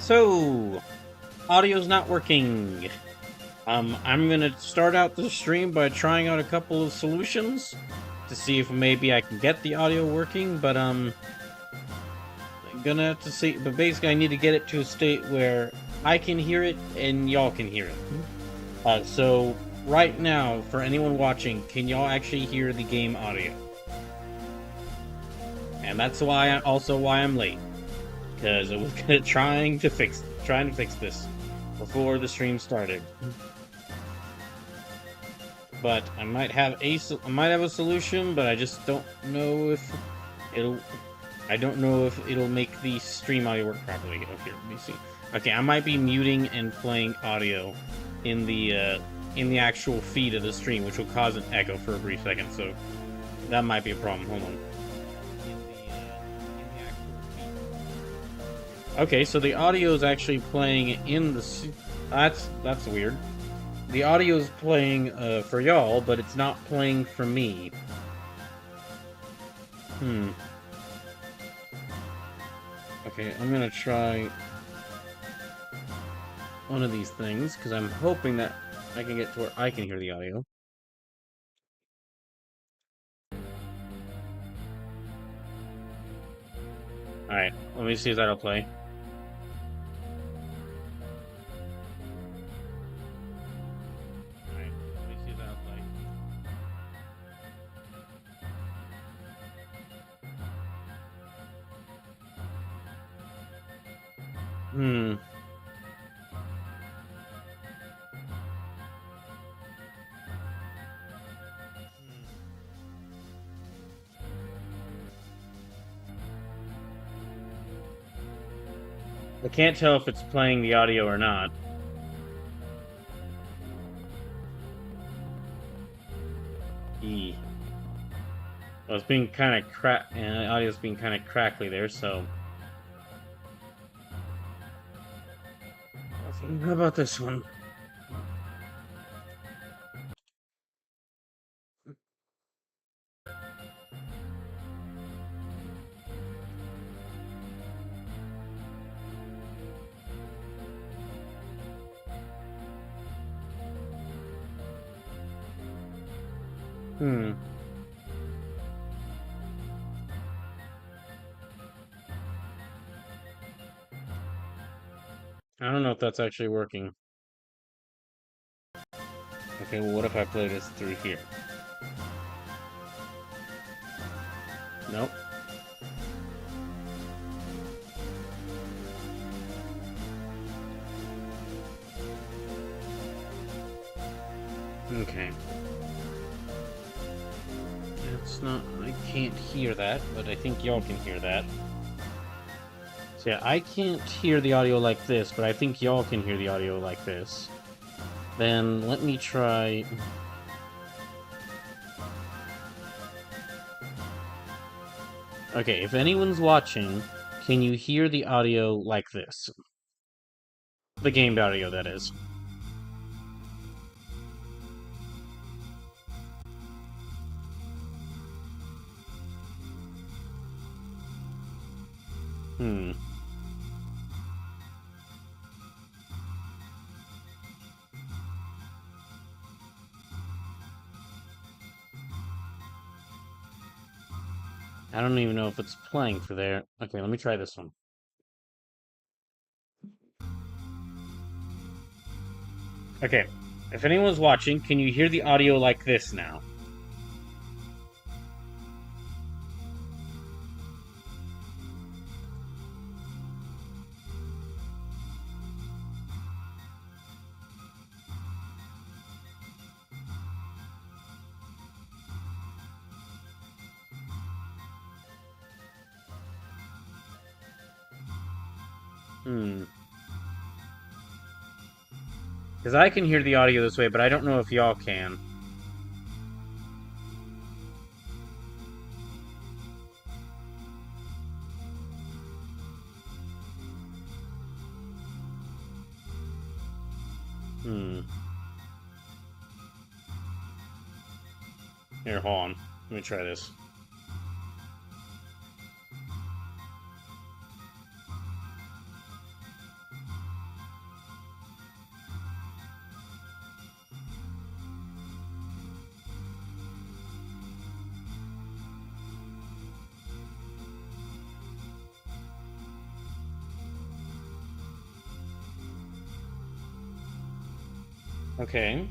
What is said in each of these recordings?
So, audio's not working. I'm gonna start out the stream by trying out a couple of solutions to see if maybe I can get the audio working, but I'm gonna have to see. But basically, I need to get it to a state where I can hear it and y'all can hear it. So right now, for anyone watching, can y'all actually hear the game audio? And that's why why I'm late, because I was trying to fix this before the stream started. But I might have a solution, but I just don't know if it'll make the stream audio work properly. Oh, here, let me see. Okay, I might be muting and playing audio in the actual feed of the stream, which will cause an echo for a brief second. So that might be a problem. Hold on. Okay, so the audio is actually playing in the. That's weird. The audio is playing for y'all, but it's not playing for me. Okay, I'm gonna try one of these things, because I'm hoping that I can get to where I can hear the audio. Alright, let me see if that'll play. Alright, let me see if that'll play. I can't tell if it's playing the audio or not. Well, it's being kind of and the audio's being kind of crackly there, so. How about this one? I don't know if that's actually working. Okay, well, what if I play this through here? Nope. Okay. It's not... I can't hear that, but I think y'all can hear that. So yeah, I can't hear the audio like this, but I think y'all can hear the audio like this. Then let me try... Okay, if anyone's watching, can you hear the audio like this? The game audio, that is. I don't even know if it's playing for there. Okay, let me try this one. Okay, if anyone's watching, can you hear the audio like this now? Because I can hear the audio this way, but I don't know if y'all can. Here, hold on. Let me try this. Okay.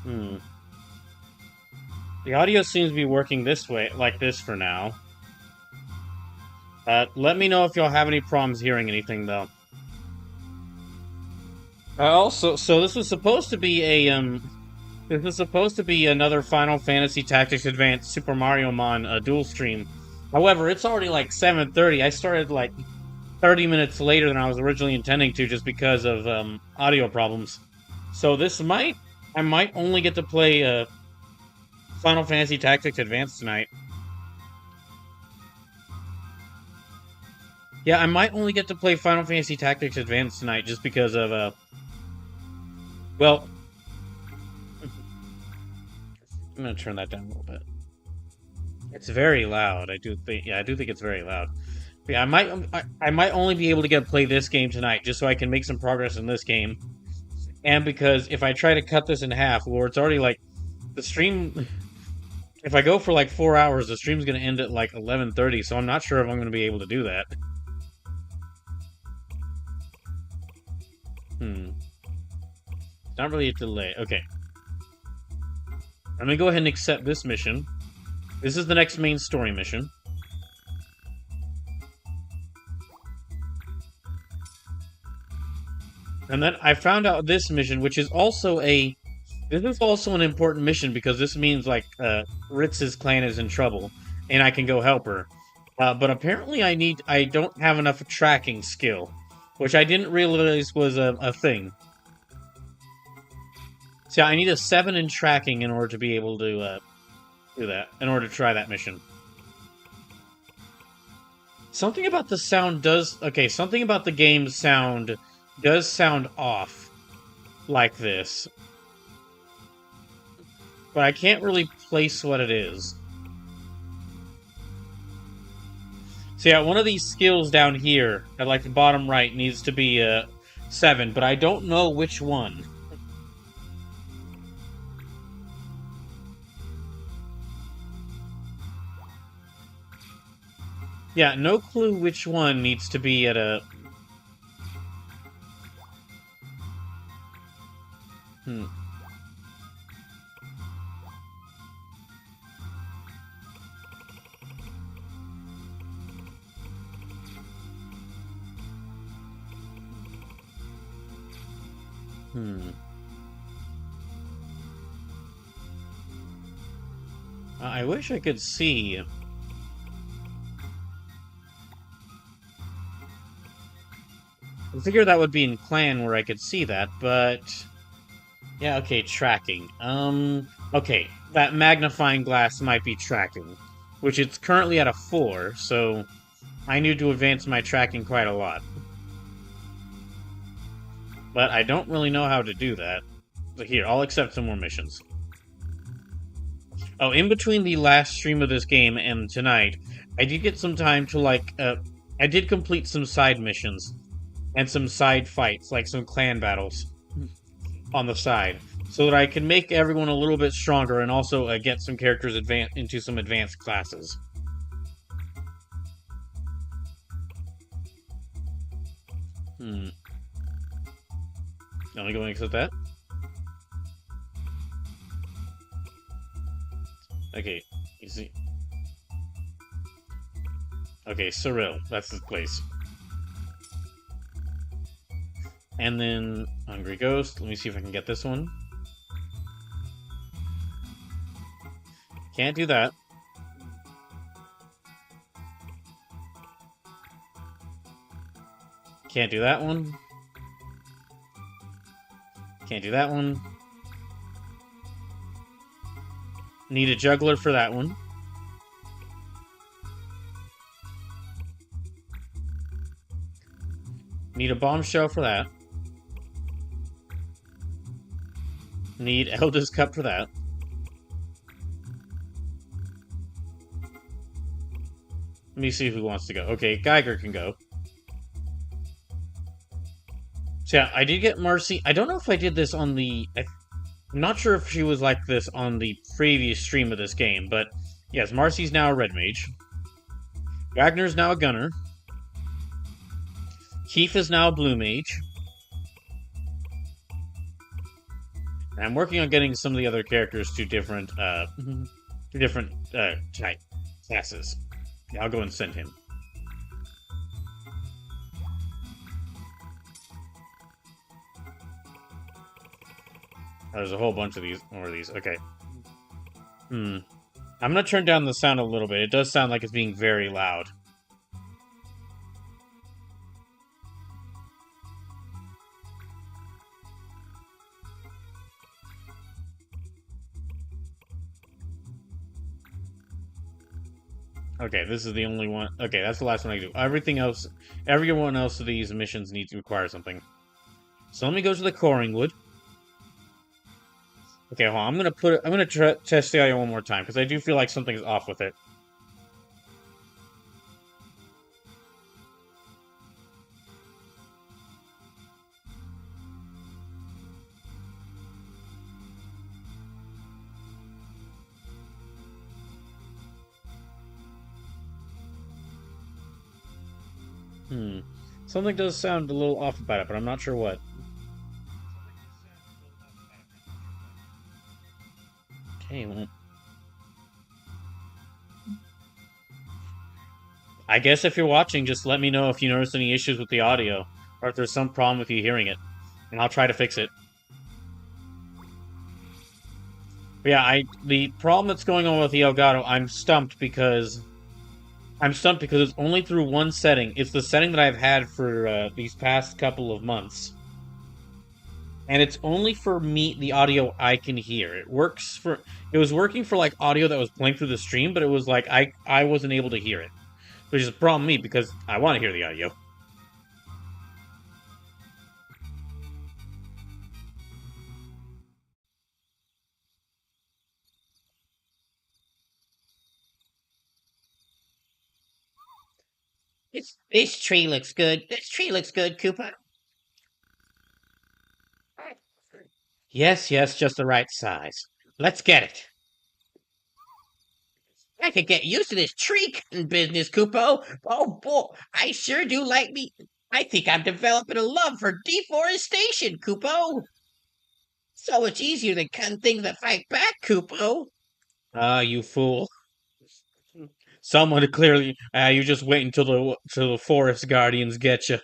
Hmm. The audio seems to be working this way, like this for now. Let me know if y'all have any problems hearing anything, though. Also, so this was supposed to be this was supposed to be another Final Fantasy Tactics Advance Super Mario Mon dual stream. However, it's already like 7:30. I started like 30 minutes later than I was originally intending to, just because of audio problems. So I might only get to play Final Fantasy Tactics Advance tonight. Yeah, I might only get to play Final Fantasy Tactics Advance tonight, just because of well, I'm gonna turn that down a little bit. It's very loud. I do think it's very loud. But yeah, I might only be able to get play this game tonight, just so I can make some progress in this game. And because if I try to cut this in half, or it's already like the stream. If I go for like 4 hours, the stream's gonna end at like 11:30. So I'm not sure if I'm gonna be able to do that. Hmm. Not really a delay. Okay. I'm gonna go ahead and accept this mission. This is the next main story mission. And then I found out this mission, which is also a... This is also an important mission, because this means, like, Ritz's clan is in trouble, and I can go help her. But apparently I don't have enough tracking skill, which I didn't realize was a thing. See, I need a 7 in tracking in order to be able to do that, in order to try that mission. Something about the sound does... Okay, something about the game's sound does sound off like this. But I can't really place what it is. So yeah, one of these skills down here, at like the bottom right, needs to be 7, but I don't know which one. Yeah, no clue which one needs to be at a... Hmm. Hmm. I wish I could see... I figured that would be in Clan where I could see that, but... Yeah, okay, tracking. Okay, that magnifying glass might be tracking, which it's currently at a 4, so I need to advance my tracking quite a lot. But I don't really know how to do that. So here, I'll accept some more missions. Oh, in between the last stream of this game and tonight, I did get some time to, like, I did complete some side missions and some side fights, like some clan battles on the side, so that I can make everyone a little bit stronger and also get some characters into some advanced classes. Hmm. Let me go and accept that. Okay, you see. Okay, Cyril, that's his place. And then Hungry Ghost. Let me see if I can get this one. Can't do that. Can't do that one. Can't do that one. Need a juggler for that one. Need a bombshell for that. Need Elder's Cup for that. Let me see who wants to go. Okay, Geiger can go. So yeah, I did get Marcy. I don't know if I did this on the... I'm not sure if she was like this on the previous stream of this game, but yes, Marcy's now a red mage. Wagner's now a gunner. Keith is now a Blue Mage. And I'm working on getting some of the other characters to different, type classes. Yeah, I'll go and send him. There's a whole bunch of these, more of these. Okay. I'm gonna turn down the sound a little bit. It does sound like it's being very loud. Okay, this is the only one. Okay, that's the last one I do. Everyone else of these missions needs to require something. So let me go to the coring wood. Okay, hold on. I'm gonna test the audio one more time because I do feel like something's off with it. Something does sound a little off about it, but I'm not sure what. Okay, well, I guess if you're watching, just let me know if you notice any issues with the audio, or if there's some problem with you hearing it, and I'll try to fix it. But yeah, the problem that's going on with the Elgato, I'm stumped because it's only through one setting. It's the setting that I've had for these past couple of months. And it's only for me, the audio I can hear. It was working for like audio that was playing through the stream, but it was like I wasn't able to hear it. Which is a problem me because I want to hear the audio. This tree looks good. This tree looks good, Cooper. Yes, yes, just the right size. Let's get it. I could get used to this tree cutting business, Cooper. Oh boy, I sure do like me. I think I'm developing a love for deforestation, Cooper. So much easier than cutting things that fight back, Cooper. Ah, you fool. Someone clearly. You just wait until the forest guardians get you.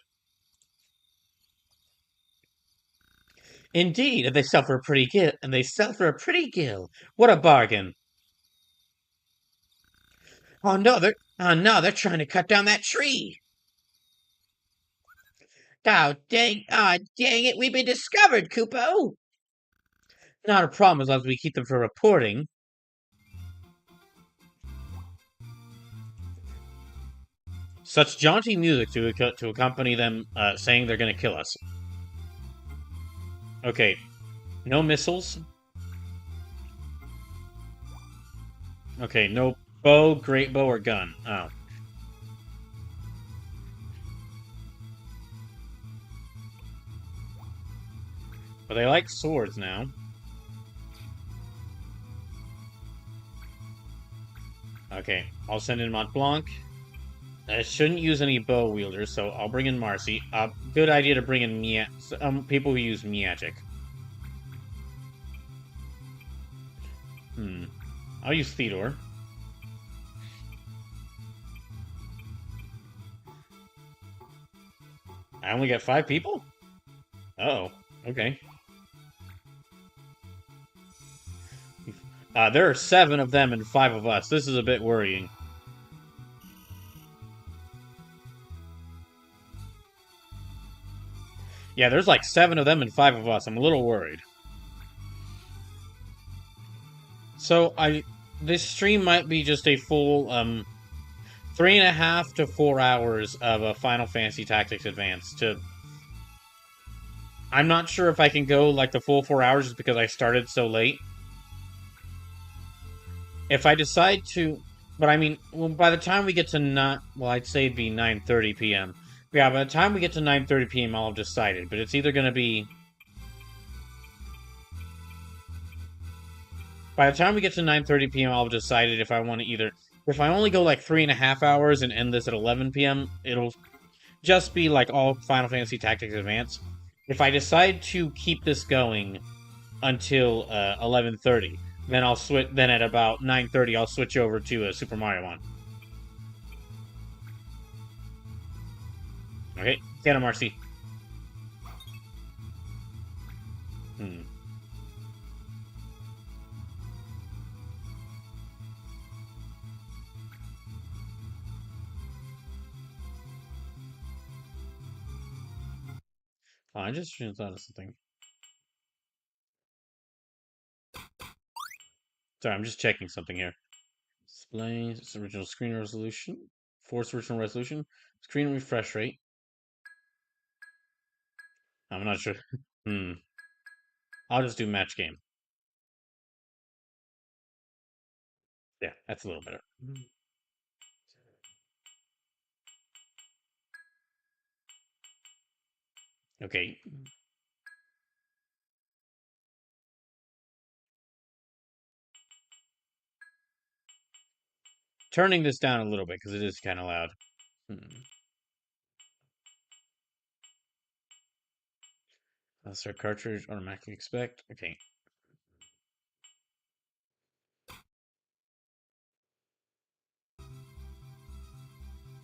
Indeed, and they sell for a pretty gill. And they sell for a pretty gill. What a bargain! Oh no, they're trying to cut down that tree. Oh dang it, we've been discovered, Cooper. Not a problem as long as we keep them from reporting. Such jaunty music to accompany them saying they're going to kill us. Okay, no missiles. Okay, no bow, great bow, or gun. Oh. But they like swords now. Okay, I'll send in Mont Blanc. I shouldn't use any bow wielders, so I'll bring in Marcy. Good idea to bring in people who use magic. I'll use Theodore. I only got 5 people? Oh, okay. There are 7 of them and 5 of us. This is a bit worrying. Yeah, there's like 7 of them and 5 of us. I'm a little worried. So, this stream might be just a full, 3.5 to 4 hours of a Final Fantasy Tactics Advance to... I'm not sure if I can go, like, the full 4 hours just because I started so late. If I decide to... But, I mean, well, by the time we get to well, I'd say it'd be 9:30 p.m. Yeah, by the time we get to 9:30 p.m., I'll have decided. But it's either going to be... By the time we get to 9:30 p.m., I'll have decided if I want to either... If I only go like 3.5 hours and end this at 11 p.m., just be like all Final Fantasy Tactics Advance. If I decide to keep this going until 11:30, then I'll switch. Then at about 9:30, I'll switch over to Super Mario one. Okay, get him, RC. Hmm. Oh, I just thought of something. Sorry, I'm just checking something here. Display its original screen resolution. Force original resolution. Screen refresh rate. I'm not sure. Hmm. I'll just do match game. Yeah, that's a little better. Okay. Turning this down a little bit because it is kind of loud. Hmm. Start cartridge automatically expect. Okay.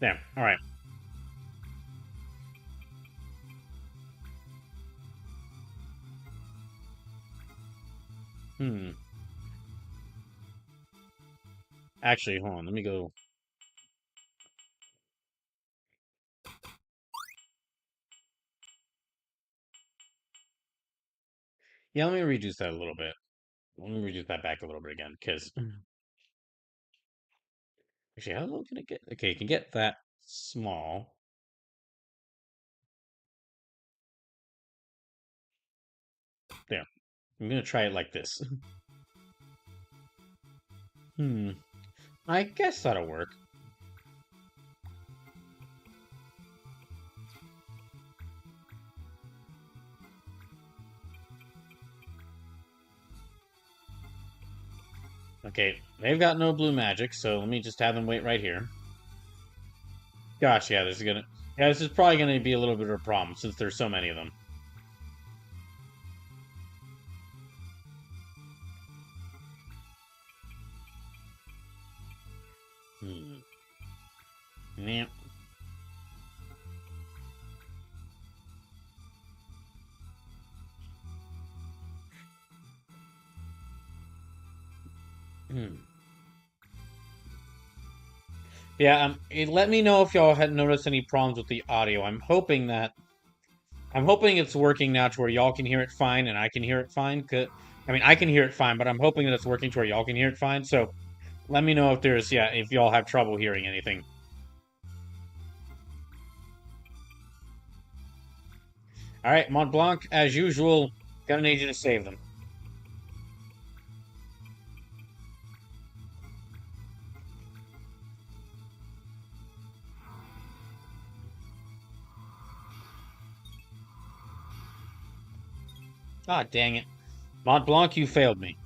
There. All right. Hmm. Actually, hold on. Let me go. Yeah, let me reduce that a little bit. Let me reduce that back a little bit again, because actually, how low can it get? Okay, you can get that small. There. I'm gonna try it like this. Hmm. I guess that'll work. Okay, they've got no blue magic, so let me just have them wait right here. Gosh, yeah, this is probably gonna be a little bit of a problem since there's so many of them. Hmm. Yeah. Hmm. Yeah. Let me know if y'all had noticed any problems with the audio. I'm hoping it's working now to where y'all can hear it fine and I can hear it fine. I mean, I can hear it fine, but I'm hoping that it's working to where y'all can hear it fine. So let me know if if y'all have trouble hearing anything. All right, Mont Blanc, as usual, gonna need you to save them. Ah, dang it. Mont Blanc, you failed me.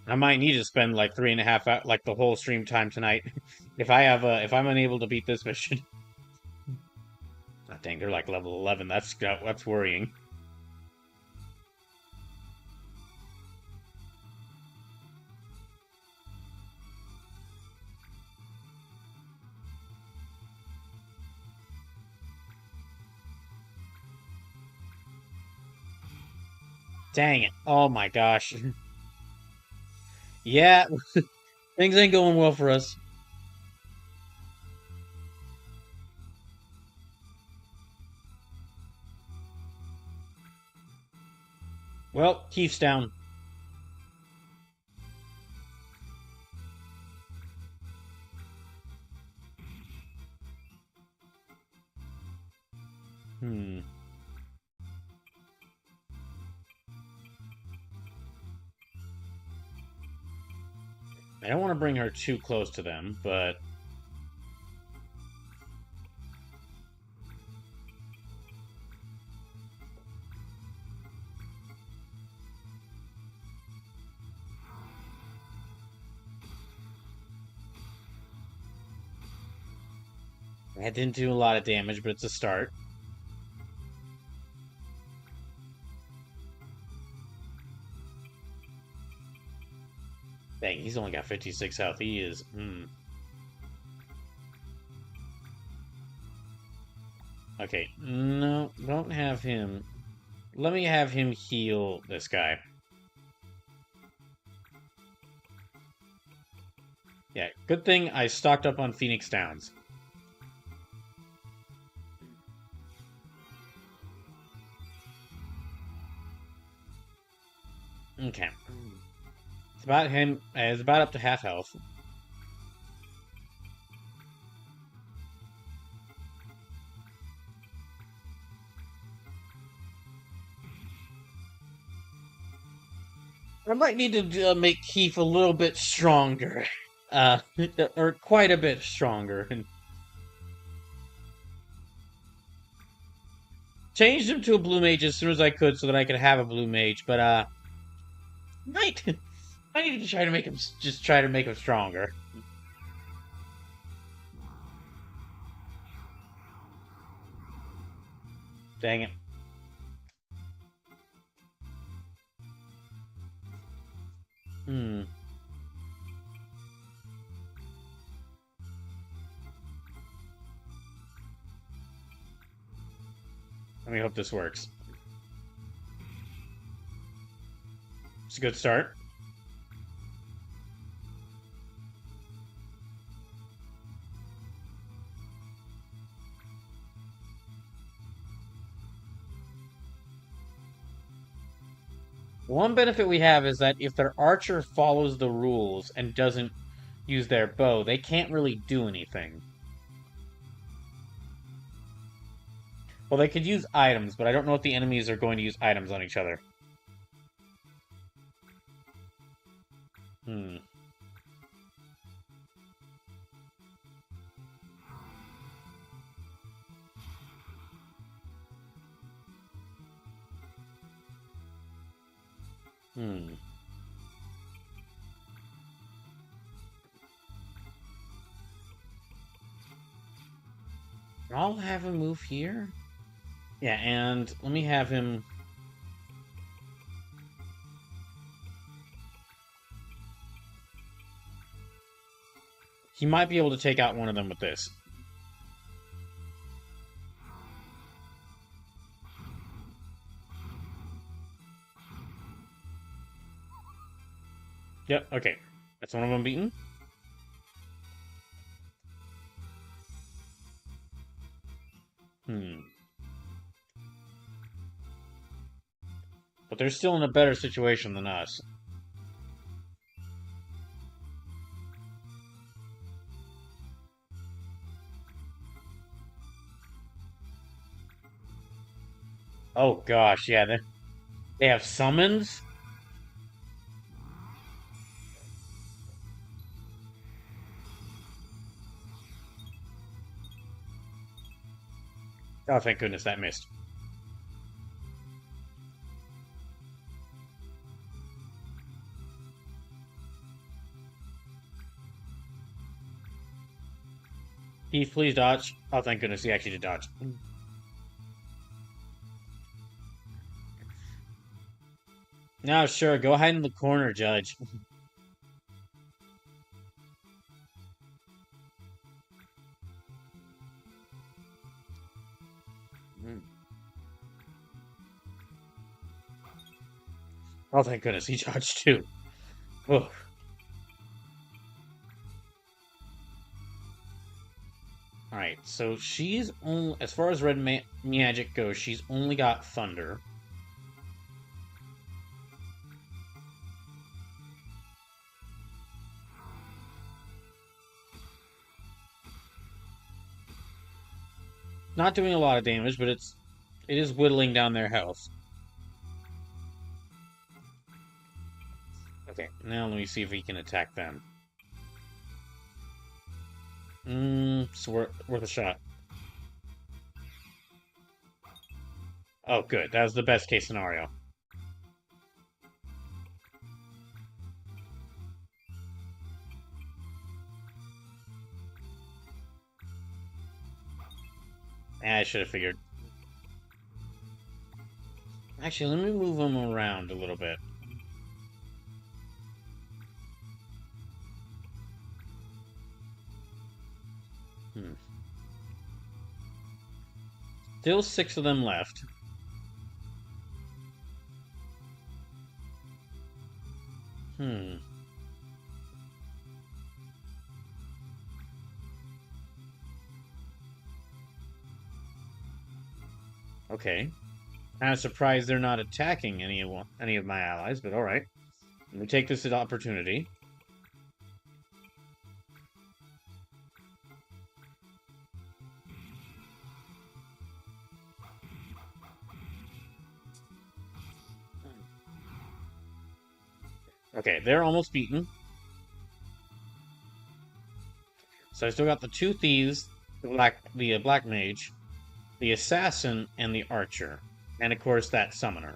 I might need to spend like 3.5 like the whole stream time tonight, if I'm unable to beat this mission. Ah, dang, they're like level 11. That's worrying. Dang it! Oh my gosh. Yeah, things ain't going well for us. Well, Keith's down. Hmm. I don't want to bring her too close to them, but That didn't do a lot of damage, but it's a start. Dang, he's only got 56 health. He is, Okay, no, don't have him. Let me have him heal this guy. Yeah, good thing I stocked up on Phoenix Downs. Okay. It's about him. It's about up to half health. I might need to make Keith a little bit stronger. Uh, or quite a bit stronger. And changed him to a blue mage as soon as I could so that I could have a blue mage, but, might. I need to try to make him, just try to make him stronger. Dang it. Hmm. Let me hope this works. It's a good start. One benefit we have is that if their archer follows the rules and doesn't use their bow, they can't really do anything. Well, they could use items, but I don't know if the enemies are going to use items on each other. Hmm. Hmm. I'll have him move here. Yeah, and let me have him. He might be able to take out one of them with this. Yep, okay. That's one of them beaten. Hmm. But they're still in a better situation than us. Oh gosh, yeah, they have summons? Oh, thank goodness that missed. Heath, please dodge. Oh, thank goodness he actually did dodge. Now, sure, go hide in the corner, Judge. Oh, thank goodness he dodged too. Oh. Alright, so she's only, as far as red magic goes, she's only got thunder. Not doing a lot of damage, but it is whittling down their health. Okay, now let me see if we can attack them. It's worth a shot. Oh, good. That was the best case scenario. I should have figured. Actually, let me move them around a little bit. Hmm. Still 6 of them left. Hmm. Okay. Kind of surprised they're not attacking any of my allies, but all right. Let me take this as opportunity. Okay, they're almost beaten. So I still got the 2 thieves, the black mage, the assassin, and the archer, and of course that summoner.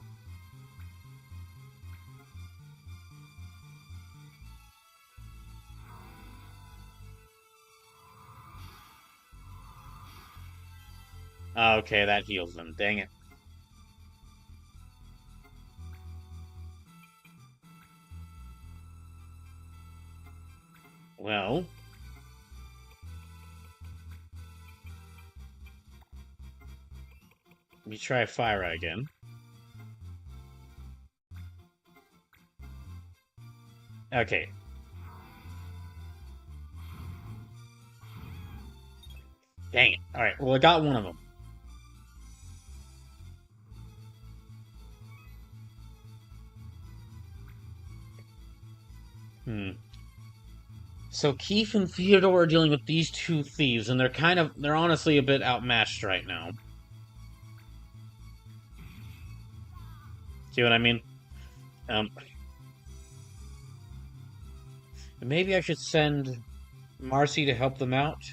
Okay, that heals them. Dang it. Well, let me try fire again. Okay. Dang it. All right. Well, I got one of them. Hmm. So Keith and Theodore are dealing with these 2 thieves, and they're honestly a bit outmatched right now. See what I mean? Um, maybe I should send Marcy to help them out,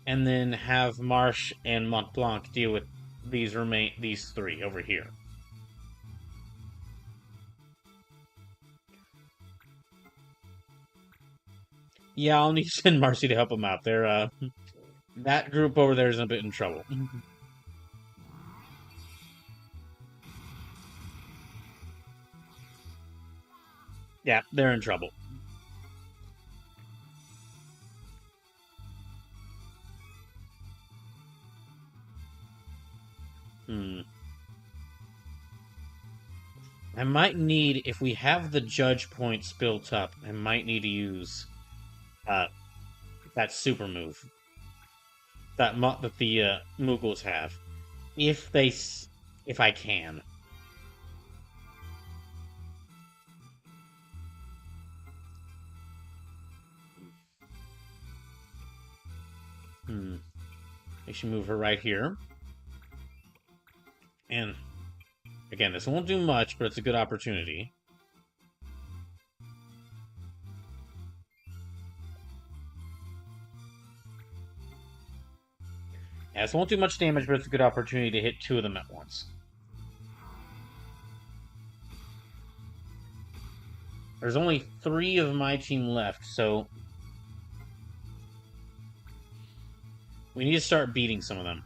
and then have Marsh and Montblanc deal with these 3 over here. Yeah, I'll need to send Marcy to help them out. That group over there is a bit in trouble. Yeah, they're in trouble. Hmm. I might need, if we have the judge points built up, I might need to use uh, that super move that the Mughals have, if I can. Hmm. I should move her right here. And again, this won't do much, but it's a good opportunity. Yeah, this won't do much damage, but it's a good opportunity to hit 2 of them at once. There's only 3 of my team left, so we need to start beating some of them.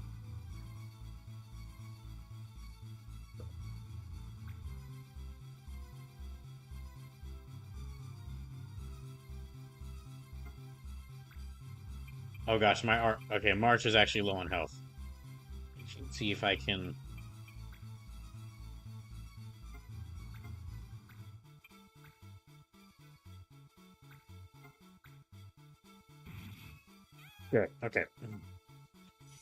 Oh gosh, okay, March is actually low on health. Let's see if I can. Good. Okay.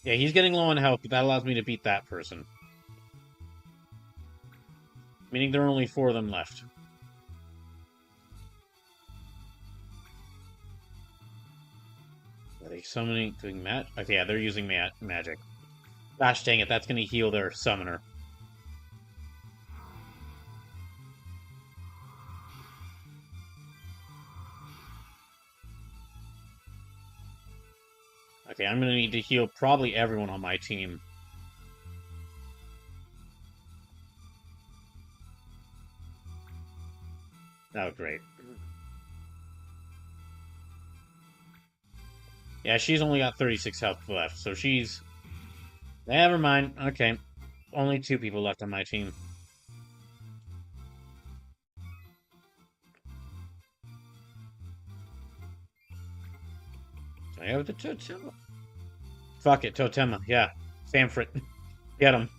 Yeah, he's getting low on health, but that allows me to beat that person. Meaning there are only 4 of them left. Are they summoning, doing magic? Okay, yeah, they're using magic. Gosh dang it, that's going to heal their summoner. Okay, I'm going to need to heal probably everyone on my team. Oh, great. Yeah, she's only got 36 health left, so she's Never mind. Okay. Only 2 people left on my team. I have the Totema. Fuck it, Totema. Yeah. Sanfrit. Get him.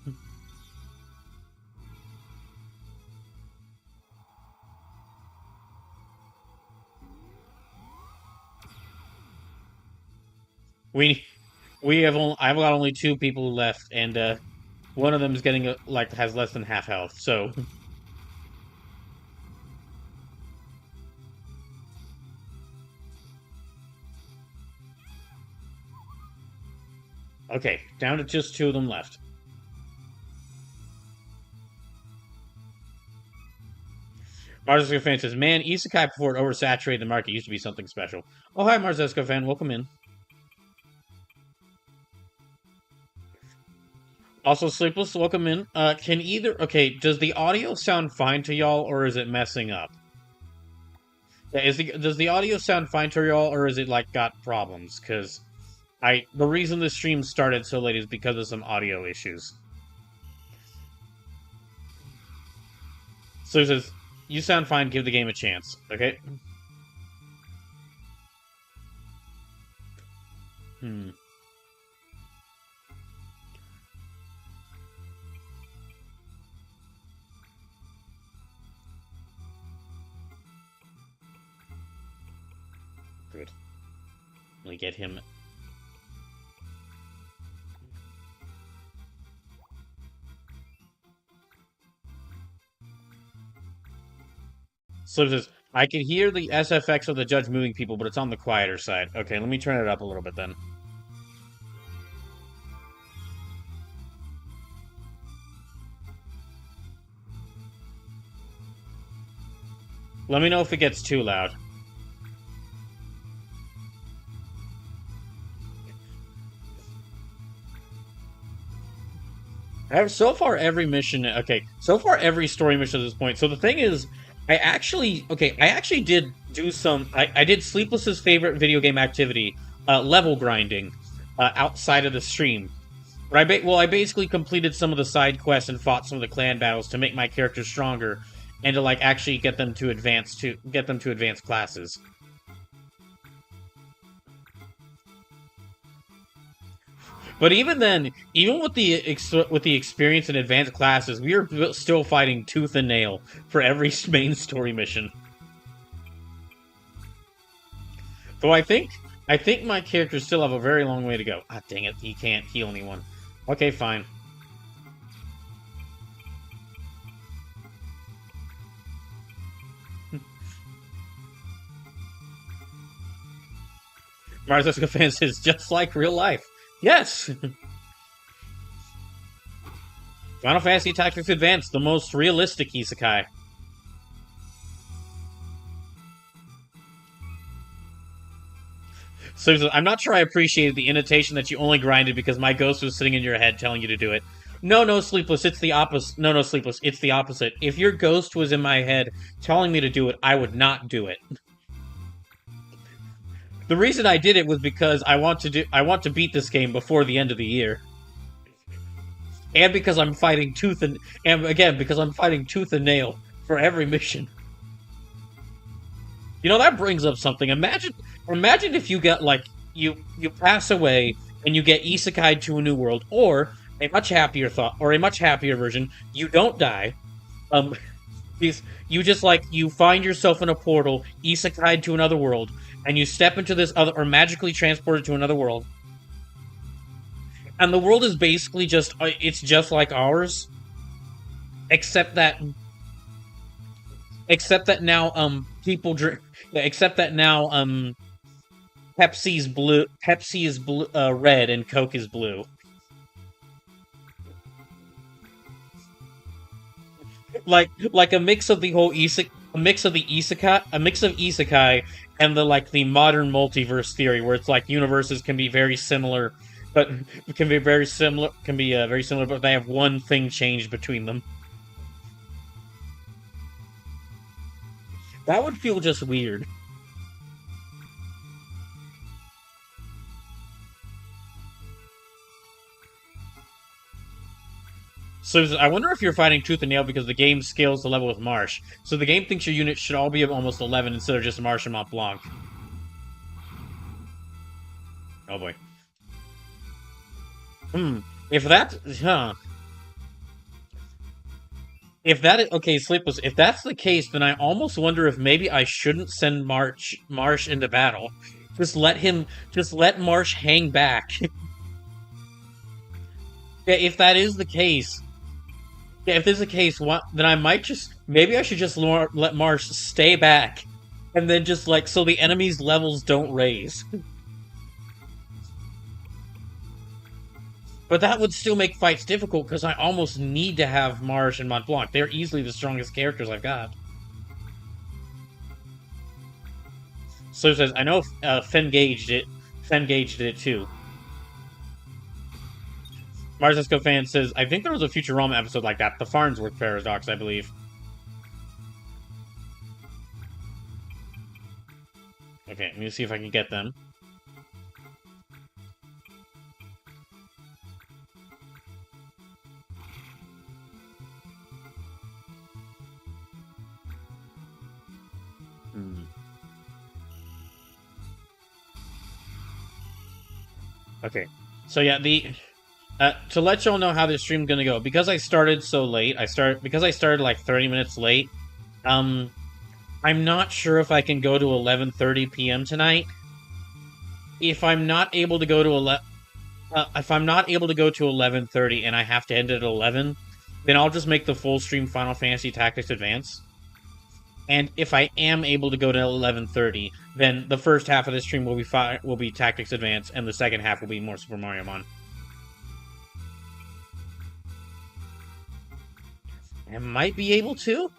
We we have only I've got only 2 people left, and one of them is getting like has less than half health. So okay, down to just 2 of them left. Marzesco fan says, "Man, Isekai before it oversaturated the market used to be something special." Oh, hi, Marzesco fan. Welcome in. Also, Sleepless, welcome in. Can either okay? Does the audio sound fine to y'all, or is it messing up? Yeah, does the audio sound fine to y'all, or is it like got problems? Because the reason the stream started so late is because of some audio issues. So it says, "You sound fine. Give the game a chance." Okay. Hmm. Good. Let me get him. So it says, "I can hear the SFX of the judge moving people, but it's on the quieter side." Okay, let me turn it up a little bit then. Let me know if it gets too loud. So far every mission, okay, so far every story mission at this point. So the thing is, I actually did do I did Sleepless's favorite video game activity, level grinding, outside of the stream. But I basically completed some of the side quests and fought some of the clan battles to make my characters stronger, and to like actually get them to advance classes. But even then, even with the experience in advanced classes, we are still fighting tooth and nail for every main story mission. Though I think my characters still have a very long way to go. Ah, dang it, he can't heal anyone. Okay, fine. Marzeska fan says, "Just like real life." Yes! Final Fantasy Tactics Advance, the most realistic isekai. So I'm not sure I appreciated the intonation that you only grinded because my ghost was sitting in your head telling you to do it. No, Sleepless, it's the opposite. No, Sleepless, it's the opposite. If your ghost was in my head telling me to do it, I would not do it. The reason I did it was because I want to beat this game before the end of the year. And because I'm fighting because I'm fighting tooth and nail for every mission. You know, that brings up something. Imagine if you get like you pass away and you get isekai to a new world, or a much happier thought, or a much happier version. You don't die. Um, you just like you find yourself in a portal, isekai to another world, and you step into this other, or magically transported to another world, and the world is basically it's just like ours, except that now people drink, except that now Pepsi is blue, red, and Coke is blue. Like a mix of the whole a mix of isekai, and the modern multiverse theory, where it's like universes can be very similar, but very similar, but they have one thing changed between them. That would feel just weird. So I wonder if you're fighting Tooth and Nail because the game scales the level with Marsh. So the game thinks your unit should all be of almost 11 instead of just Marsh and Mont Blanc. Oh boy. If that, If that is, okay, Sleepless, if that's the case, then I almost wonder if maybe I shouldn't send Marsh into battle. Just let Marsh hang back. Yeah, if that is the case, yeah, if this is the case, then I might maybe I should just let Marsh stay back, and then just like so the enemy's levels don't raise. But that would still make fights difficult because I almost need to have Marsh and Mont Blanc. They're easily the strongest characters I've got. So it says, I know Fen gauged it. Fen gauged it too. Marcisco fan says, I think there was a Futurama episode like that. The Farnsworth Paradox, I believe. Okay, let me see if I can get them. Okay, so yeah, to let y'all know how this stream's gonna go, because I started so late, because I started like 30 minutes late, I'm not sure if I can go to 11:30 p.m. tonight. If I'm not able to go to if I'm not able to go to 11:30 and I have to end it at 11, then I'll just make the full stream Final Fantasy Tactics Advance. And if I am able to go to 11:30, then the first half of the stream will be Tactics Advance, and the second half will be more Super Mario Mon. I might be able to.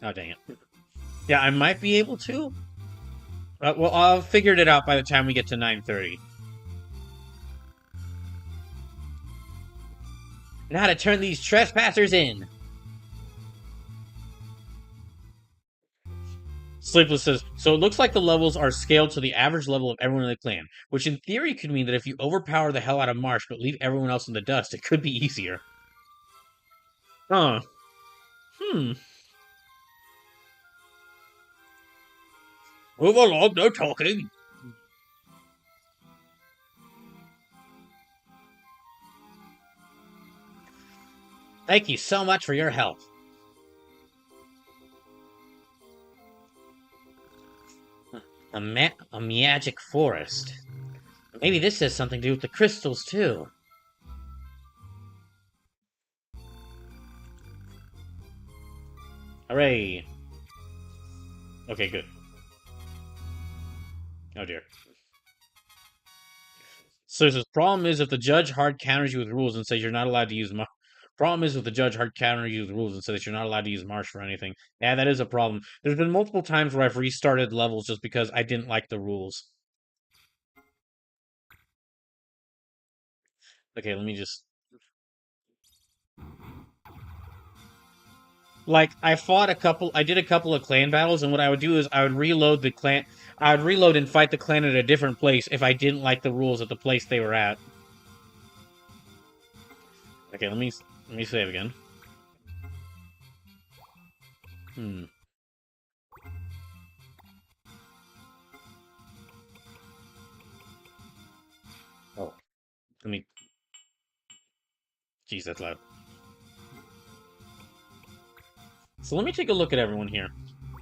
Oh, dang it. Yeah, I might be able to. Well, I'll figure it out by the time we get to 9:30. And how to turn these trespassers in. Sleepless says, so it looks like the levels are scaled to the average level of everyone in the clan, which in theory could mean that if you overpower the hell out of Marsh but leave everyone else in the dust, it could be easier. Huh. Move along, no talking. Thank you so much for your help. A magic forest. Maybe this has something to do with the crystals, too. Hooray. Okay, good. Oh, dear. So the problem is if the judge hard counters you with rules and says you're not allowed to use Problem is with the judge hard counters you with rules and says that you're not allowed to use Marsh for anything. Yeah, that is a problem. There's been multiple times where I've restarted levels just because I didn't like the rules. Okay, let me just... Like, I did a couple of clan battles, and what I would do is I would reload and fight the clan at a different place if I didn't like the rules at the place they were at. Okay, let me save again. Oh. Jeez, that's loud. So let me take a look at everyone here.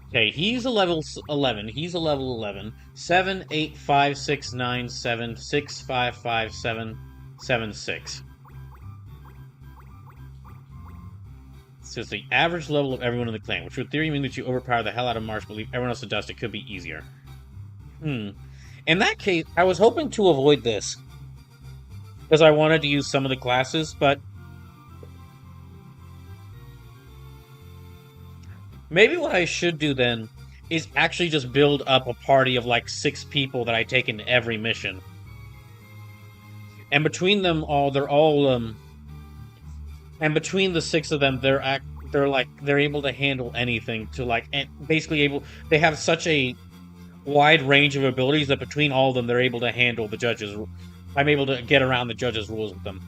Okay, he's a level 11. He's a level 11. 7, 8, 5, 6, 9, 7, 6, 5, 5, 7, 7, 6. So it's the average level of everyone in the clan, which would theory mean that you overpower the hell out of Marsh, but leave everyone else to dust. It could be easier. In that case, I was hoping to avoid this. Because I wanted to use some of the classes, but... Maybe what I should do then is actually just build up a party of like 6 people that I take into every mission. And between them all, and between the 6 of them, they're able to handle anything to like, and basically they have such a wide range of abilities that between all of them, they're able to handle the judge's I'm able to get around the judge's rules with them.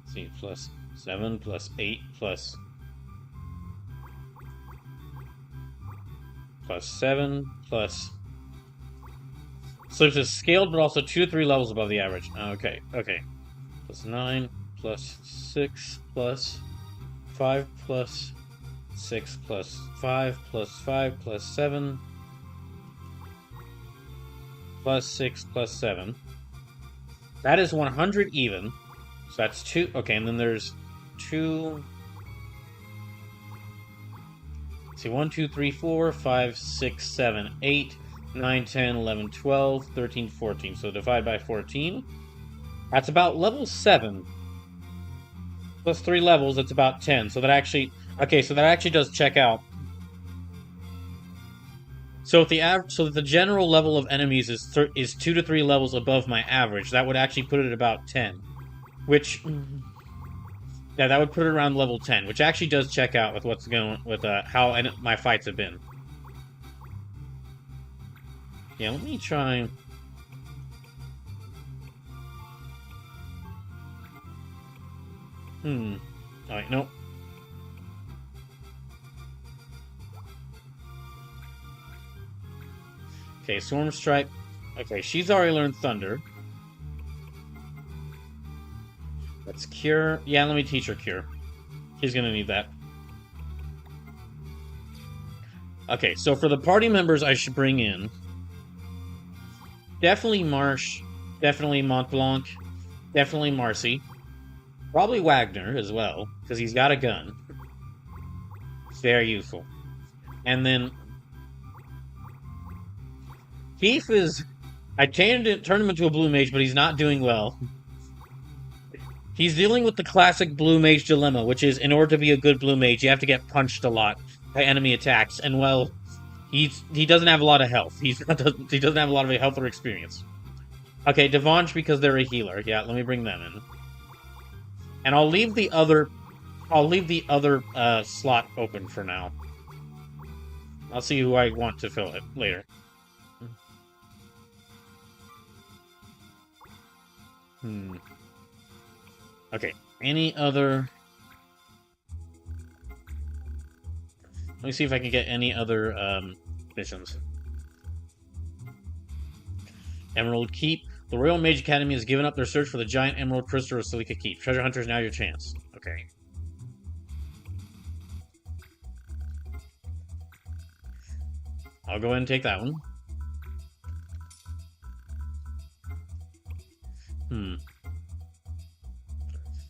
Let's see, plus 7, plus 8, plus 7, plus... So it's scaled, but also 2 to 3 levels above the average. Okay, okay. Plus 9, plus 6, plus 5, plus 6, plus 5, plus 5, plus 7, plus 6, plus 7. That is 100 even. So that's 2. Okay, and then there's 2... Let's see, 1, 2, 3, 4, 5, 6, 7, 8, 9, 10, 11, 12, 13, 14. So divide by 14. That's about level 7. Plus 3 levels, that's about 10. So that actually... Okay, so that actually does check out. So if the general level of enemies is 2 to 3 levels above my average, that would actually put it at about 10. Which... Yeah, that would put it around level 10, which actually does check out with what's going... with how my fights have been. Yeah, let me try... Alright, nope. Okay, Storm Strike. Okay, she's already learned Thunder. Let's Cure. Yeah, let me teach her Cure. She's gonna need that. Okay, so for the party members I should bring in... Definitely Marsh. Definitely Montblanc. Definitely Marcy. Probably Wagner as well, because he's got a gun. It's very useful. And then... Keith is... I turned him into a blue mage, but he's not doing well. He's dealing with the classic blue mage dilemma, which is, in order to be a good blue mage, you have to get punched a lot by enemy attacks, and well, he doesn't have a lot of health. He doesn't have a lot of health or experience. Okay, Devanche, because they're a healer. Yeah, let me bring them in. And I'll leave the other slot open for now. I'll see who I want to fill it later. Okay, any other... Let me see if I can get any other missions. Emerald Keep. The Royal Mage Academy has given up their search for the giant emerald crystal of Silika Keep. Treasure Hunter is now your chance. Okay. I'll go ahead and take that one.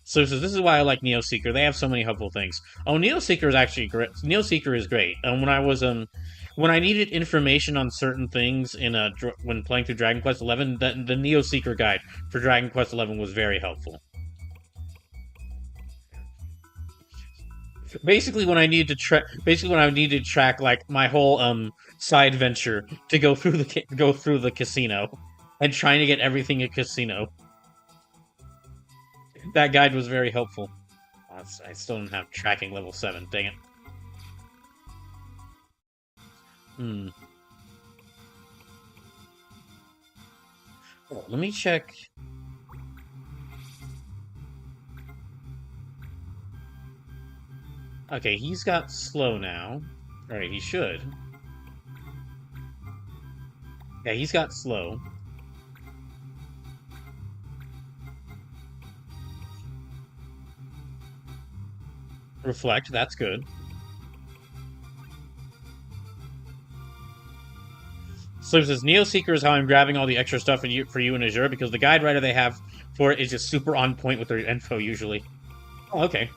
So this is why I like Neo Seeker. They have so many helpful things. Oh, Neo Seeker is actually great. Neo Seeker is great. And when I needed information on certain things when playing through Dragon Quest XI, the Neo Seeker guide for Dragon Quest XI was very helpful. Basically, when I needed to track like my whole side venture to go through the casino and trying to get everything at casino. That guide was very helpful. I still don't have tracking level 7. Dang it. Oh, let me check. Okay, he's got slow now. Alright, he should. Yeah, he's got slow. Reflect, that's good. So it says, Neo Seeker is how I'm grabbing all the extra stuff for you in Azure, because the guide writer they have for it is just super on point with their info, usually. Oh, okay.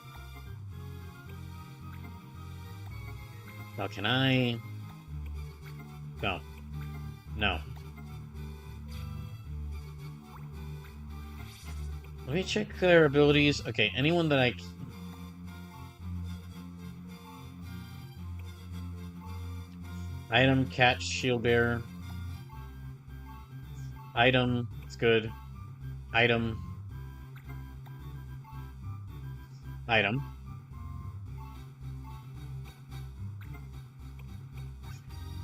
Now, can I... No. No. Let me check their abilities. Okay, anyone that I... Item, Cat, Shield Bearer. Item, it's good. Item. Item.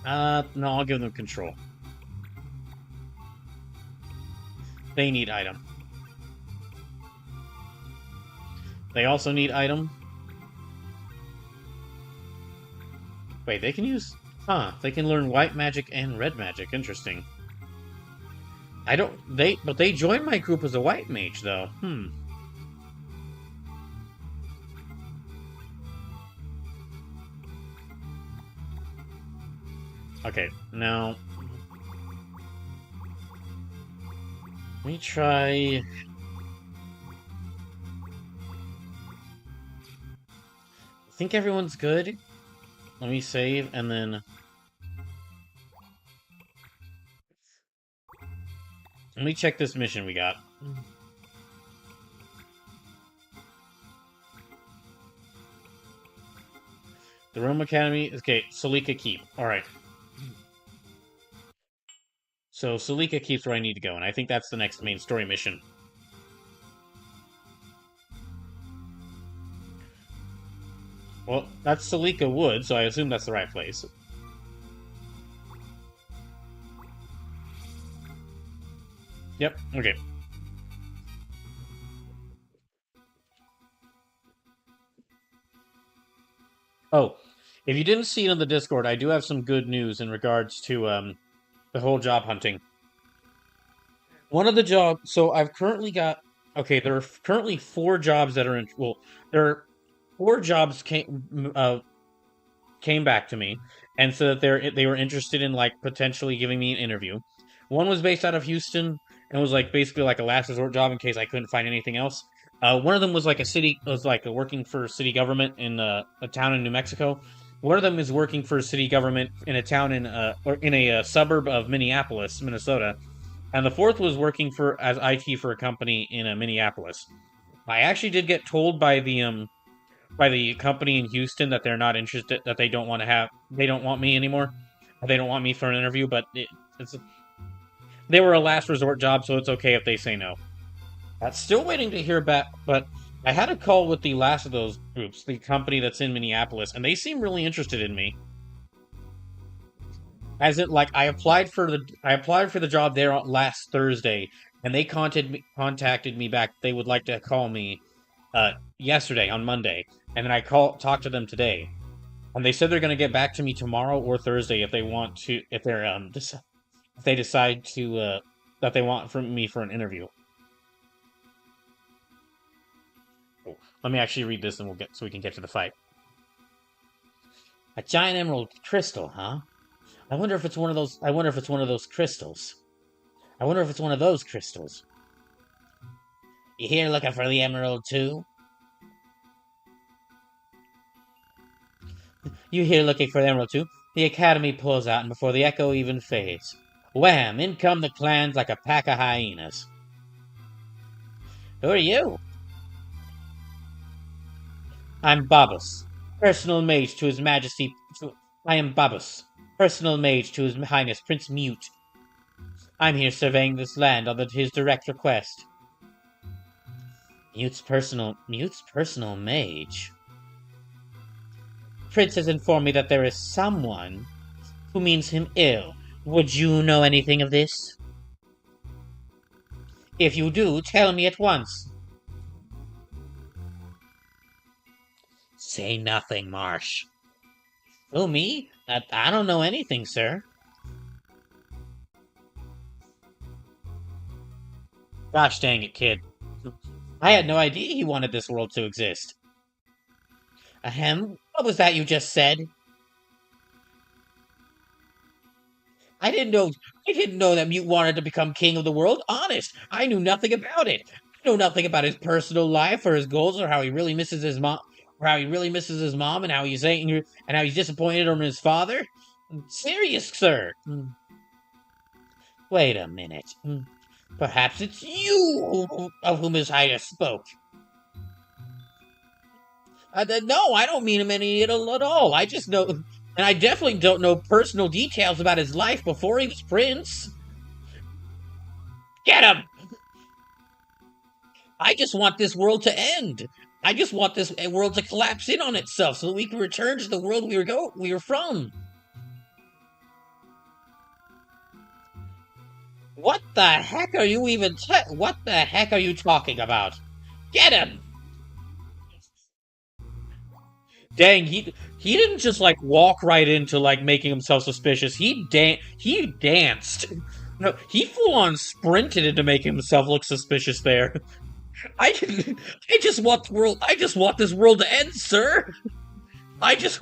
No, I'll give them control. They need item. They also need item. Wait, they can use... Huh, they can learn white magic and red magic. Interesting. I don't... But they joined my group as a white mage, though. Okay, now... Let me try... I think everyone's good. Let me save, and then... Let me check this mission we got. The Rome Academy... Okay, Salika Keep. Alright. So, Salika Keep's where I need to go, and I think that's the next main story mission. Well, that's Salika Wood, so I assume that's the right place. Yep, okay. Oh, if you didn't see it on the Discord, I do have some good news in regards to, the whole job hunting. One of the jobs... So, I've currently got... Okay, there are currently 4 jobs that are in... Well, there are 4 jobs came back to me and said that they were interested in like potentially giving me an interview. One was based out of Houston and was like basically like a last resort job in case I couldn't find anything else. One of them was like working for city government in a town in New Mexico. One of them is working for city government in a town or in a suburb of Minneapolis, Minnesota, and the fourth was working as IT for a company in Minneapolis. I actually did get told by the company in Houston that they're not interested, that they don't want me anymore. They don't want me for an interview, but they were a last resort job, so it's okay if they say no. Still waiting to hear back, but I had a call with the last of those groups, the company that's in Minneapolis, and they seem really interested in me. As it like I applied for the job there last Thursday, and they contacted me back. They would like to call me yesterday on Monday, and then I talked to them today, and they said they're going to get back to me tomorrow or Thursday if they decide to that they want me for an interview. Oh, let me actually read this, and we can get to the fight. A giant emerald crystal, huh? I wonder if it's one of those crystals. I wonder if it's one of those crystals. You here looking for the emerald too? You here looking for the emerald too? The academy pulls out, and before the echo even fades, wham! In come the clans like a pack of hyenas. Who are you? I'm Babus, personal mage to His Majesty. I am Babus, personal mage to His Highness Prince Mute. I'm here surveying this land on his direct request. Mute's personal mage. Prince has informed me that there is someone who means him ill. Would you know anything of this? If you do, tell me at once. Say nothing, Marsh. Who, me? I don't know anything, sir. Gosh dang it, kid. I had no idea he wanted this world to exist. Ahem, what was that you just said? I didn't know that Mute wanted to become king of the world. Honest, I knew nothing about it. I know nothing about his personal life or his goals or how he really misses his mom, and how he's disappointed in his father. Serious, sir. Wait a minute. Perhaps it's you of whom His Highness spoke. No, I don't mean him any at all. I just know, and I definitely don't know personal details about his life before he was prince. Get him! I just want this world to end. I just want this world to collapse in on itself so that we can return to the world we were from. What the heck are you even what the heck are you talking about? Get him! Dang, he didn't just like walk right into like making himself suspicious. He danced. No, he full on sprinted into making himself look suspicious there. I I just want the world I just want this world to end, sir. I just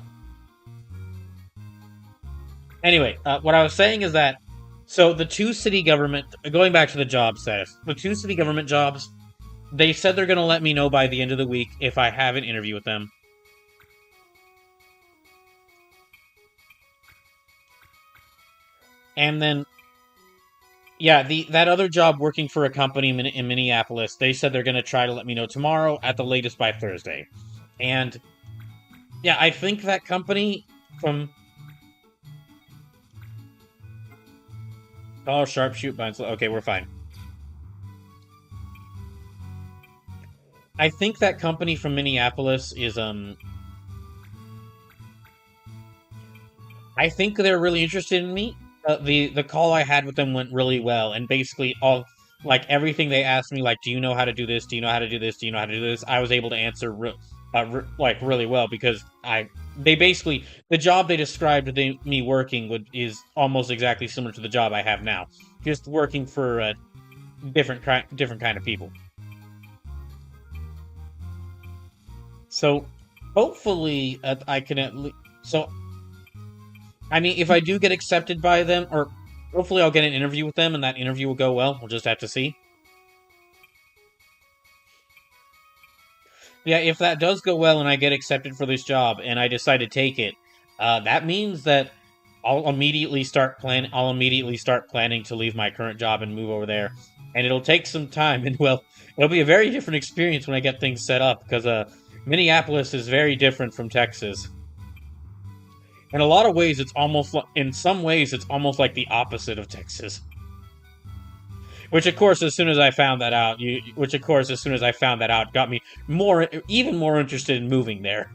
Anyway, what I was saying is that so the two city government going back to the job status, the two city government jobs, they said they're going to let me know by the end of the week if I have an interview with them. And then yeah, the that other job working for a company in Minneapolis, they said they're going to try to let me know tomorrow at the latest by Thursday. And yeah, I think that company from oh, sharpshoot binds. Okay, we're fine. I think that company from Minneapolis is I think they're really interested in me. The call I had with them went really well, and basically all like everything they asked me, like, do you know how to do this? Do you know how to do this? Do you know how to do this? I was able to answer like really well because I they basically the job they described me working would is almost exactly similar to the job I have now, just working for different kind of people. So hopefully I can at least so I mean, if I do get accepted by them, or hopefully I'll get an interview with them, and that interview will go well. We'll just have to see. Yeah, if that does go well and I get accepted for this job and I decide to take it, that means that I'll immediately start plan. I'll immediately start planning to leave my current job and move over there, and it'll take some time. And well, it'll be a very different experience when I get things set up because Minneapolis is very different from Texas. In a lot of ways, it's almost in some ways it's almost like the opposite of Texas. Which, of course, as soon as I found that out, which, of course, as soon as I found that out, got me even more interested in moving there.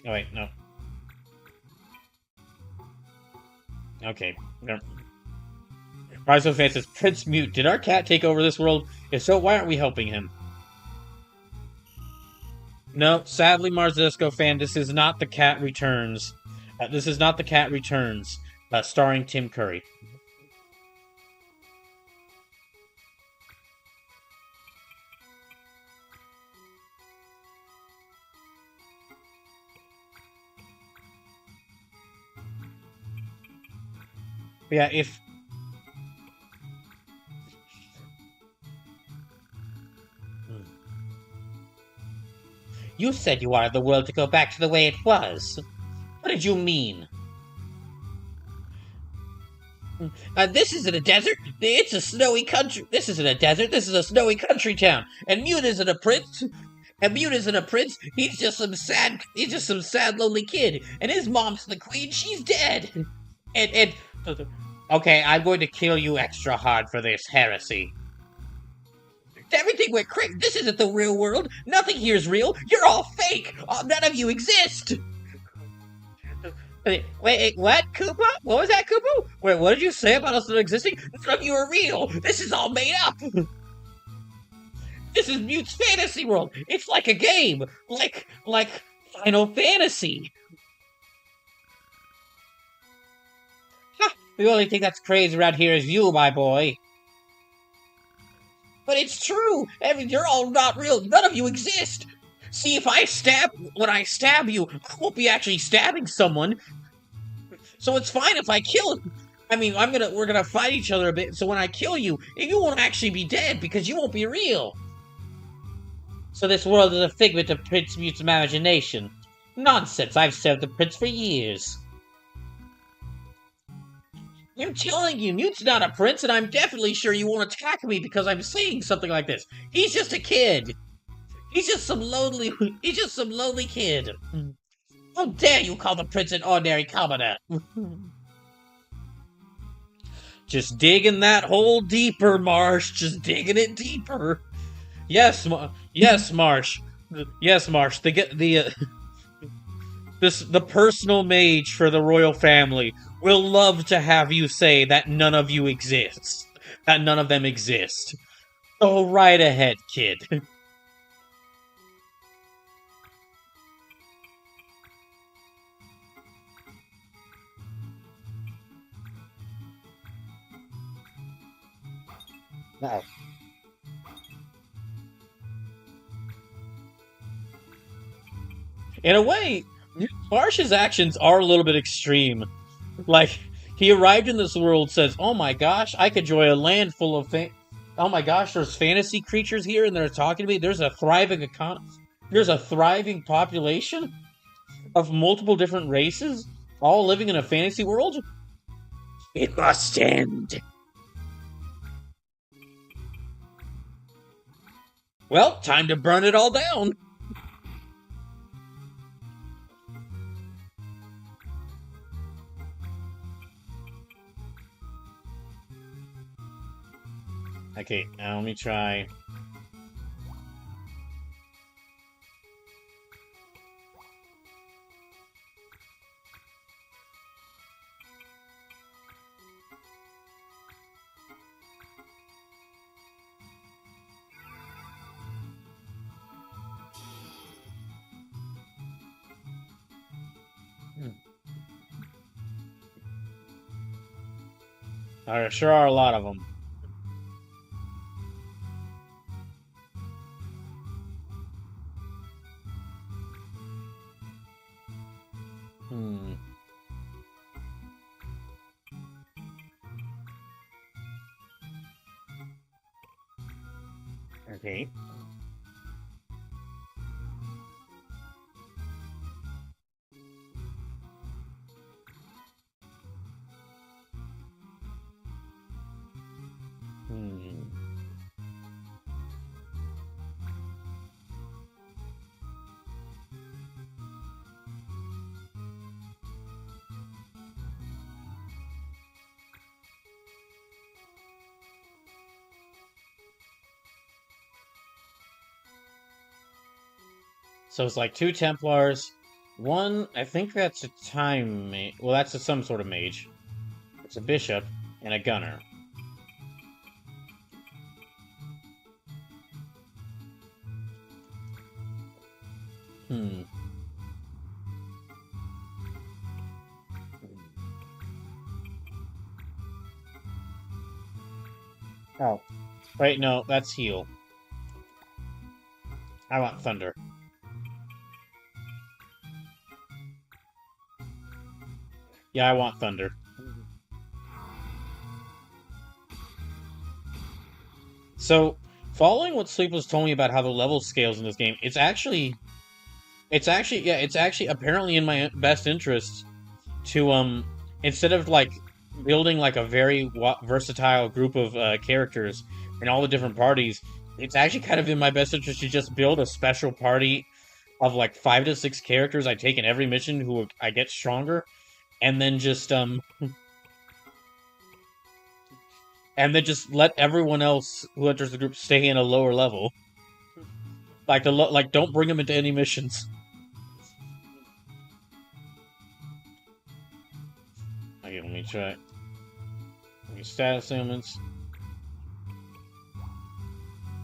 Oh wait, no. Okay. No. Rise of Fan says, Prince Mute, did our cat take over this world? If so, why aren't we helping him? No, sadly, Marzesco fan, this is not The Cat Returns. This is not The Cat Returns, starring Tim Curry. Yeah, if You said you wanted the world to go back to the way it was. What did you mean? This isn't a desert. It's a snowy country. This isn't a desert. This is a snowy country town. And Mute isn't a prince. And Mute isn't a prince. He's just some sad. He's just some sad, lonely kid. And his mom's the queen. She's dead. And okay, I'm going to kill you extra hard for this heresy. Everything went crazy. This isn't the real world. Nothing here's real. You're all fake. None of you exist. Wait, what, Koopa? What was that, Koopa? Wait, what did you say about us not existing? None of you are real. This is all made up. This is Mute's fantasy world. It's like a game, like Final Fantasy. Ha! The only thing that's crazy around here is you, my boy. But it's true. You're all not real. None of you exist. See, when I stab you, I won't be actually stabbing someone. So it's fine if I kill him. I mean, we're gonna fight each other a bit. So when I kill you, you won't actually be dead because you won't be real. So this world is a figment of Prince Mute's imagination. Nonsense. I've served the prince for years. I'm telling you, Mute's not a prince, and I'm definitely sure you won't attack me because I'm saying something like this. He's just a kid. He's just some lonely kid. How dare you call the prince an ordinary commoner? Just digging that hole deeper, Marsh. Just digging it deeper. Yes, yes, Marsh. Yes, Marsh. They get the personal mage for the royal family will love to have you say that none of you exist, that none of them exist. Go right ahead, kid. Wow. In a way, Marsh's actions are a little bit extreme. Like, he arrived in this world, says, "Oh my gosh, I could join a land full of oh my gosh, there's fantasy creatures here, and they're talking to me. There's a thriving there's a thriving population of multiple different races, all living in a fantasy world. It must end." Well, time to burn it all down. Okay, now let me try. There sure are a lot of them. Hmm. Okay. Hmm. So it's like two Templars, one. I think that's a time mage. Well, that's some sort of mage. It's a bishop and a gunner. Hmm. Oh, wait, no, that's heal. I want thunder. Yeah, I want thunder. So, following what Sleep was told me about how the level scales in this game, yeah, it's actually apparently in my best interest to instead of like building like a very versatile group of characters in all the different parties, it's actually kind of in my best interest to just build a special party of like 5 to 6 characters I take in every mission who I get stronger, and then just let everyone else who enters the group stay in a lower level. Like don't bring them into any missions. Okay, let me try. Status ailments.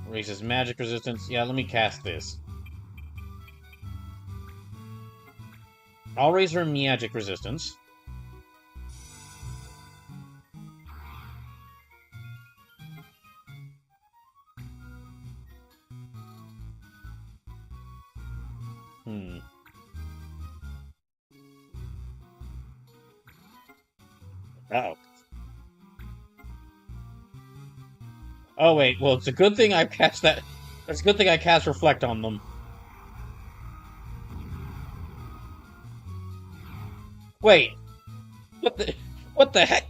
Raises magic resistance. Yeah, let me cast this. I'll raise her magic resistance. Hmm. Oh. Oh wait, well it's a good thing I cast that. It's a good thing I cast Reflect on them. Wait, what the what the heck?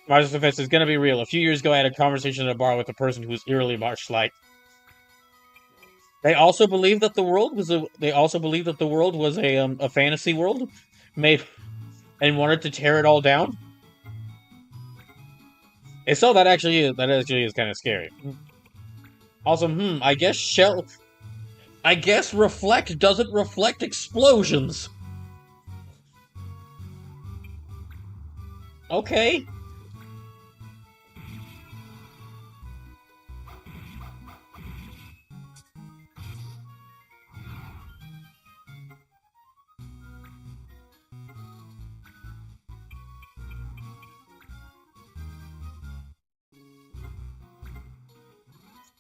Mars Defense is gonna be real. A few years ago I had a conversation at a bar with a person who was eerily Marsh-like. They also believed that the world was a fantasy world made and wanted to tear it all down. And so that actually is kind of scary. Also, I guess reflect doesn't reflect explosions. Okay.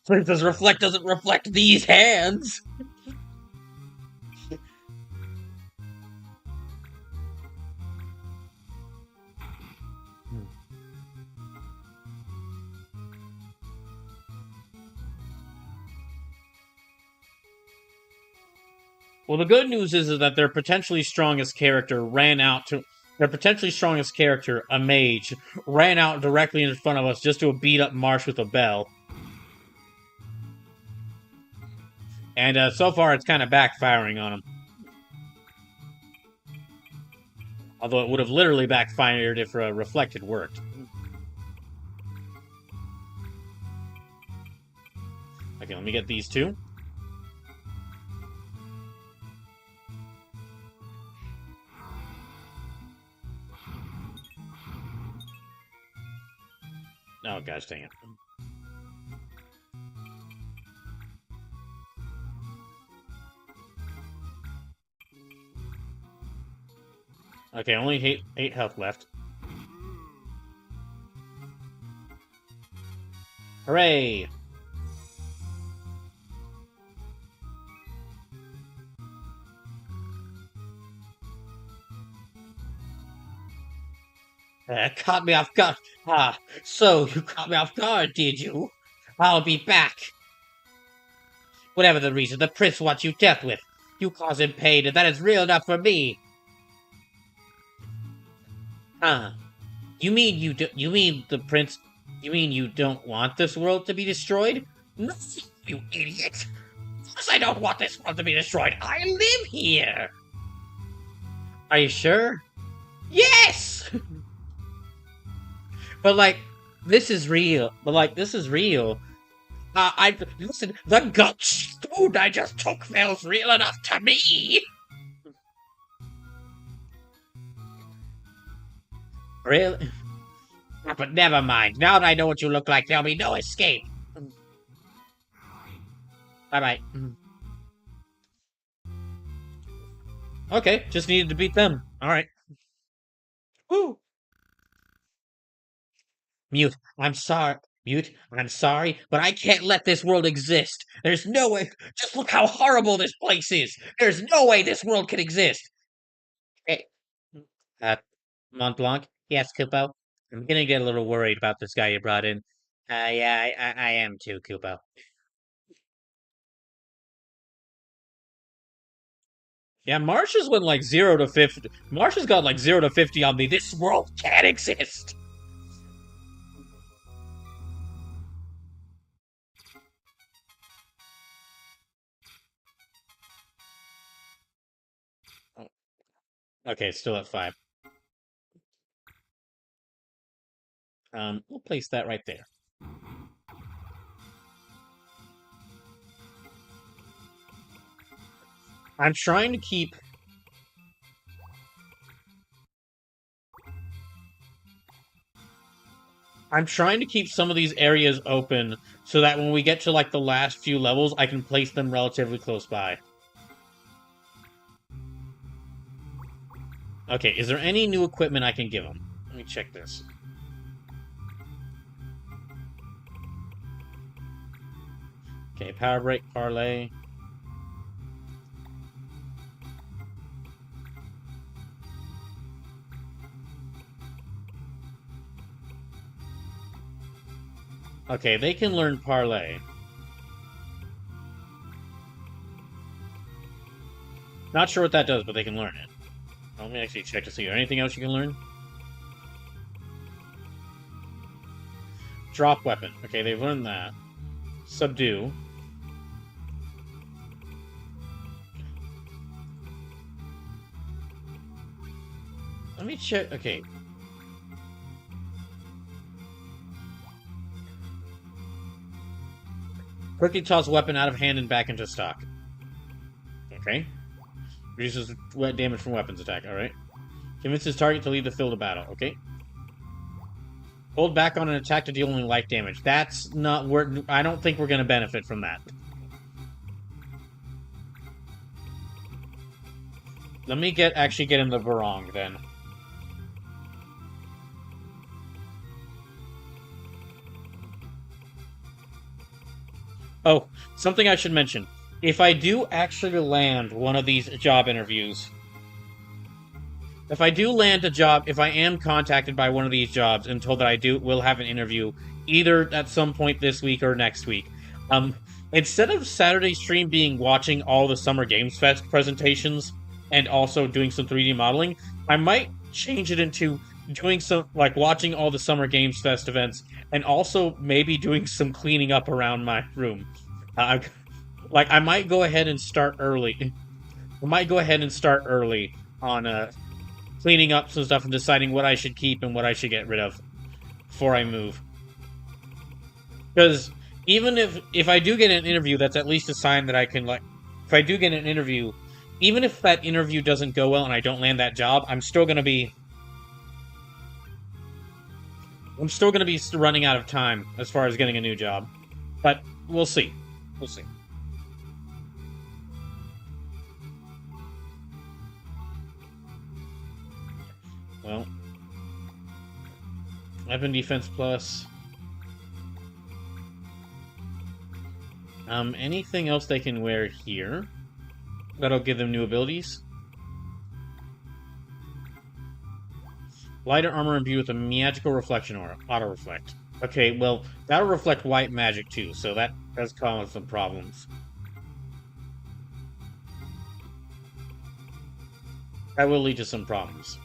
Since reflect doesn't reflect these hands. Well, the good news is that their potentially strongest character ran out to. Their potentially strongest character, a mage, ran out directly in front of us just to beat up Marsh with a bell. And so far, it's kind of backfiring on him. Although it would have literally backfired if Reflect had worked. Okay, let me get these two. Oh, gosh dang it. Okay, only eight health left. Hooray! Caught me off guard. Ah, so you caught me off guard, did you? I'll be back. Whatever the reason, the prince wants you dealt with. You cause him pain, and that is real enough for me. Huh? You mean the prince? You mean you don't want this world to be destroyed? No, you idiot! Of course I don't want this world to be destroyed. I live here. Are you sure? Yes. But like, this is real. I listen. The gut stone I just took feels real enough to me. Really? But never mind. Now that I know what you look like, there'll be no escape. Bye bye. Okay, just needed to beat them. All right. Woo. Mute. I'm sorry. Mute. I'm sorry, but I can't let this world exist. There's no way. Just look how horrible this place is. There's no way this world can exist. Hey, Uh, Mont Blanc? yes, Kupo. I'm gonna get a little worried about this guy you brought in. Yeah, I am too, Kupo. Yeah, Marsh has went like 0 to 50. Marsh has got like 0 to 50 on me. This world can't exist. Okay, still at 5. We'll place that right there. I'm trying to keep. I'm trying to keep some of these areas open so that when we get to like the last few levels, I can place them relatively close by. Okay, is there any new equipment I can give them? Let me check this. Okay, power break, parlay. Okay, they can learn parlay. Not sure what that does, but they can learn it. Let me actually check to see. Is there anything else you can learn? Drop weapon. Okay, they've learned that. Subdue. Let me check. Okay. Quickly toss weapon out of hand and back into stock. Okay. Reduces damage from weapons attack. Alright. Convinces target to leave the field of battle. Okay. Hold back on an attack to deal only light damage. That's not... I don't think we're going to benefit from that. Let me actually get him the Barong, then. Oh, something I should mention. If I do actually land one of these job interviews... If I do land a job, if I am contacted by one of these jobs and told that I will have an interview, either at some point this week or next week, instead of Saturday stream being watching all the Summer Games Fest presentations and also doing some 3D modeling, I might change it into doing some, like, watching all the Summer Games Fest events and also maybe doing some cleaning up around my room. Like, I might go ahead and start early. I might go ahead and start early on, cleaning up some stuff and deciding what I should keep and what I should get rid of before I move. Because even if I do get an interview, that's at least a sign that I can, like... If I do get an interview, even if that interview doesn't go well and I don't land that job, I'm still going to be... running out of time as far as getting a new job. But we'll see. We'll see. Well, weapon defense plus. Anything else they can wear here? That'll give them new abilities. Lighter armor imbued with a magical reflection aura. Auto-reflect. Okay, well, that'll reflect white magic too, so that does cause some problems. That will lead to some problems.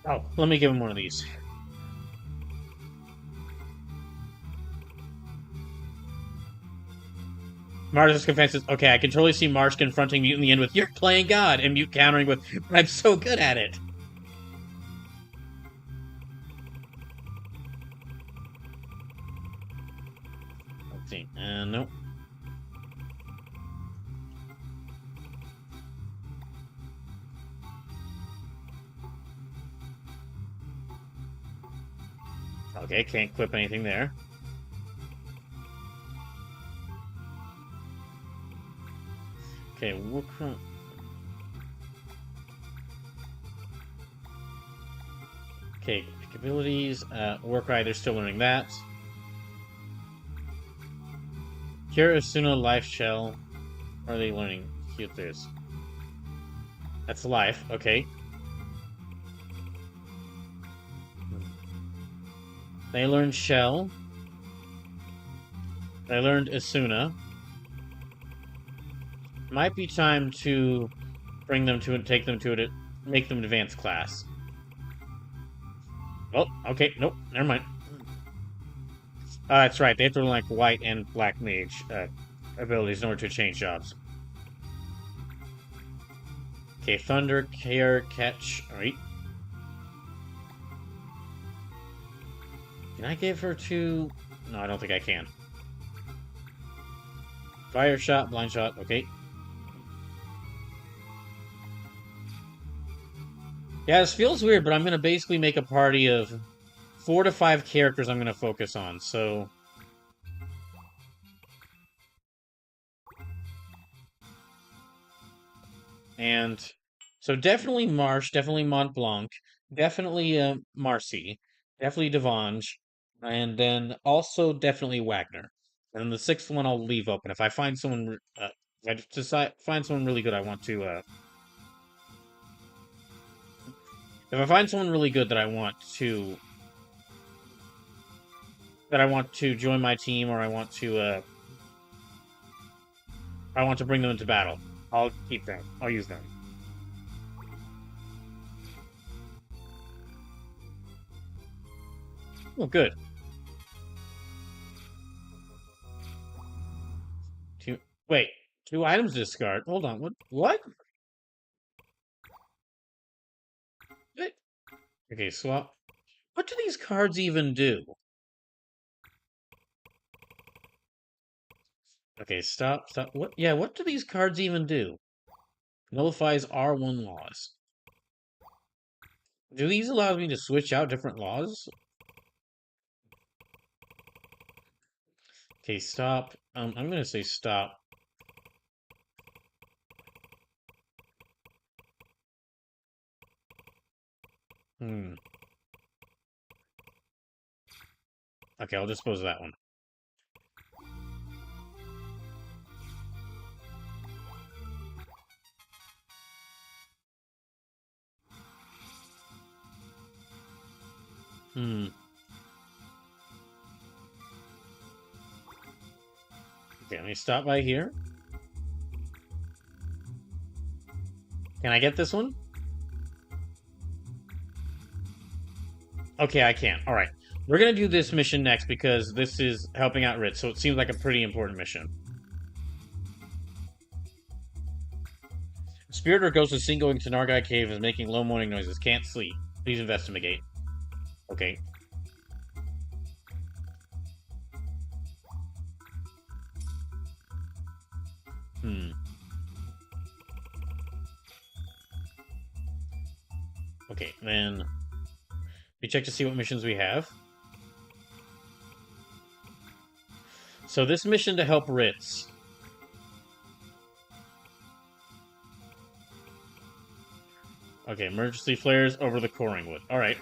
Oh, let me give him one of these. Mars confesses, okay, I can totally see Marsh confronting Mute in the end with, "You're playing God," and Mute countering with, "I'm so good at it." Let's see. Nope. Okay, can't equip anything there. Okay, okay, abilities, Warcry, they're still learning that. Cure Asuna Life Shell. What are they learning? Cute this. That's life, okay. They learned Shell. They learned Asuna. Might be time to bring them to take them to it, make them advanced class. Oh, okay, nope, never mind. That's right, they have to learn like white and black mage abilities in order to change jobs. Okay, Thunder, Care, Catch, alright. Can I give her to... No, I don't think I can. Fire Shot, Blind Shot, okay. Yeah, this feels weird, but I'm going to basically make a party of 4 to 5 characters I'm going to focus on, so... And... So definitely Marsh, definitely Mont Blanc, definitely Marcy, definitely Devange, and then also definitely Wagner. And the 6th one I'll leave open. If I find someone... if I decide find someone really good I want to... If I find someone really good that I want to join my team, or I want to bring them into battle, I'll keep them. I'll use them. Oh, good. Wait, 2 items discard. Hold on, what? What? Wait. Okay, swap. What do these cards even do? Okay, stop, stop. What? Yeah, what do these cards even do? Nullifies R1 laws. Do these allow me to switch out different laws? Okay, stop. I'm gonna say stop. Hmm. Okay, I'll dispose of that one. Hmm. Okay, let me stop by here. Can I get this one? Okay, I can. Alright. We're gonna do this mission next because this is helping out Ritz, so it seems like a pretty important mission. Spirit or ghost is seen going to Nargai Cave and is making low moaning noises. Can't sleep. Please investigate. Okay. Hmm. Okay, then we check to see what missions we have. So this mission to help Ritz. Okay, emergency flares over the coring wood. Alright.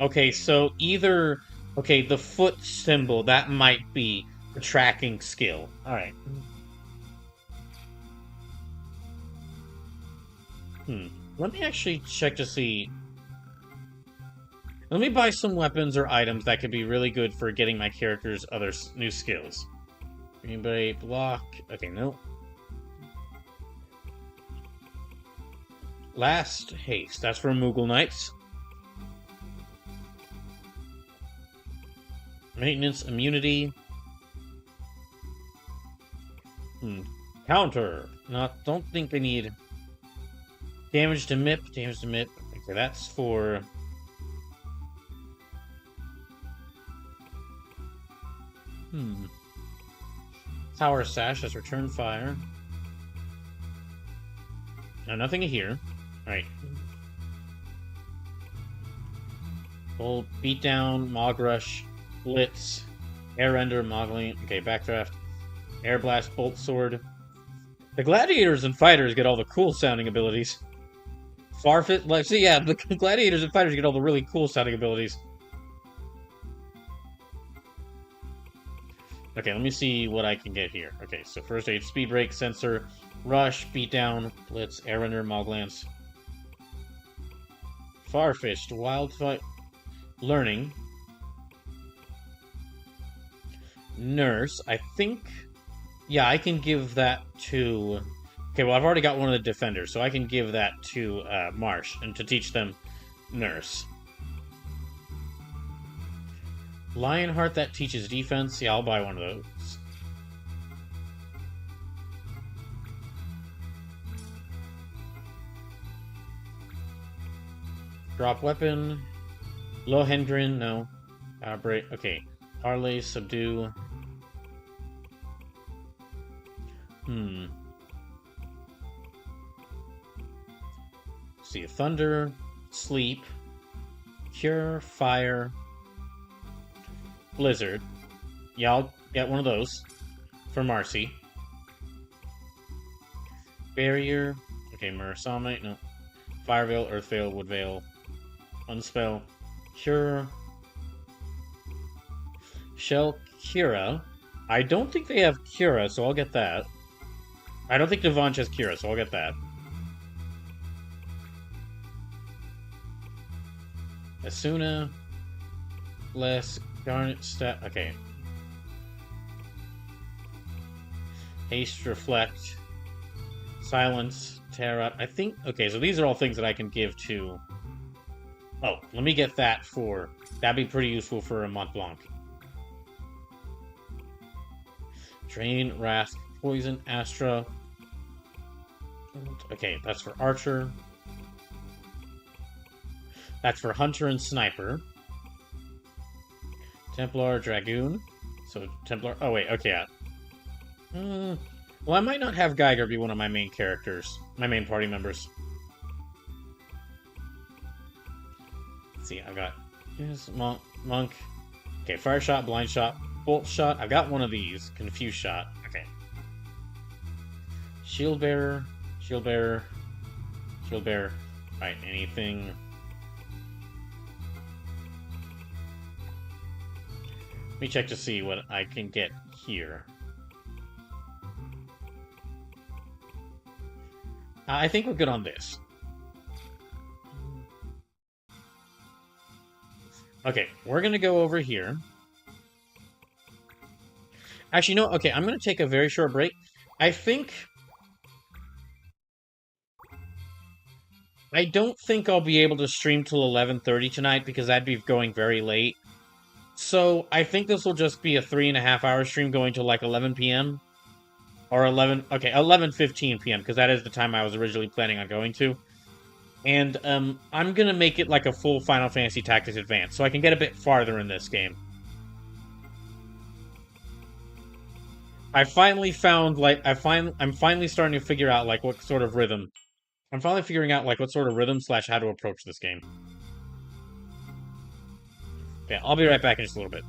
Okay, so either... Okay, the foot symbol, that might be a tracking skill. Alright. Let me actually check to see... Let me buy some weapons or items that could be really good for getting my characters other new skills. Anybody block? Okay, no. Last haste. That's for Moogle Knights. Maintenance immunity. Counter. Don't think they need damage to MIP. Damage to MIP. Okay, that's for. Power sash. That's return fire. No, nothing here. Alright. Bolt, beatdown, Mog Rush, Blitz, Air Render, Moggling. Okay, Backdraft, Air Blast, Bolt Sword. The Gladiators and Fighters get all the cool sounding abilities. Farfit, like, so yeah, the Gladiators and Fighters get all the really cool sounding abilities. Okay, let me see what I can get here. Okay, so first aid, Speed Break, Sensor, Rush, Beatdown, Blitz, Air Render, Moglance. Farfetched, Wildfight, Learning. Nurse, I think... Yeah, I can give that to... Okay, well, I've already got one of the Defenders, so I can give that to Marsh, and to teach them Nurse. Lionheart, that teaches defense. Yeah, I'll buy one of those. Drop weapon. Lohengrin, no. Break. Okay. Harley, subdue. See, thunder, sleep, cure, fire, blizzard. Yeah, I'll get one of those for Marcy. Barrier. Okay, Murasame, no. Fire Veil, Earth Veil, Wood Veil. Unspell. Cure. Shell Kira. I don't think they have Kira, so I'll get that. I don't think Devanch has Kira, so I'll get that. Asuna. Less. Garnet stat. Okay. Haste, Reflect. Silence. Tarot. I think. Okay, so these are all things that I can give to. Oh, let me get that for. That'd be pretty useful for a Mont Blanc. Drain, Wrath, Poison, Astra. Okay, that's for Archer. That's for Hunter and Sniper. Templar, Dragoon. So Templar. Oh wait, okay. Yeah. Well, I might not have Geiger be one of my main characters, my main party members. Let's see, I've got monk. Okay, fire shot, blind shot, bolt shot. I've got one of these. Confuse shot. Okay. Shield bearer, shield bearer, shield bearer. Right, anything. Let me check to see what I can get here. I think we're good on this. Okay, we're gonna go over here. Actually, no, okay, I'm gonna take a very short break. I don't think I'll be able to stream till 11:30 tonight because I'd be going very late. So I think this will just be a 3.5 hour stream going to like 11 p.m. Or 11:15 p.m. because that is the time I was originally planning on going to. And I'm gonna make it like a full Final Fantasy Tactics Advance, so I can get a bit farther in this game. I finally found I'm finally starting to figure out like what sort of rhythm. I'm finally figuring out like what sort of rhythm / how to approach this game. Okay, I'll be right back in just a little bit.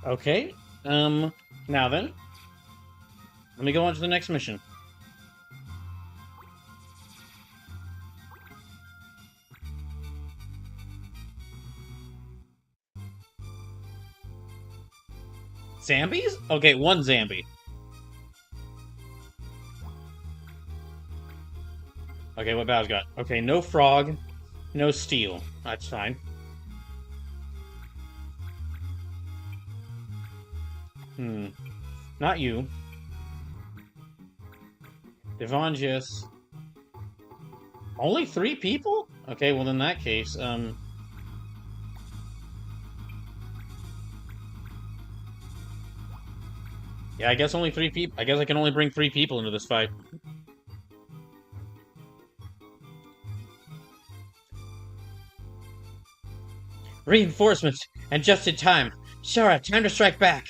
Okay. Now then, let me go on to the next mission. Zambies? Okay, one Zambi. Okay, what Bow's got? Okay, no frog, no steel. That's fine. Hmm. Not you. Devonjus. Only 3 people? Okay, well in that case, yeah, I guess only 3 people. I guess I can only bring 3 people into this fight. Reinforcements, and just in time. Shara, time to strike back.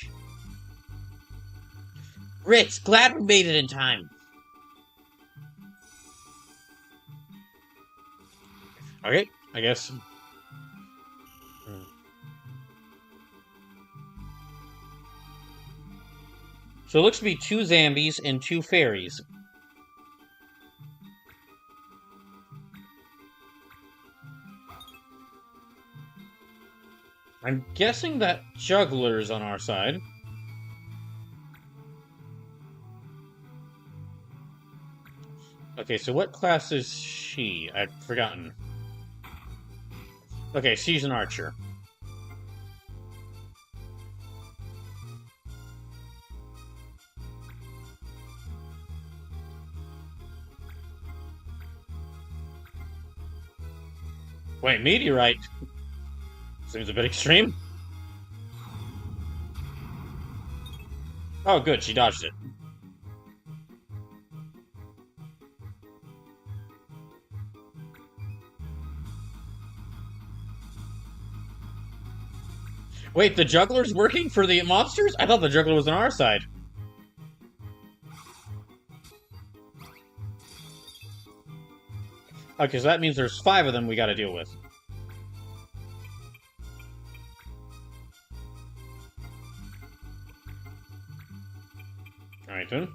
Ritz, glad we made it in time. Okay, I guess. So it looks to be 2 Zambies and 2 fairies. I'm guessing that juggler's on our side. Okay, so what class is she? I've forgotten. Okay, she's an archer. Wait, meteorite? Seems a bit extreme. Oh, good, she dodged it. Wait, the juggler's working for the monsters? I thought the juggler was on our side. Okay, so that means there's 5 of them we gotta deal with. Alright then.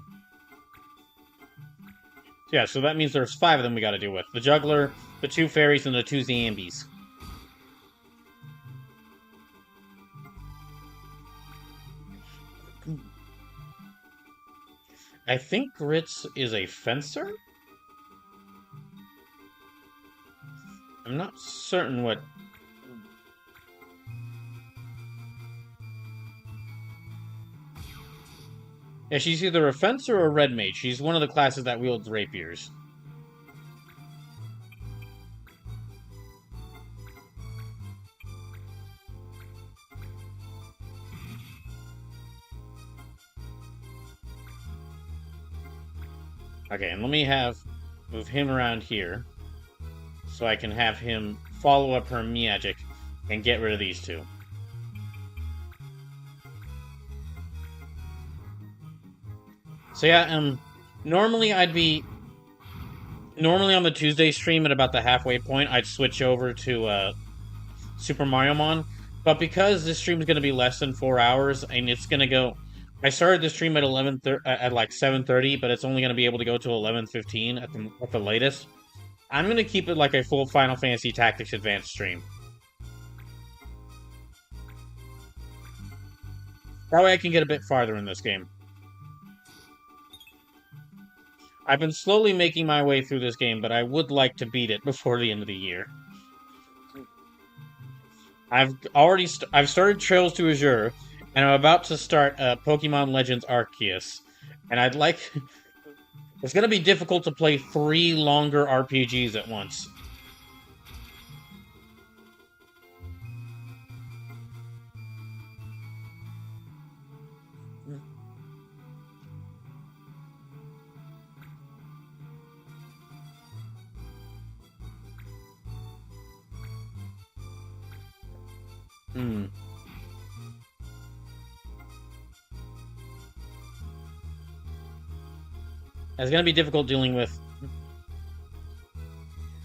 Yeah, so that means there's 5 of them we gotta deal with. The juggler, the 2 fairies, and the 2 Zambies. I think Ritz is a fencer? I'm not certain what... Yeah, she's either a fencer or a red mage. She's one of the classes that wields rapiers. Okay, and let me move him around here so I can have him follow up her magic and get rid of these 2. So yeah, normally normally on the Tuesday stream at about the halfway point, I'd switch over to Super Mario Mon, but because this stream is going to be less than 4 hours and it's going to go, I started the stream at at like 7:30, but it's only going to be able to go to 11:15 at the latest. I'm going to keep it like a full Final Fantasy Tactics Advanced stream. That way I can get a bit farther in this game. I've been slowly making my way through this game, but I would like to beat it before the end of the year. I've started Trails to Azure, and I'm about to start Pokemon Legends Arceus, and I'd like. It's gonna be difficult to play 3 longer RPGs at once. Hmm. It's gonna be difficult dealing with.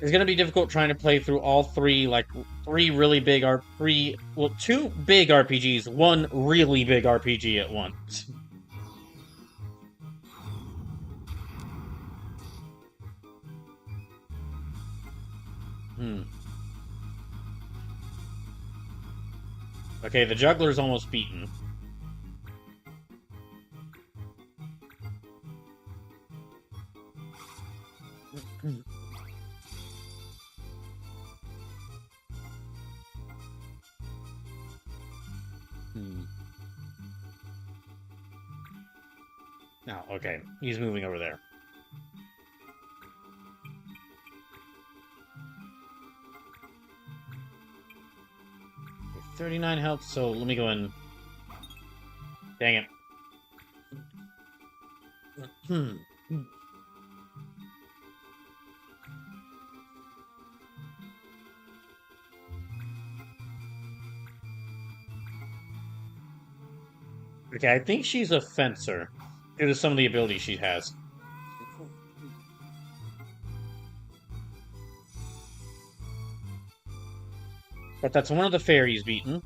It's gonna be difficult trying to play through all three, like, two big RPGs, one really big RPG at once. Hmm. Okay, the juggler's almost beaten. Hmm. Oh, okay. He's moving over there. 39 health, so let me go in. Dang it. Hmm. Okay, I think she's a fencer due to some of the abilities she has. But that's one of the fairies beaten.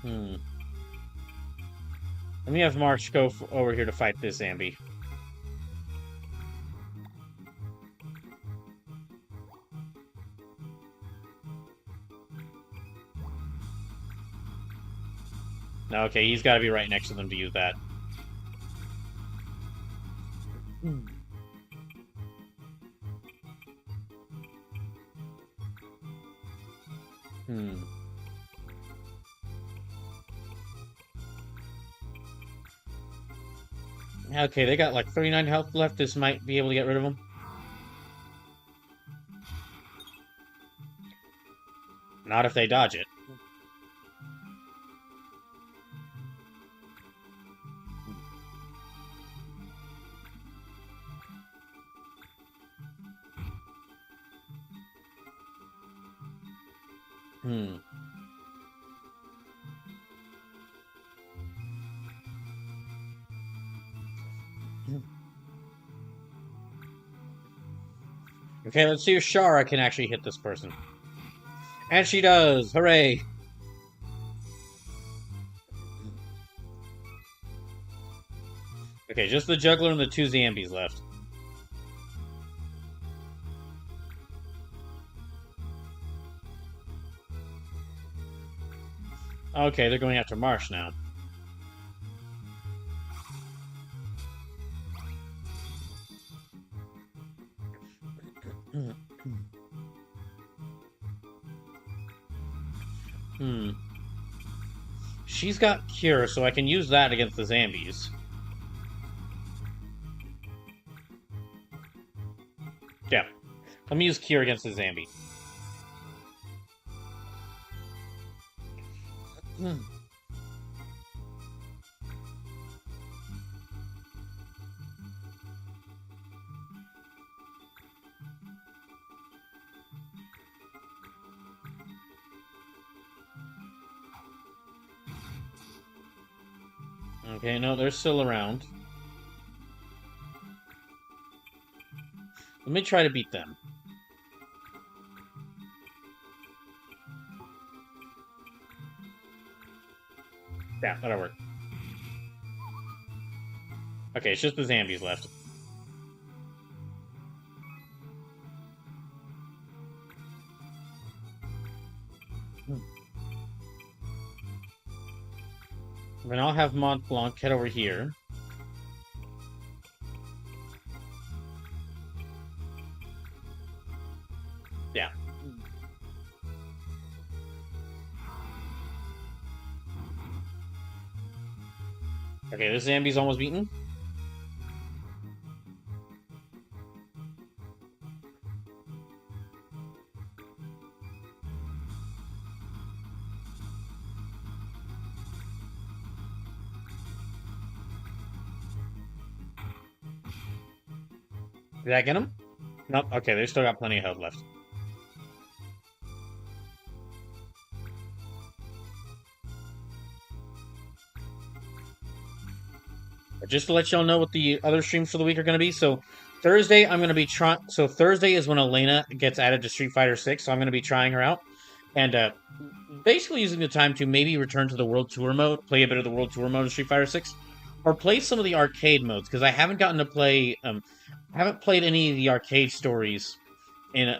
Hmm. Let me have March go over here to fight this Zambi. Okay, he's got to be right next to them to use that. Hmm. Okay, they got like 39 health left. This might be able to get rid of them. Not if they dodge it. Hmm. Okay, let's see if Shara can actually hit this person. And she does! Hooray! Okay, just the juggler and the two zombies left. Okay, they're going after Marsh now. Hmm. She's got Cure, so I can use that against the zombies. Yeah. Let me use Cure against the zombie. Hmm. Okay, no, they're still around. Let me try to beat them. Yeah, that'll work. Okay, it's just the zombies left. Then I'll have Mont Blanc head over here. Yeah. Okay, this zombie's almost beaten. Did I get him? Nope. Okay, they still got plenty of health left. just to let y'all know what the other streams for the week are going to be. So Thursday, I'm going to be trying. So Thursday is when Elena gets added to Street Fighter 6. So I'm going to be trying her out, and basically using the time to maybe return to the World Tour mode, play a bit of the World Tour mode of Street Fighter 6, or play some of the arcade modes because I haven't gotten to play. I haven't played any of the arcade stories in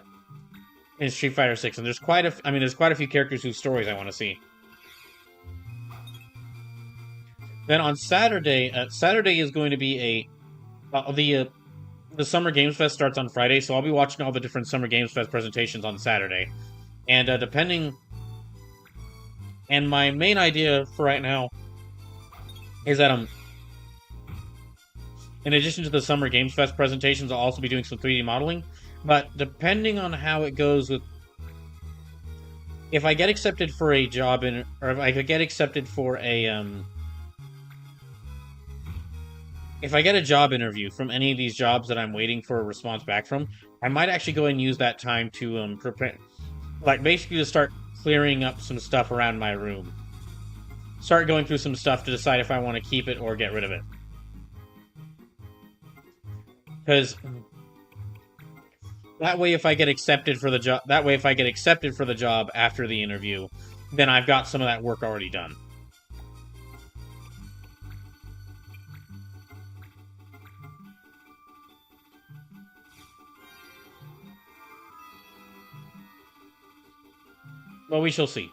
in Street Fighter 6, and there's quite a. I mean, there's quite a few characters whose stories I want to see. Then on Saturday, Saturday is going to be the Summer Games Fest starts on Friday, so I'll be watching all the different Summer Games Fest presentations on Saturday, and depending. And my main idea for right now is that in addition to the Summer Games Fest presentations, I'll also be doing some 3D modeling. But depending on how it goes with, if I get accepted for a job in, or if I could get accepted for a if I get a job interview from any of these jobs that I'm waiting for a response back from, I might actually go and use that time to prepare, like basically to start clearing up some stuff around my room. Start going through some stuff to decide if I want to keep it or get rid of it. Because that way, if I get accepted for the job, after the interview, then I've got some of that work already done. Well, we shall see.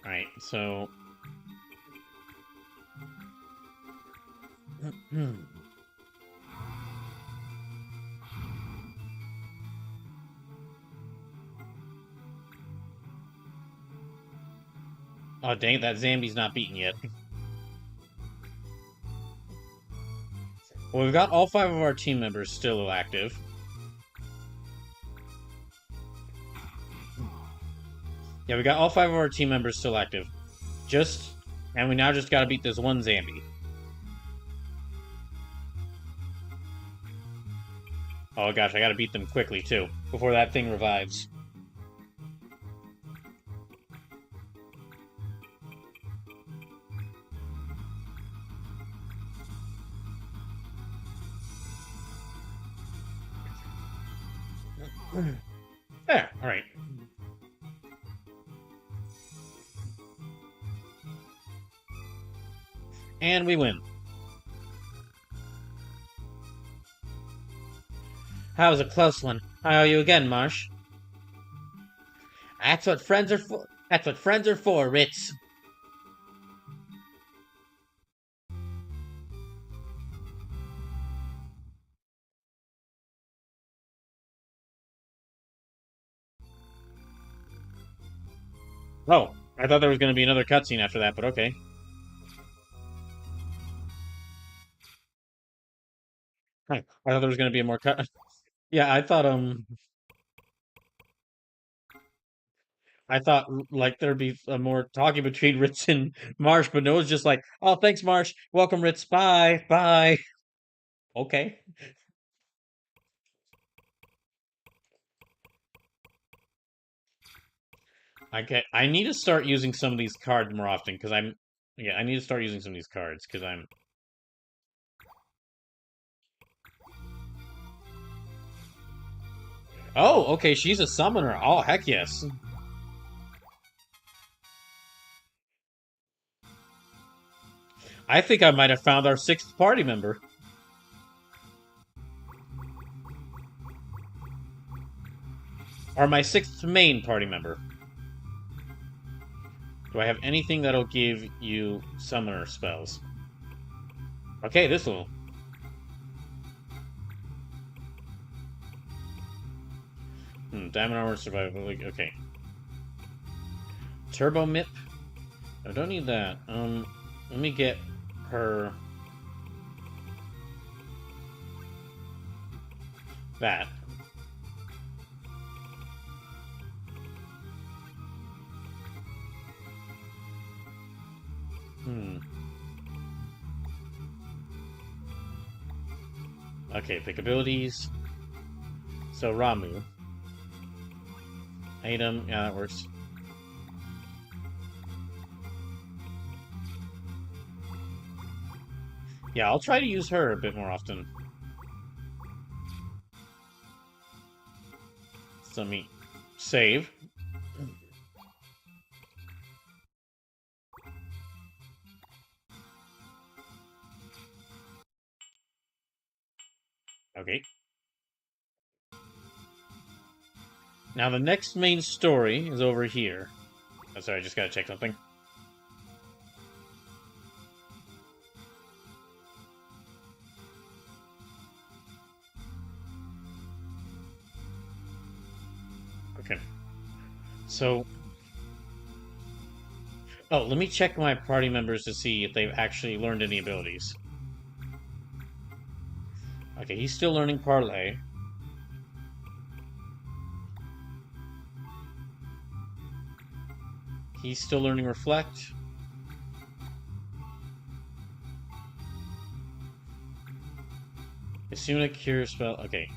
Alright, so... Oh, dang, that Zambi's not beaten yet. Well, we've got all 5 of our team members still active. Yeah, we got all 5 of our team members still active. And we now just gotta beat this one Zambi. Oh gosh, I gotta beat them quickly, too, before that thing revives. There, alright. And we win. That was a close one. How are you again, Marsh? That's what friends are for. That's what friends are for, Ritz. Oh, I thought there was going to be another cutscene after that, but okay. I thought there was going to be a more cut. Yeah, I thought like there'd be a more talking between Ritz and Marsh, but no, it's just like, oh, thanks, Marsh. Welcome, Ritz. Bye, bye. Okay. I need to start using some of these cards more often because yeah, I need to start using some of these cards because I'm. Oh, okay, she's a summoner. Oh, heck yes. I think I might have found our 6th party member. Or my 6th main party member. Do I have anything that'll give you summoner spells? Okay, this will. Diamond armor, survival. Okay. Turbo Mip. I don't need that. Let me get her that. Okay, pick abilities. So Ramu. Item, yeah, that works. Yeah, I'll try to use her a bit more often. So let me save. Okay. Now the next main story is over here. Oh, sorry, I just gotta check something. Okay. So, oh, let me check my party members to see if they've actually learned any abilities. Okay, he's still learning Parlay. He's still learning Reflect. Assume a cure spell. Okay.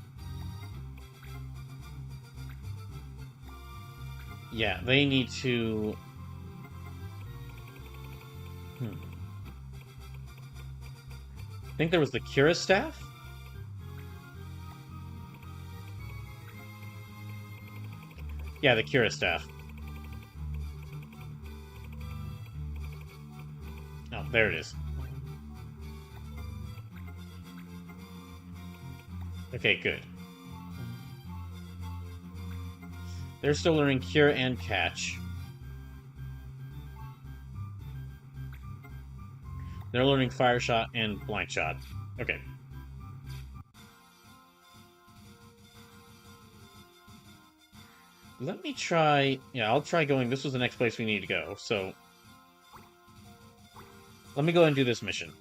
Yeah, they need to. I think there was the Cura staff? Yeah, the Cura staff. Oh, there it is. Okay, good. They're still learning Cure and Catch. They're learning Fire Shot and Blind Shot. Okay. Let me try... Yeah, I'll try going... This was the next place we need to go, so... Let me go and do this mission.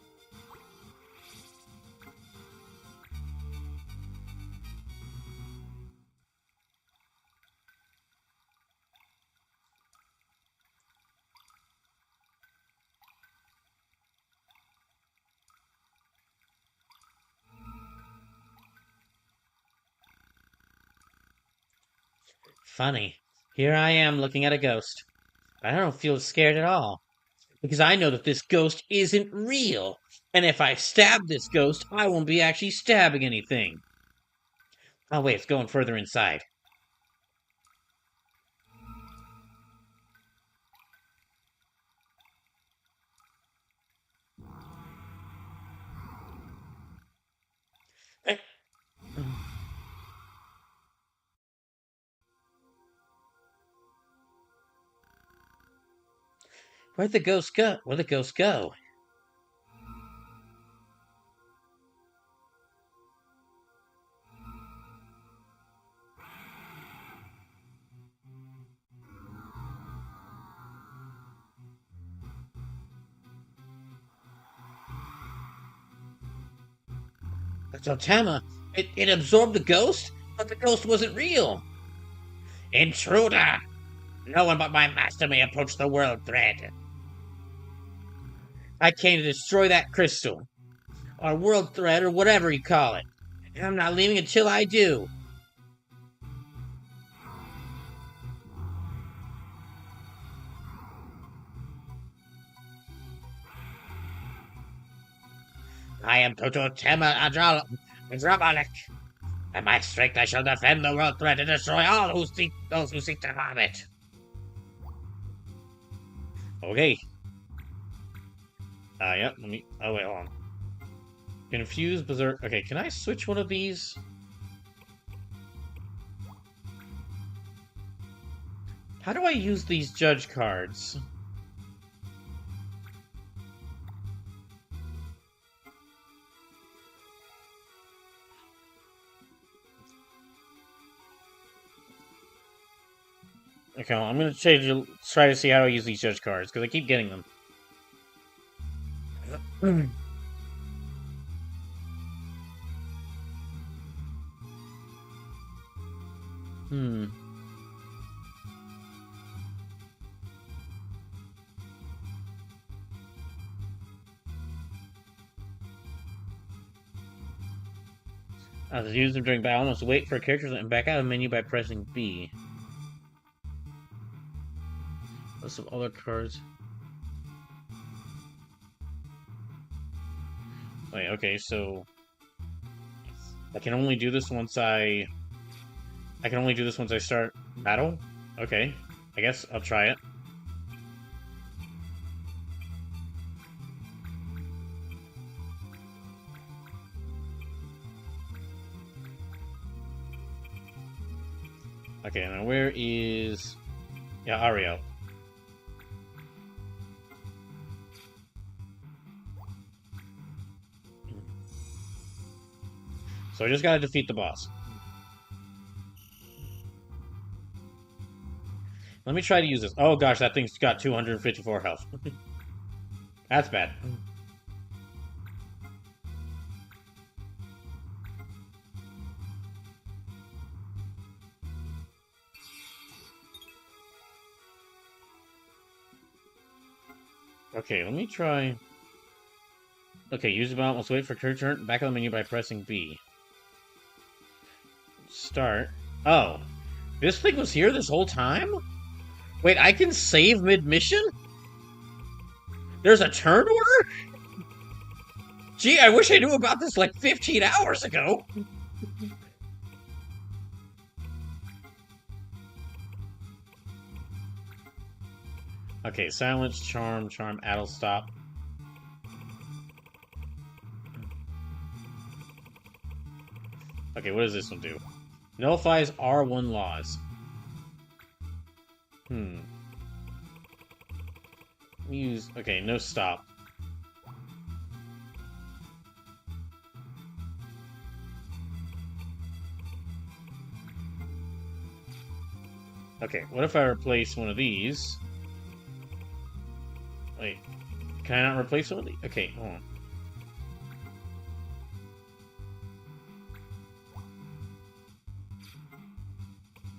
Funny. Here I am looking at a ghost. I don't feel scared at all. Because I know that this ghost isn't real. And if I stab this ghost, I won't be actually stabbing anything. Oh, wait, it's going further inside. Eh, Where'd the ghost go? Where'd the ghost go? So Tama, it absorbed the ghost, but the ghost wasn't real. Intruder! No one but my master may approach the world thread. I came to destroy that crystal, or world thread, or whatever you call it. And I'm not leaving until I do. I am Tototema Adrabalik. At my strength I shall defend the world thread and destroy all those who seek to harm it. Okay. Yep, let me... Oh, wait, hold on. Confused Berserk... Okay, can I switch one of these? How do I use these judge cards? Okay, well, I'm gonna try to see how I use these judge cards, because I keep getting them. Hmm. To use them during battle, must wait for a character and back out of the menu by pressing B. Some other cards. Wait, okay, so I can only do this once I can only do this once I start battle? Okay. I guess I'll try it. Okay, now where is... Yeah, Ariel. So I just gotta defeat the boss. Let me try to use this. Oh gosh, that thing's got 254 health. That's bad. Okay, let me try... Okay, use the mount. Let's wait for your turn. Back on the menu by pressing B. Start. Oh. This thing was here this whole time? Wait, I can save mid-mission? There's a turn order? Gee, I wish I knew about this like 15 hours ago. Okay, silence, charm, addle, stop. Okay, what does this one do? Nullifies R1 laws. Use... Okay, no stop. Okay, what if I replace one of these? Wait, can I not replace one of these? Okay, hold on.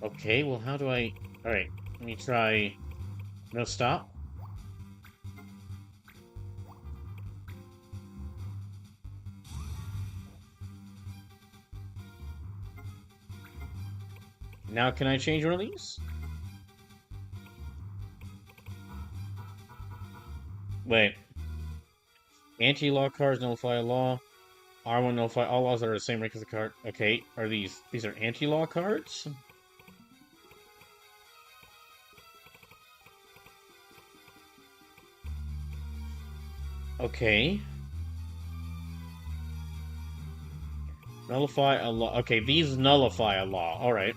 Okay, well, how do I... Alright, let me try... No stop. Now can I change one of these? Wait. Anti-law cards nullify a law. R1 nullify all laws that are the same rank as the card. Okay, are these are anti-law cards? Okay. Nullify a law. Okay, these nullify a law. Alright.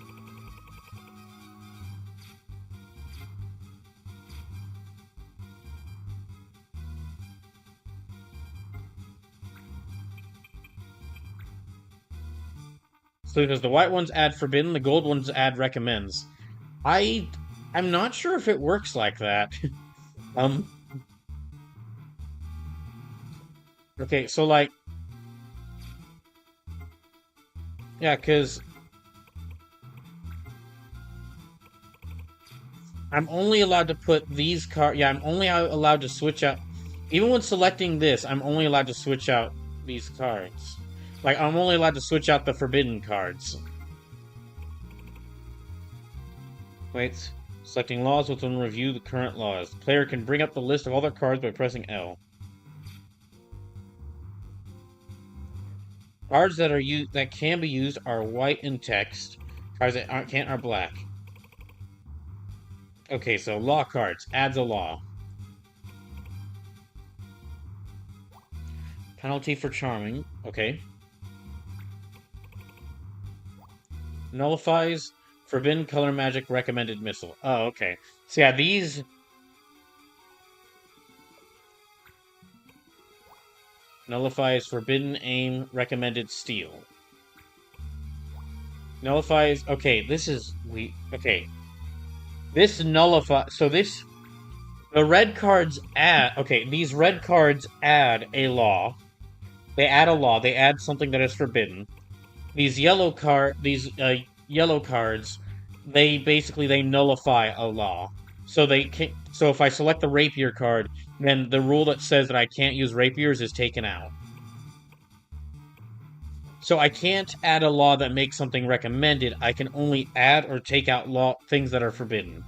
So because the white ones add forbidden, the gold ones add recommends. I'm not sure if it works like that. Okay, so like... Yeah, because... I'm only allowed to put these cards... Yeah, I'm only allowed to switch out... Even when selecting this, I'm only allowed to switch out these cards. Like, I'm only allowed to switch out the forbidden cards. Wait. Selecting laws will then review the current laws. The player can bring up the list of all their cards by pressing L. Cards that can be used are white in text. Cards that can't are black. Okay, so law cards. Adds a law. Penalty for charming. Okay. Nullifies forbidden color magic recommended missile. Oh, okay. So yeah, these... Nullifies forbidden aim recommended steal. Nullifies... Okay, this is... Okay. This nullifies... So this... The red cards add... Okay, these red cards add a law. They add a law. They add something that is forbidden. These yellow cards, they nullify a law. So so if I select the rapier card, then the rule that says that I can't use rapiers is taken out. So I can't add a law that makes something recommended. I can only add or take out things that are forbidden.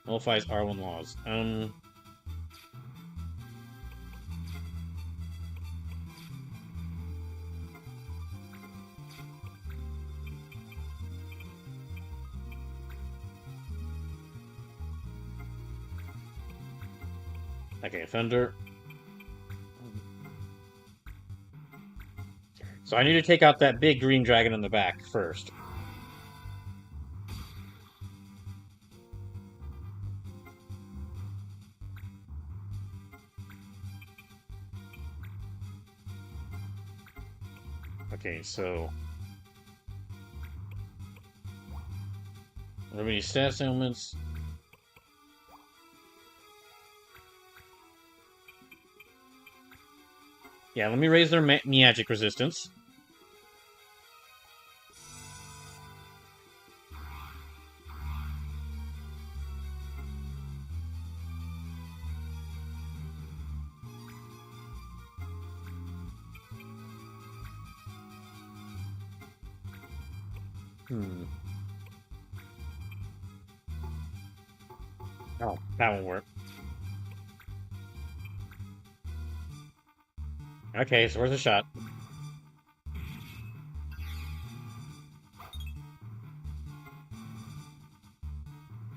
Nullifies R1 laws. Okay, Thunder. So I need to take out that big green dragon in the back first. Okay, so remedy status ailments. Yeah, let me raise their magic resistance. Oh, that won't work. Okay, so where's the shot?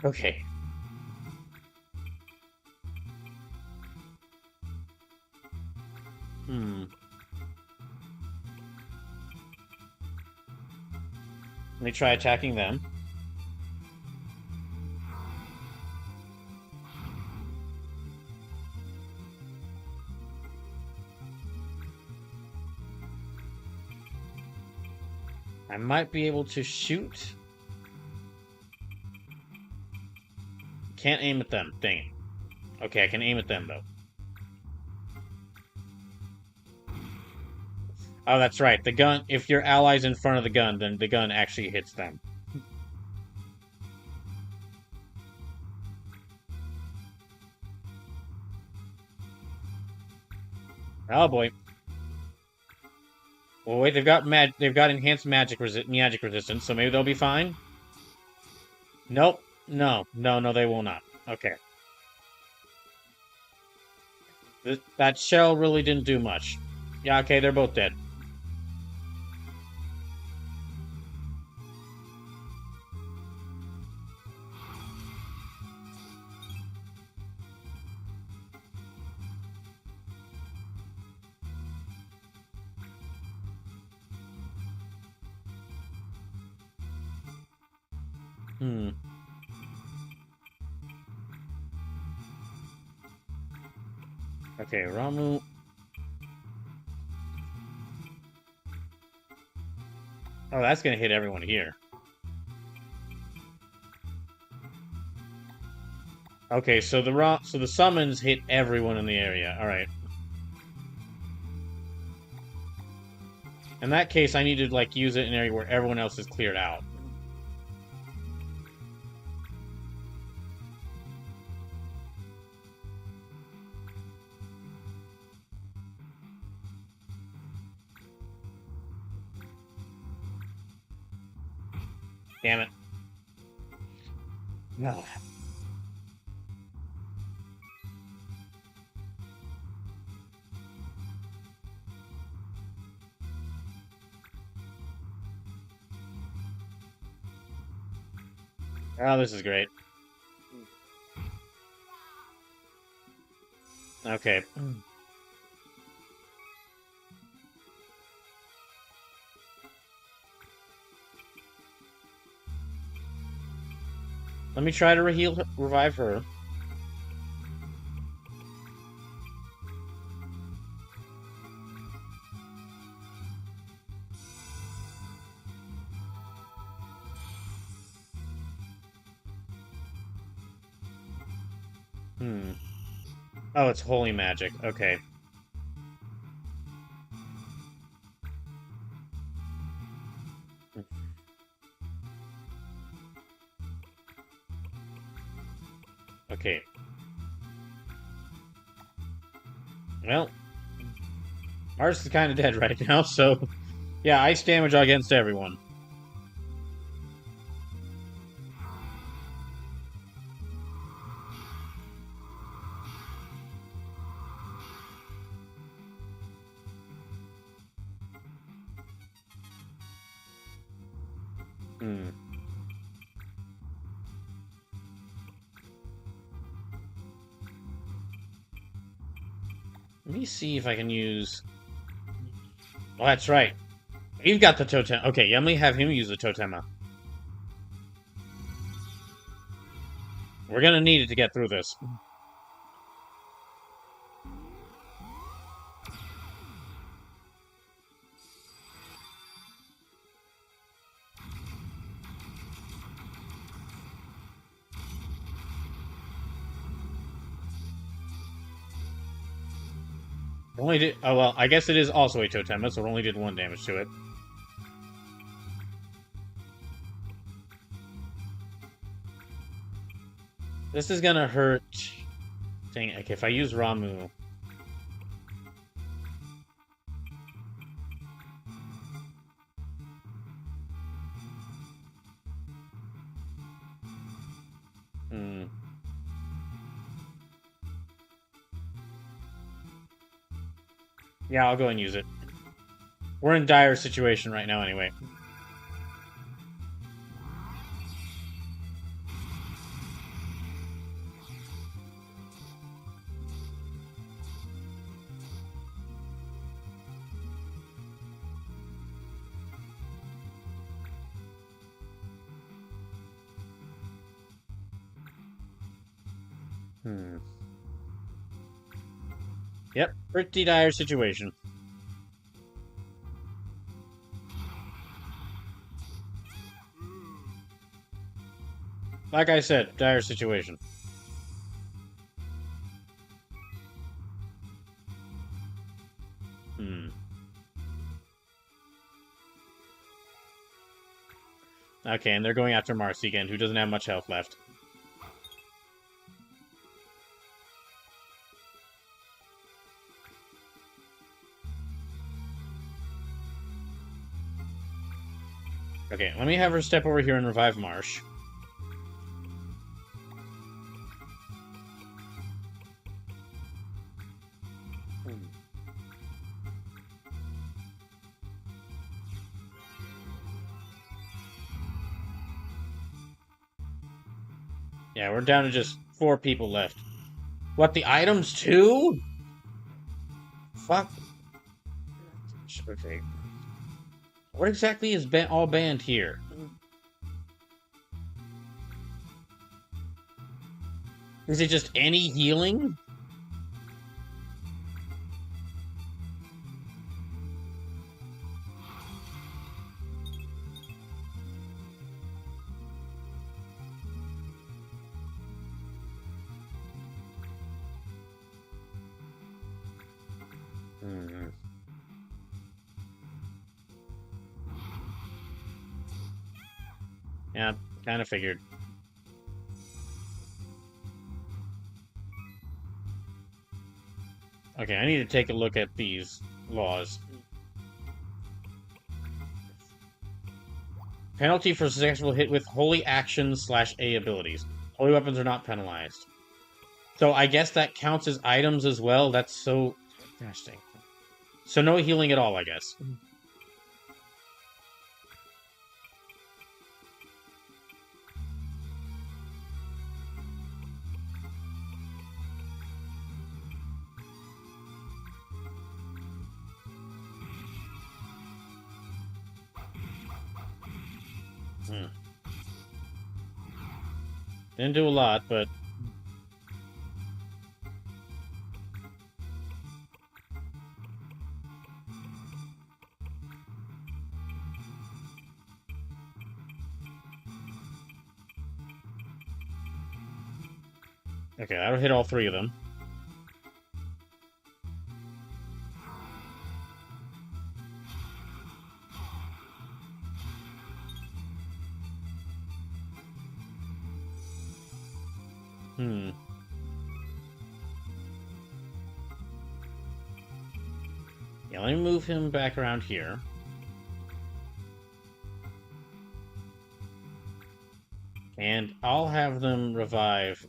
Okay. Let me try attacking them. I might be able to shoot. Can't aim at them. Dang it. Okay, I can aim at them, though. Oh, that's right. The gun, if your ally's in front of the gun, then the gun actually hits them. Oh boy. Well, wait, they've got enhanced magic resistance, so maybe they'll be fine. Nope. No, they will not. Okay. That shell really didn't do much. Yeah, okay, they're both dead. Okay, Ramu. Oh, that's gonna hit everyone here. Okay, so the summons hit everyone in the area. All right. In that case, I need to like use it in an area where everyone else is cleared out. Damn it. No. Oh, this is great. Okay. Let me try to revive her. Oh, it's holy magic. Okay. Okay. Well, ours is kind of dead right now, so yeah, ice damage against everyone. Hmm. Let me see if I can use... Oh, that's right. You've got the totem. Okay, yeah, let me have him use the totema. We're gonna need it to get through this. Only did... Oh, well, I guess it is also a totema, so it only did 1 damage to it. This is gonna hurt... Dang it. Okay, if I use Ramu... Hmm. Yeah, I'll go and use it. We're in dire situation right now anyway. Hmm. Yep, pretty dire situation. Like I said, dire situation. Hmm. Okay, and they're going after Marcy again, who doesn't have much health left. Okay, let me have her step over here and revive Marsh. Yeah, we're down to just 4 people left. What, the items too? Fuck. Okay. What exactly is all banned here? Is it just any healing? Hmm. Yeah, kind of figured. Okay, I need to take a look at these laws. Penalty for successful hit with holy actions / A abilities. Holy weapons are not penalized. So I guess that counts as items as well. That's so interesting. So no healing at all, I guess. Hmm. Didn't do a lot, but... Okay, that'll hit all 3 of them. Hmm. Yeah, let me move him back around here. And I'll have them revive.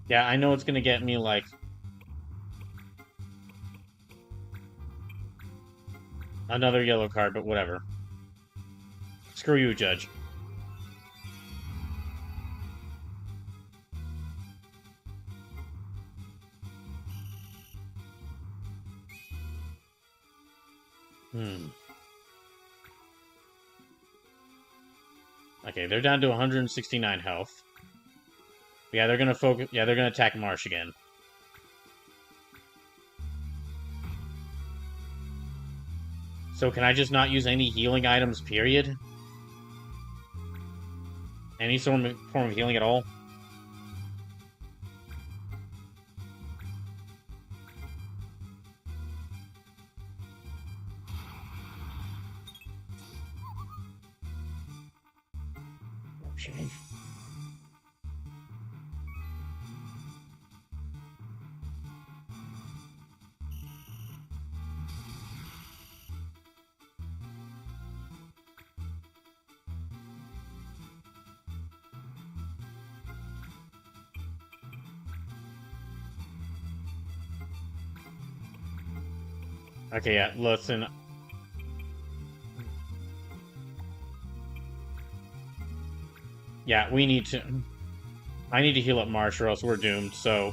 Yeah, I know it's gonna get me, like... another yellow card, but whatever. Screw you, Judge. Okay, they're down to 169 health. Yeah, they're gonna focus. Yeah, they're gonna attack Marsh again. So can I just not use any healing items, period? Any form of healing at all? Okay. Okay, yeah, listen. Yeah, we need to... I need to heal up Marsh or else we're doomed, so...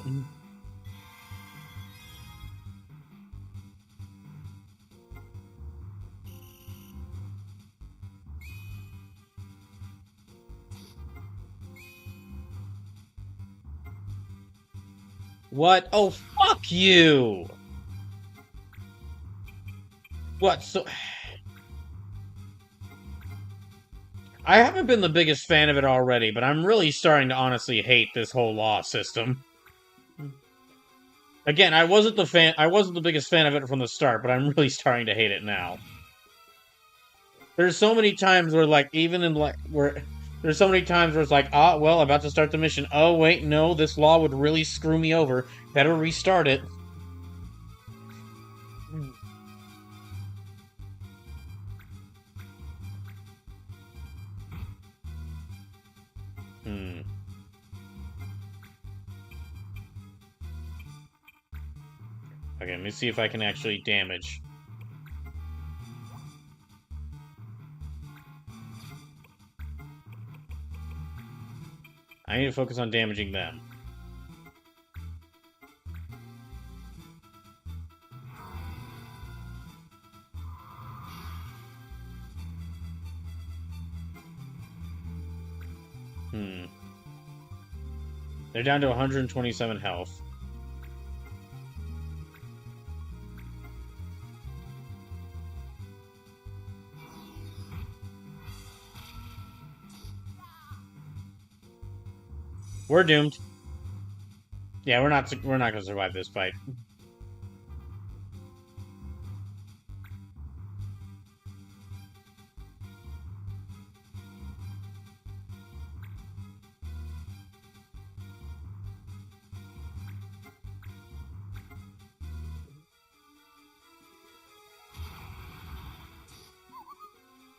What? Oh, fuck you! What, so... I haven't been the biggest fan of it already, but I'm really starting to honestly hate this whole law system. Again, I wasn't the biggest fan of it from the start, but I'm really starting to hate it now. There's so many times where, like, even in, like, where... There's so many times where it's like, ah, well, about to start the mission. Oh, wait, no, this law would really screw me over. Better restart it. Okay, let me see if I can actually damage. I need to focus on damaging them. They're down to 127 health. We're doomed. Yeah, we're not gonna survive this fight.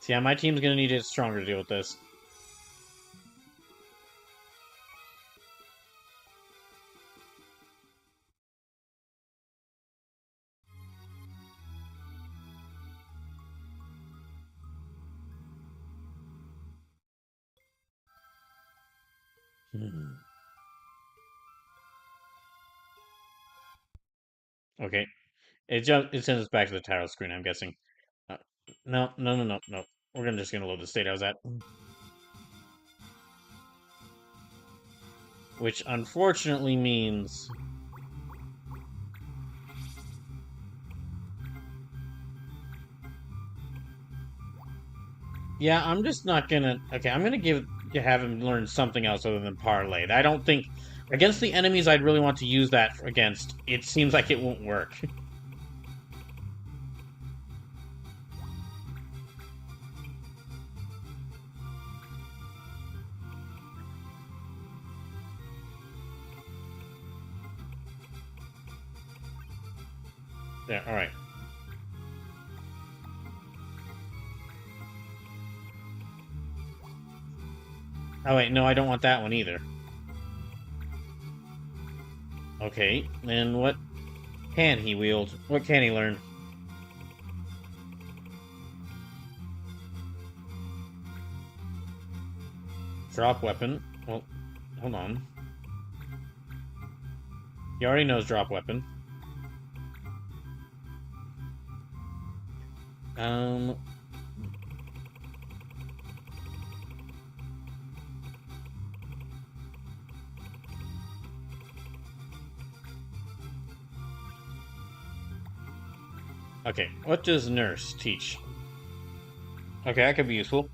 So yeah, my team's gonna need to get stronger to deal with this. Okay. It sends us back to the title screen, I'm guessing. No. We're just gonna load the state I was at. Which unfortunately means... Yeah, I'm just not gonna... Okay, I'm gonna have him learn something else other than Parlay. I don't think... Against the enemies I'd really want to use that against, it seems like it won't work. There, alright. Oh wait, no, I don't want that one either. Okay, then what can he wield? What can he learn? Drop weapon. Well, hold on. He already knows drop weapon. Okay, what does nurse teach? Okay, that could be useful.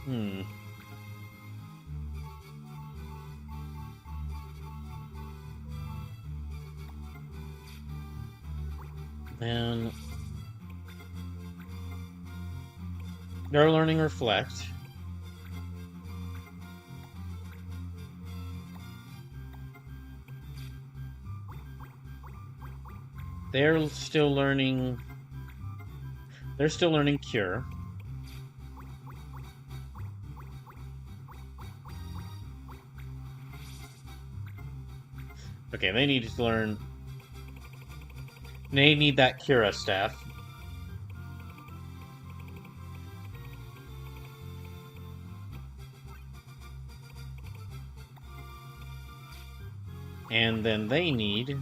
Hmm. Then they're learning reflect. They're still learning. They're still learning cure. Okay, they need to learn. They need that Cura staff. And then they need.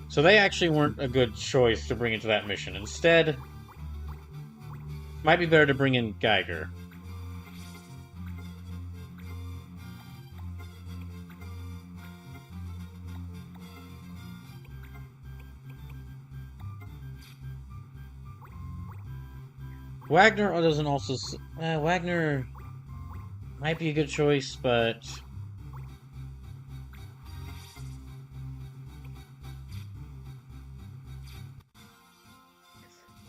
So they actually weren't a good choice to bring into that mission. Instead, might be better to bring in Geiger. Wagner doesn't also. Wagner might be a good choice, but.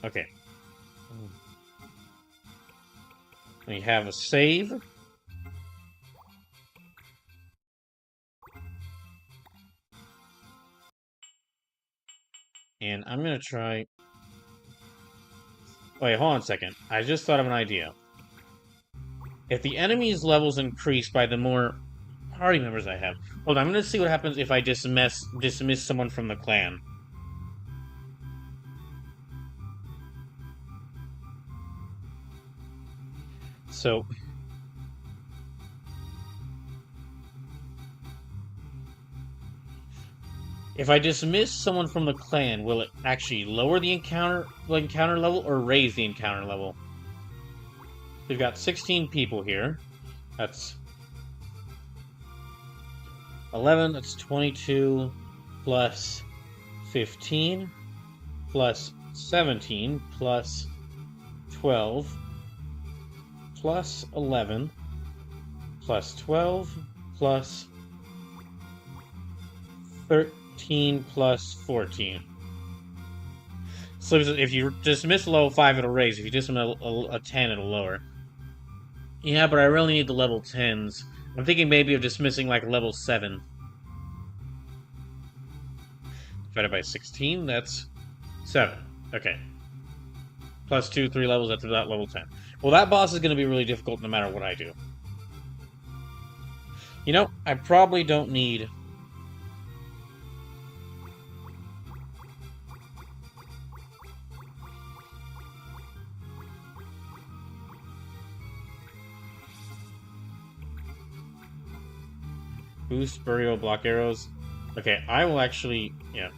Okay. We have a save. And I'm gonna try. Wait, hold on a second. I just thought of an idea. If the enemy's levels increase by the more party members I have. Hold on, I'm gonna see what happens if I dismiss someone from the clan. So if I dismiss someone from the clan, will it actually lower the encounter level or raise the encounter level? We've got 16 people here. That's 11, that's 22 plus 15 plus 17 plus 12 plus 11 plus 12 plus 13 plus 14. So if you dismiss a level 5, it'll raise. If you dismiss a 10, it'll lower. Yeah, but I really need the level 10s. I'm thinking maybe of dismissing like level 7. Divided by 16, that's 7. Okay. Plus 2, 3 levels, that's about level 10. Well, that boss is going to be really difficult no matter what I do. You know, I probably don't need... Boost, burial, block arrows. Okay, I will actually... Yeah.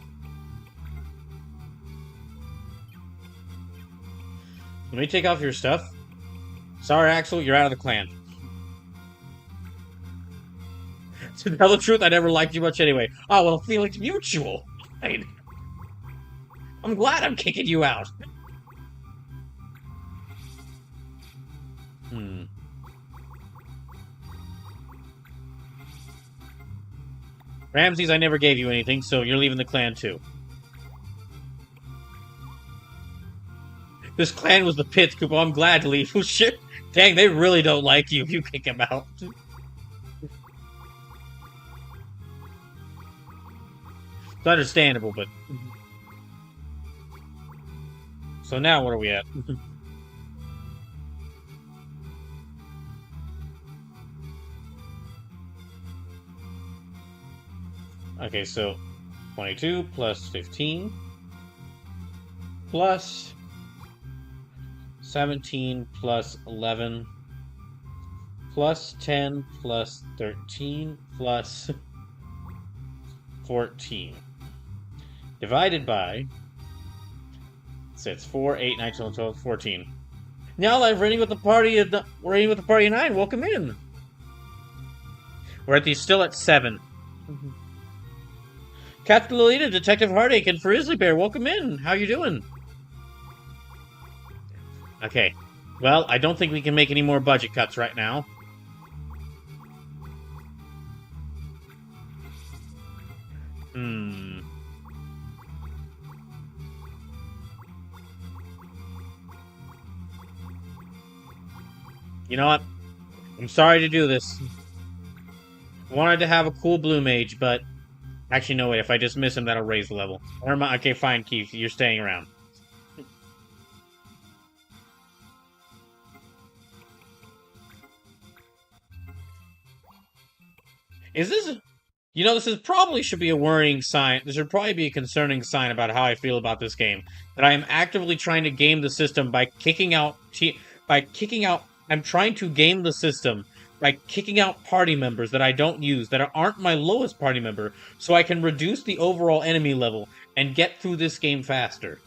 Let me take off your stuff. Sorry, Axel, you're out of the clan. To tell the truth, I never liked you much anyway. Oh, well, feelings mutual. I'm glad I'm kicking you out. Ramses, I never gave you anything, so you're leaving the clan too. This clan was the pits, Koopa. I'm glad to leave. Oh, shit. Dang, they really don't like you if you kick them out. It's understandable, but... So now what are we at? Okay, so 22 plus 15 plus 17 plus 11 plus 10 plus 13 plus 14 divided by, so it's 4, 8, 9, 10, 12, 14. Now live rating with the party of 9. Welcome in. We're still at 7. Captain Lolita, Detective Heartache, and Frizzly Bear, welcome in. How you doing? Okay. Well, I don't think we can make any more budget cuts right now. You know what? I'm sorry to do this. I wanted to have a cool blue mage, but... Actually, no, wait. If I just miss him, that'll raise the level. Okay, fine, Keith. You're staying around. Is this... You know, this is probably should be a worrying sign. This should probably be a concerning sign about how I feel about this game. That I am actively trying to game the system by kicking out... I'm trying to game the system by kicking out party members that I don't use, that aren't my lowest party member, so I can reduce the overall enemy level and get through this game faster.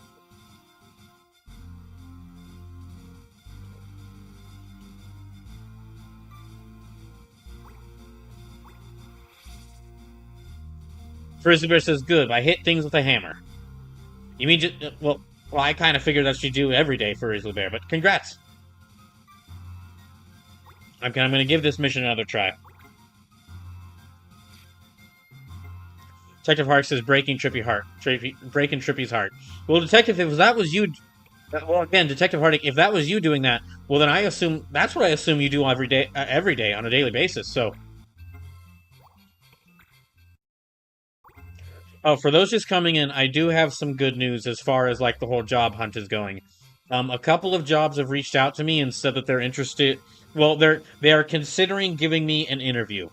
Frizzly Bear says, good, I hit things with a hammer. You mean just... Well, I kind of figured that's what you do every day for Frizzly Bear, but congrats! I'm going to give this mission another try. Detective Heart says, breaking Trippy's heart. Well, Detective, if that was you... Well, again, Detective Heartache, if that was you doing that, well, then I assume... That's what I assume you do every day on a daily basis, so... Oh, for those just coming in, I do have some good news as far as, like, the whole job hunt is going. A couple of jobs have reached out to me and said that they're interested... Well, they are considering giving me an interview.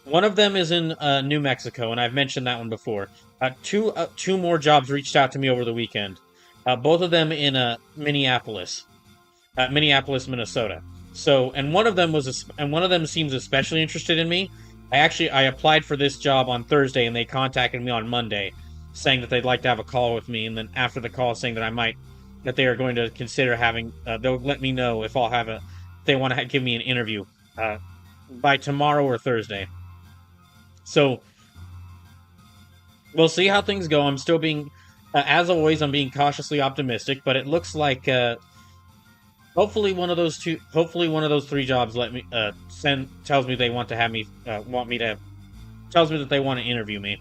One of them is in New Mexico, and I've mentioned that one before. Two more jobs reached out to me over the weekend. Both of them in Minneapolis, Minnesota. So, and one of them seems especially interested in me. I applied for this job on Thursday, and they contacted me on Monday, saying that they'd like to have a call with me. And then after the call, saying that they are going to consider having. They'll let me know if they want to give me an interview by tomorrow or Thursday. So, we'll see how things go. I'm still being, as always, I'm being cautiously optimistic, but it looks like, hopefully one of those 3 jobs tells me they want to have me, tells me that they want to interview me.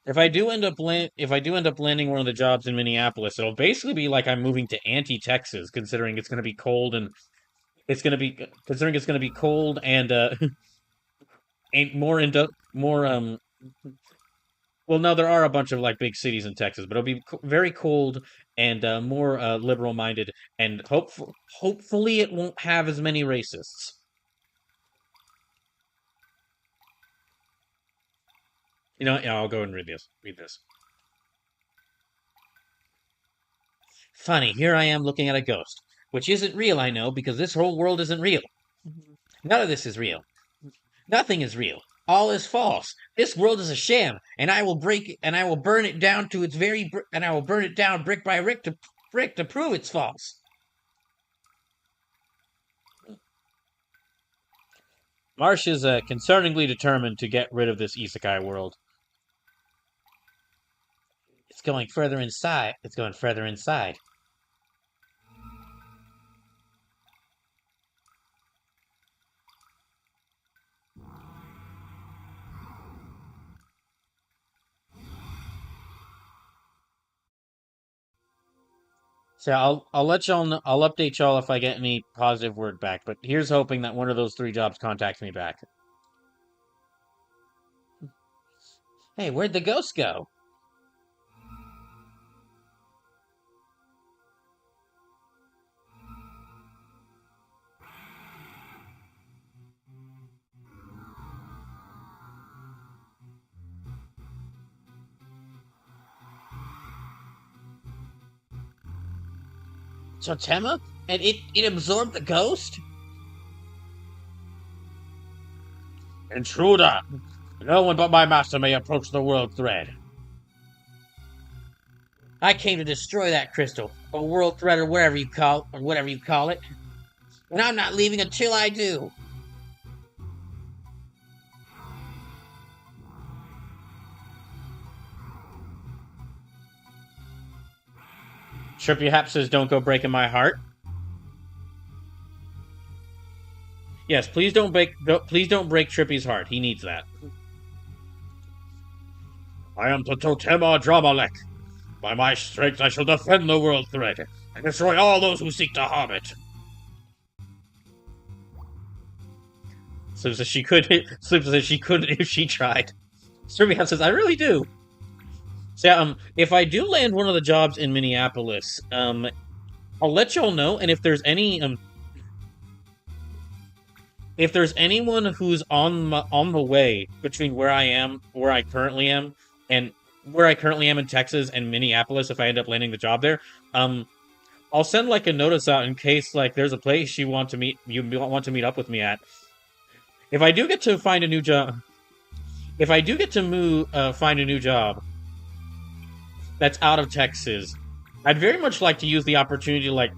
If I do end up landing one of the jobs in Minneapolis, it'll basically be like I'm moving to anti-Texas, considering it's going to be cold and ain't more. Well, no, there are a bunch of like big cities in Texas, but it'll be very cold and more liberal-minded, and hopefully it won't have as many racists. You know, yeah, I'll go and read this. Funny, here I am looking at a ghost, which isn't real, I know, because this whole world isn't real. None of this is real. Nothing is real. All is false. This world is a sham, and I will burn it down brick by brick to prove it's false. Marsh is concerningly determined to get rid of this isekai world. It's going further inside. So I'll let y'all know, I'll update y'all if I get any positive word back, but here's hoping that one of those 3 jobs contacts me back. Hey, where'd the ghost go? Totema? And it absorbed the ghost? Intruder! No one but my master may approach the world thread. I came to destroy that crystal, or world thread, or whatever you call it. And I'm not leaving until I do. Trippy Hap says, don't go breaking my heart. Yes, please don't break Trippy's heart. He needs that. I am the Totema Dramalek. By my strength I shall defend the world thread, and destroy all those who seek to harm it. Slim says she could. Slim says she couldn't if she tried. Trippy Hap says, I really do. So yeah, if I do land one of the jobs in Minneapolis, I'll let y'all know, and if there's anyone who's on the way between where I currently am in Texas and Minneapolis, if I end up landing the job there, I'll send like a notice out in case like there's a place you want to meet up with me at. If I do get to find a new job, find a new job that's out of Texas, I'd very much like to use the opportunity to like.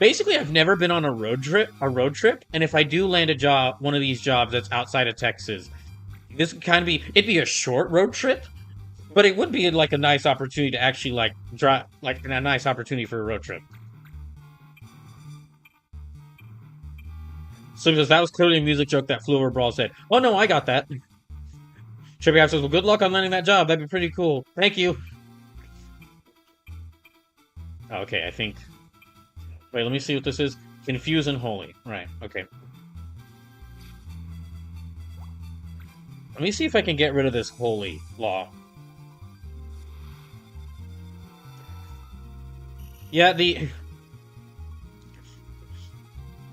Basically, I've never been on a road trip, and if I do land one of these jobs that's outside of Texas, this would kind of it'd be a short road trip, but it would be like a nice opportunity to actually like drive, like a nice opportunity for a road trip. So because that was clearly a music joke that Flew Over Brawl said. Oh no, I got that. Trippy Hap says, well, good luck on landing that job. That'd be pretty cool. Thank you. Okay, I think. Wait, let me see what this is. Confuse and holy. Right, okay. Let me see if I can get rid of this holy law. Yeah,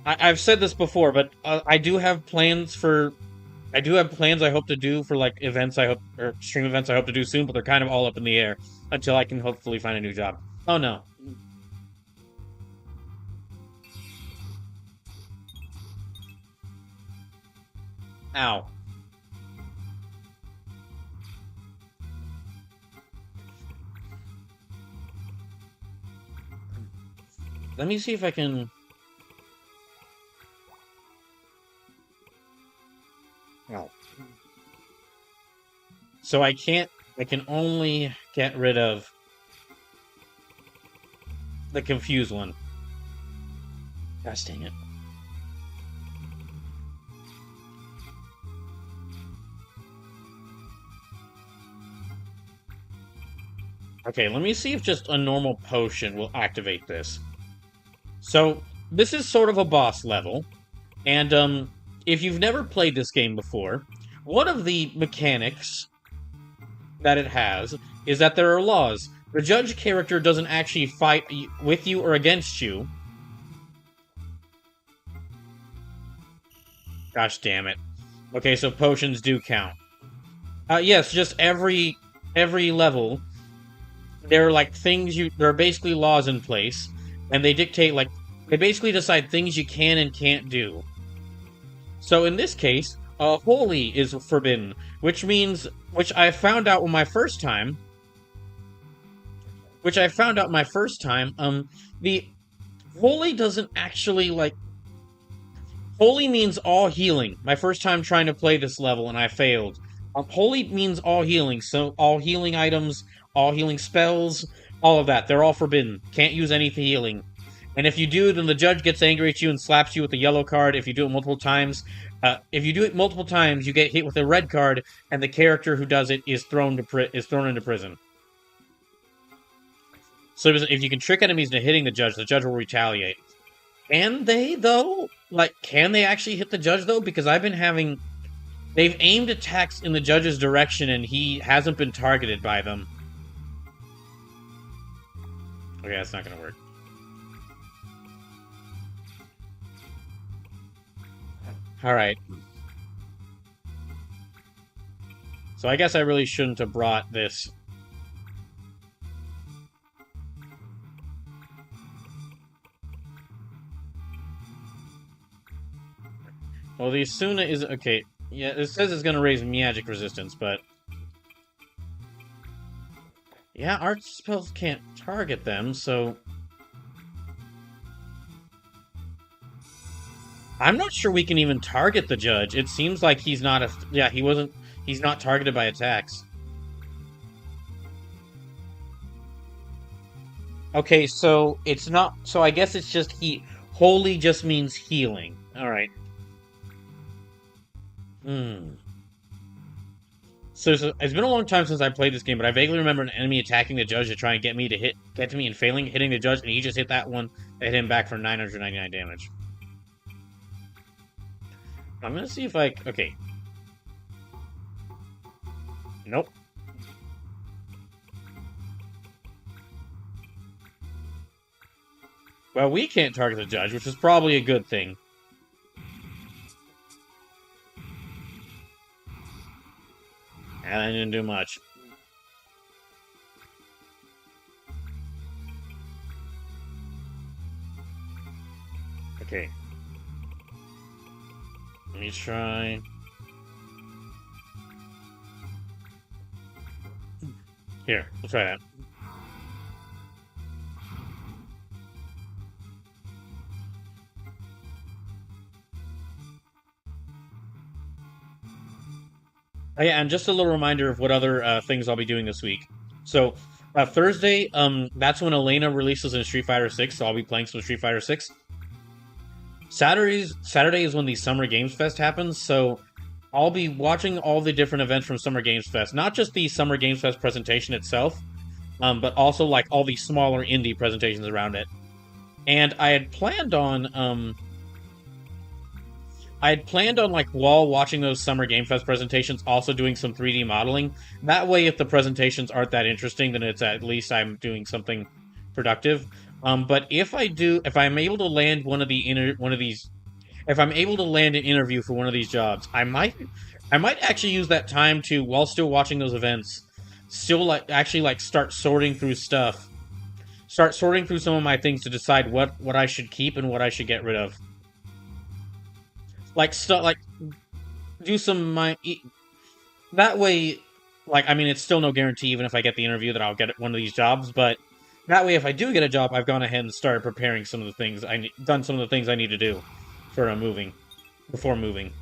I've said this before, but I do have plans I hope to do for like stream events I hope to do soon, but they're kind of all up in the air until I can hopefully find a new job. Oh no. Ow. Let me see if I can. Oh. So I can only get rid of the confused one. Gosh dang it. Okay, let me see if just a normal potion will activate this. So, this is sort of a boss level, and if you've never played this game before, one of the mechanics that it has is that there are laws. The judge character doesn't actually fight with you or against you. Gosh damn it. Okay, so potions do count. Yes, just every level, there are like there are basically laws in place, and they dictate they basically decide things you can and can't do. So in this case, holy is forbidden, which I found out my first time, the holy doesn't actually holy means all healing. My first time trying to play this level and I failed. Holy means all healing, so all healing items, all healing spells, all of that, they're all forbidden. Can't use any healing. And if you do, then the judge gets angry at you and slaps you with a yellow card. If you do it multiple times, you get hit with a red card, and the character who does it is thrown into prison. So if you can trick enemies into hitting the judge will retaliate. Can they, though? Can they actually hit the judge, though? Because they've aimed attacks in the judge's direction, and he hasn't been targeted by them. Okay, that's not gonna work. Alright. So I guess I really shouldn't have brought this. Well, the Asuna is... Okay, yeah, it says it's gonna raise magic resistance, but... Yeah, art spells can't target them, so... I'm not sure we can even target the judge. It seems like he's not a... Yeah, he wasn't... He's not targeted by attacks. Okay, so it's not... So I guess it's just he... Holy just means healing. Alright. Hmm. So it's been a long time since I played this game, but I vaguely remember an enemy attacking the judge to try and get to me and failing, hitting the judge, and he just hit that one that hit him back for 999 damage. I'm gonna see if I... Okay. Nope. Well, we can't target the judge, which is probably a good thing. And I didn't do much. Okay. Let me try... Here, we'll try that. Oh, yeah, and just a little reminder of what other things I'll be doing this week. So, Thursday, that's when Elena releases in Street Fighter 6, so I'll be playing some Street Fighter 6. Saturday is when the Summer Games Fest happens, so I'll be watching all the different events from Summer Games Fest. Not just the Summer Games Fest presentation itself, but also like all the smaller indie presentations around it. And I had planned on like while watching those Summer Game Fest presentations, also doing some 3D modeling. That way, if the presentations aren't that interesting, then it's at least I'm doing something productive. But if I'm able to land if I'm able to land an interview for one of these jobs, I might actually use that time to, while still watching those events, still start sorting through stuff, start sorting through some of my things to decide what I should keep and what I should get rid of. Do some that way. Like, I mean, it's still no guarantee, even if I get the interview, that I'll get one of these jobs. But that way, if I do get a job, I've gone ahead and started preparing some of the things done some of the things I need to do for before moving.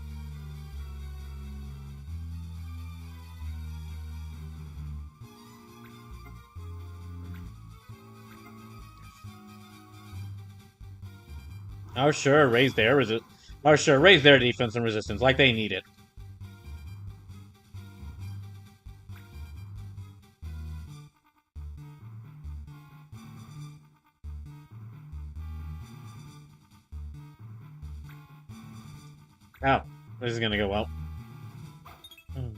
Oh sure, raise their defense and resistance like they need it. Oh, this is gonna go well. Hmm.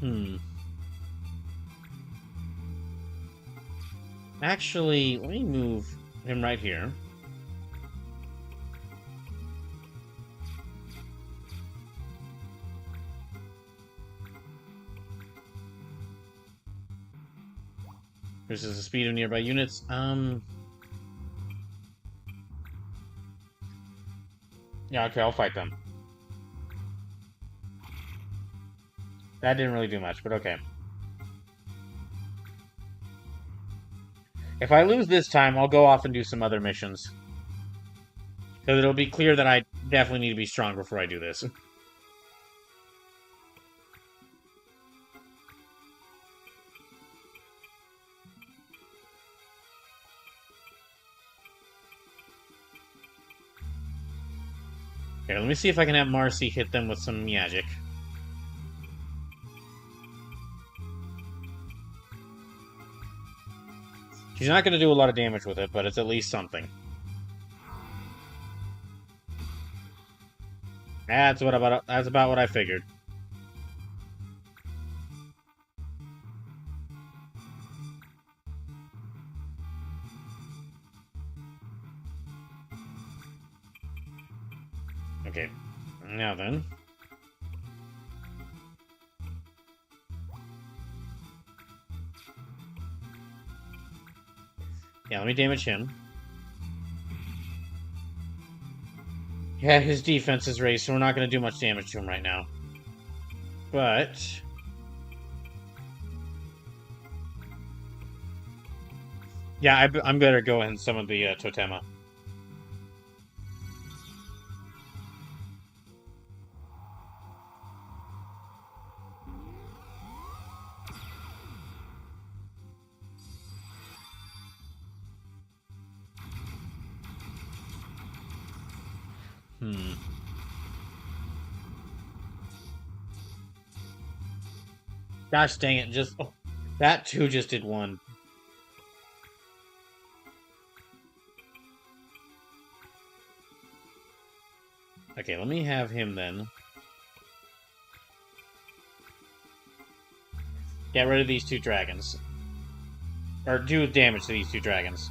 Hmm. Actually, let me move him right here. Versus the speed of nearby units. Yeah, okay, I'll fight them. That didn't really do much, but okay. If I lose this time, I'll go off and do some other missions. Because it'll be clear that I definitely need to be strong before I do this. Here, let me see if I can have Marcy hit them with some magic. She's not going to do a lot of damage with it, but it's at least something. That's about what I figured. Okay, now then. let me damage him. Yeah, his defense is raised, so we're not going to do much damage to him right now. But... yeah, I'm better go and summon the Totema. Hmm. Gosh dang it, just... oh, that too just did one. Okay, let me have him then. Get rid of these two dragons. Or do damage to these two dragons.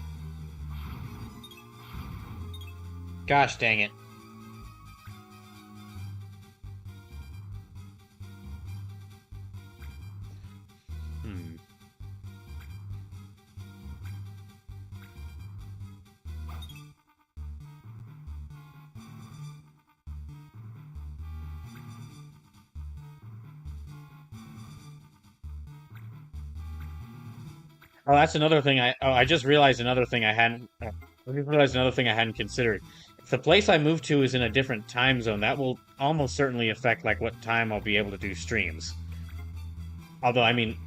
Gosh dang it. Hmm. Oh, that's another thing I just realized another thing I hadn't... I just realized another thing I hadn't considered. If the place I move to is in a different time zone, that will almost certainly affect, like, what time I'll be able to do streams. Although, I mean,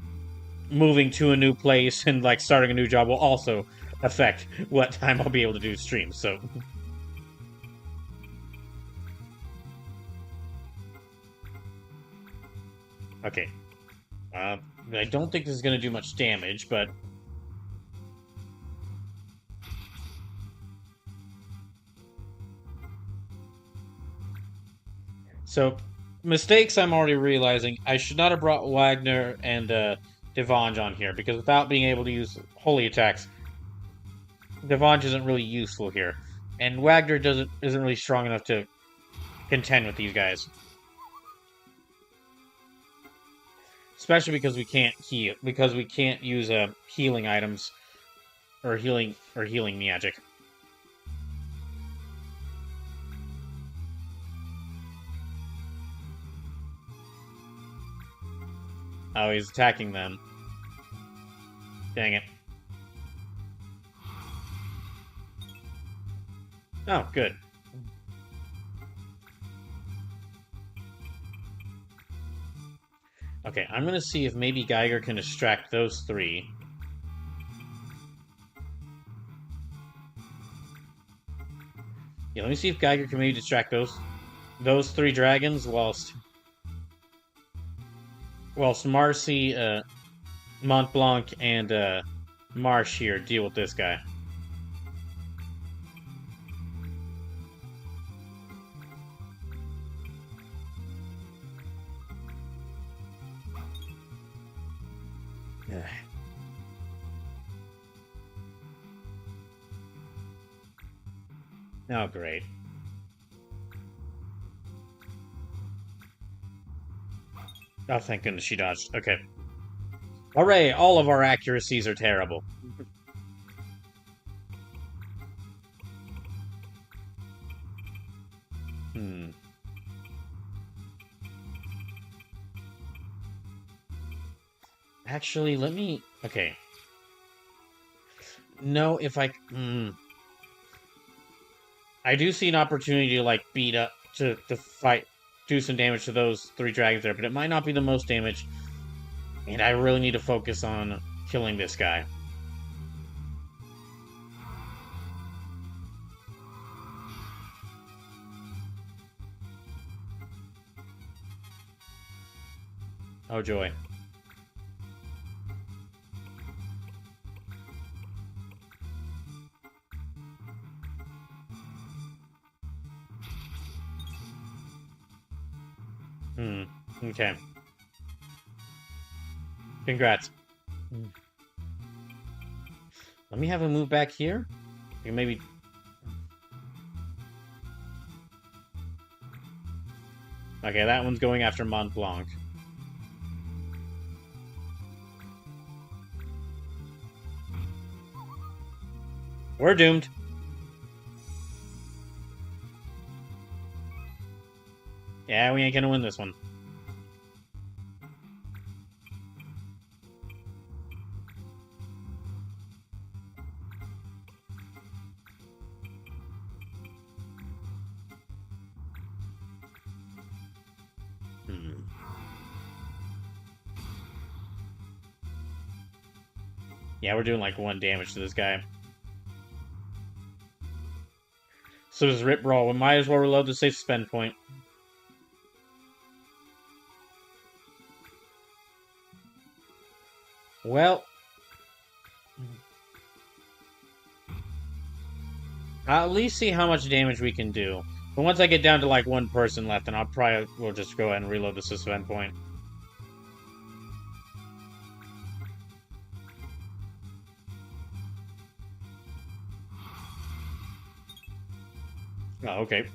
moving to a new place and, like, starting a new job will also affect what time I'll be able to do streams, so... okay. I don't think this is going to do much damage, but... so, mistakes I'm already realizing. I should not have brought Wagner and Devange on here, because without being able to use holy attacks, Devange isn't really useful here. And Wagner isn't really strong enough to contend with these guys. Especially because we can't heal, because we can't use healing items or healing magic. Oh, he's attacking them. Dang it. Oh, good. Okay, I'm gonna see if maybe Geiger can distract those three. Yeah, let me see if Geiger can maybe distract those three dragons whilst Marcy, Mont Blanc, and Marsh here deal with this guy. Oh, great. Oh, thank goodness she dodged. Okay. Hooray! All of our accuracies are terrible. Hmm. Actually, let me... okay. No, if I... I do see an opportunity to, like, beat up... to fight... do some damage to those three dragons there, but it might not be the most damage. And I really need to focus on killing this guy. Oh, joy. Okay. Congrats. Let me have him move back here. Maybe... okay, that one's going after Mont Blanc. We're doomed. Yeah, we ain't gonna win this one. Yeah, we're doing like 1 damage to this guy. So does Rip Brawl. We might as well reload the safe spend point. Well, I'll at least see how much damage we can do. But once I get down to like 1 person left, then I'll probably will just go ahead and reload the suspend point. Oh, okay.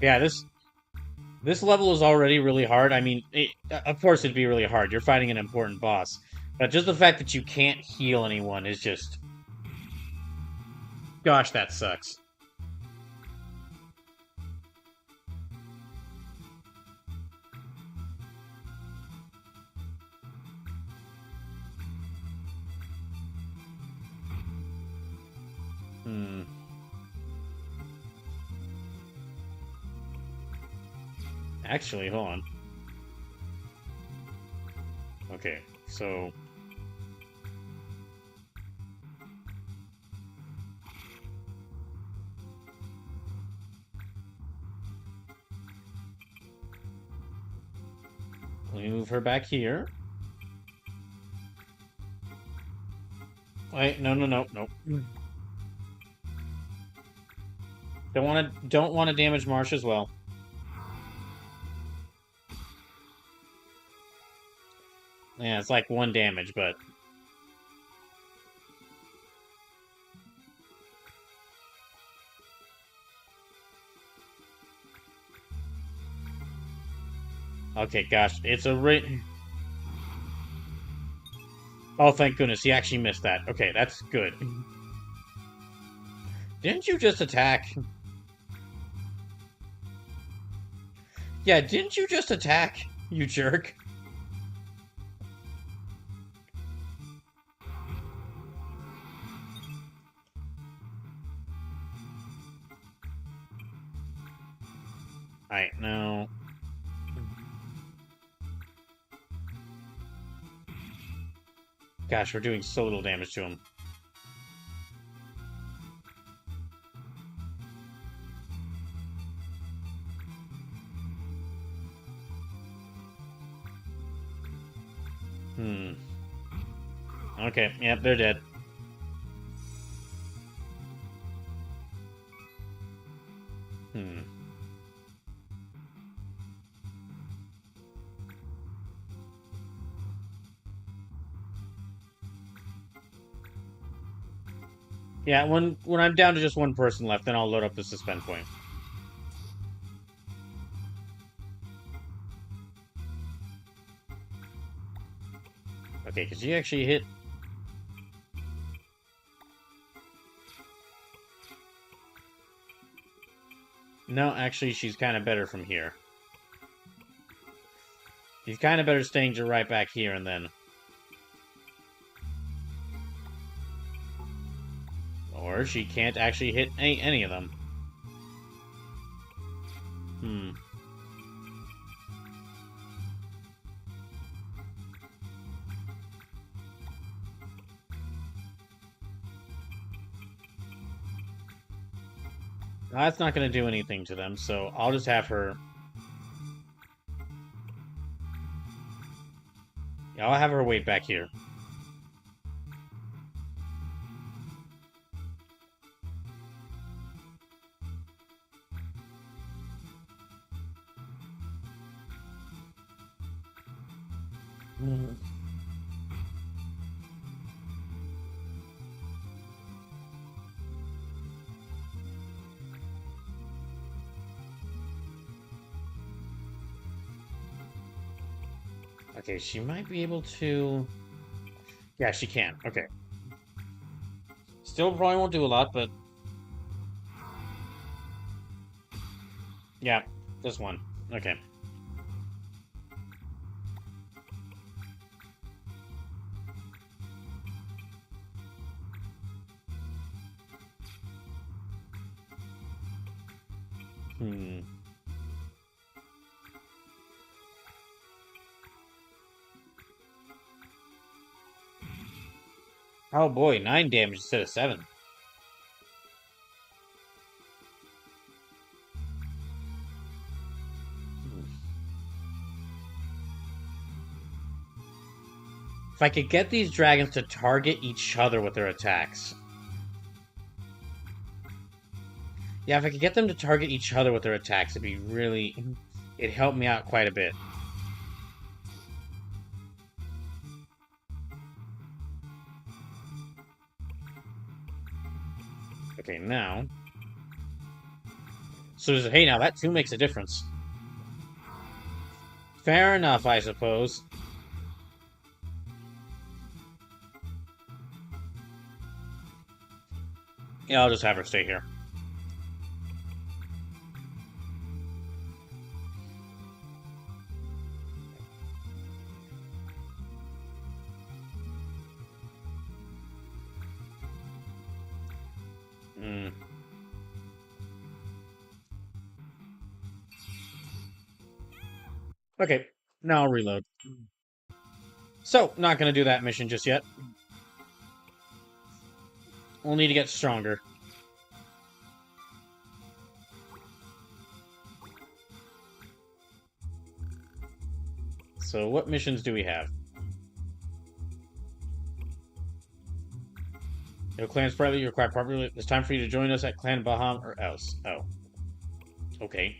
Yeah, this level is already really hard. I mean, of course it'd be really hard. You're fighting an important boss. But just the fact that you can't heal anyone is just... Gosh, that sucks. Hmm. Actually, hold on. Okay, so... Let me move her back here. Wait, no. Don't want to damage Marsh as well. Yeah, it's like 1 damage, but... Okay, gosh, it's a Oh, thank goodness, he actually missed that. Okay, that's good. Didn't you just attack? Yeah, didn't you just attack, you jerk? Alright, now... Gosh, we're doing so little damage to him. Okay, yep, they're dead. Yeah, when I'm down to just 1 person left, then I'll load up the suspend point. Okay, because he actually hit... No, actually, she's kind of better from here. She's kind of better staying to right back here, and then... Or she can't actually hit any of them. That's not going to do anything to them, so I'll just have her... Yeah, I'll have her wait back here. Okay, she might be able to... Yeah, she can. Okay. Still probably won't do a lot, but... Yeah, this one. Okay. Hmm. Oh boy, 9 damage instead of 7. If I could get these dragons to target each other with their attacks. Yeah, if I could get them to target each other with their attacks, it'd be really... It'd help me out quite a bit. Okay, now... So, hey, now that too makes a difference. Fair enough, I suppose. Yeah, I'll just have her stay here. Hmm. Okay, now I'll reload. So, not gonna do that mission just yet. We'll need to get stronger. So, what missions do we have? No clan sprightly, you're quite popular. It's time for you to join us at Clan Baham or else. Oh. Okay.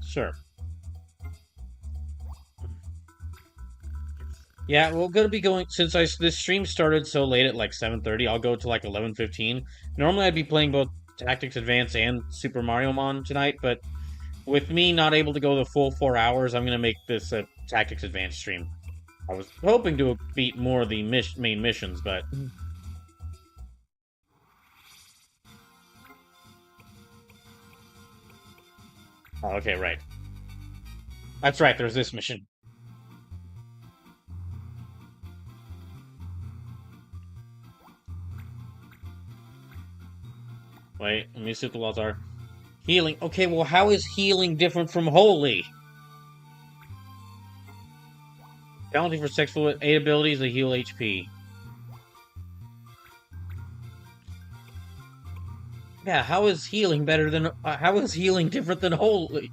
Sure. Yeah, we're gonna be going since this stream started so late at like 7:30. I'll go to like 11:15. Normally, I'd be playing both Tactics Advance and Super Mario Mon tonight, but with me not able to go the full 4 hours, I'm gonna make this a Tactics Advance stream. I was hoping to beat more of the main missions, but oh, okay, right. That's right. There's this mission. Wait, let me see what the laws are. Healing. Okay, well, how is healing different from holy? Penalty for sexual 8 abilities to heal HP. Yeah, how is healing better than... how is healing different than holy?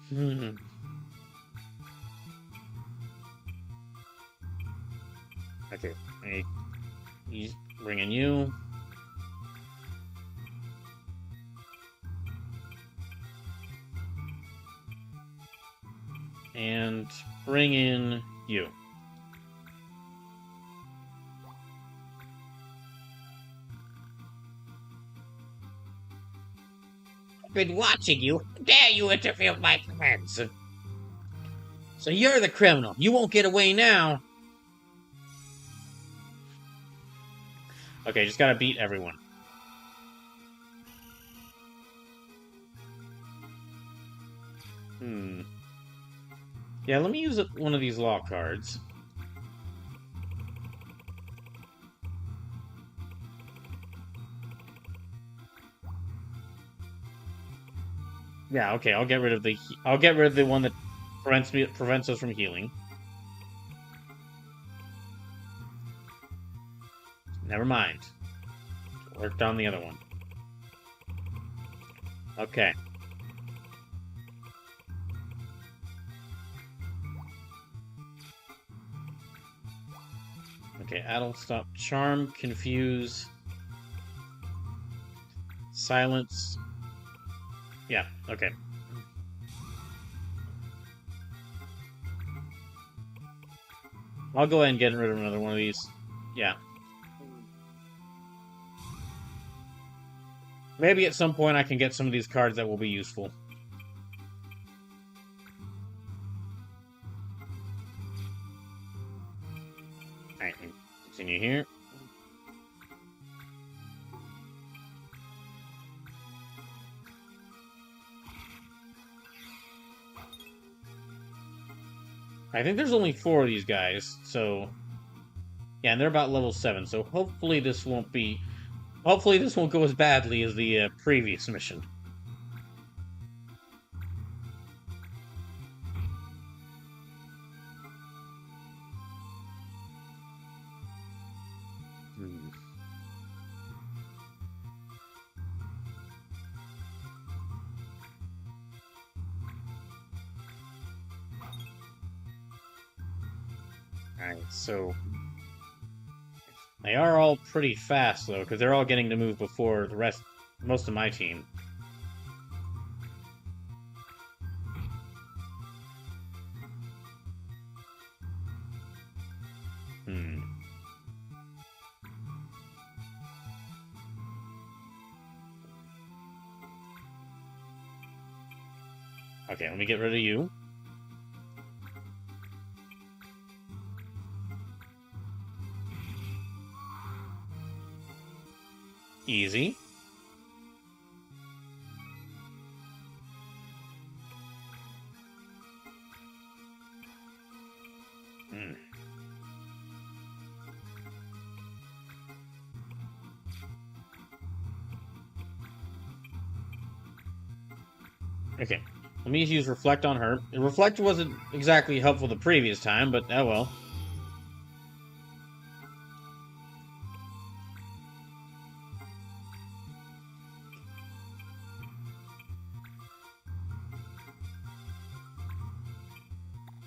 Hmm. Okay, he's bringing you. And bring in you. I've been watching you. Dare you interfere with my plans? So you're the criminal. You won't get away now. Okay, just gotta beat everyone. Yeah, let me use one of these law cards. Yeah, okay, I'll get rid of the one that prevents us from healing. Never mind. Worked on the other one. Okay. Okay, Addle, stop, charm, confuse, silence. Yeah, okay. I'll go ahead and get rid of another one of these. Yeah. Maybe at some point I can get some of these cards that will be useful. Alright, continue here. I think there's only 4 of these guys, so... Yeah, and they're about level 7, so hopefully this won't be... Hopefully this won't go as badly as the previous mission. Alright, so... They are all pretty fast, though, because they're all getting to move before the rest... Most of my team. Okay, let me get rid of you. Easy. Okay, let me use Reflect on her. Reflect wasn't exactly helpful the previous time, but oh well.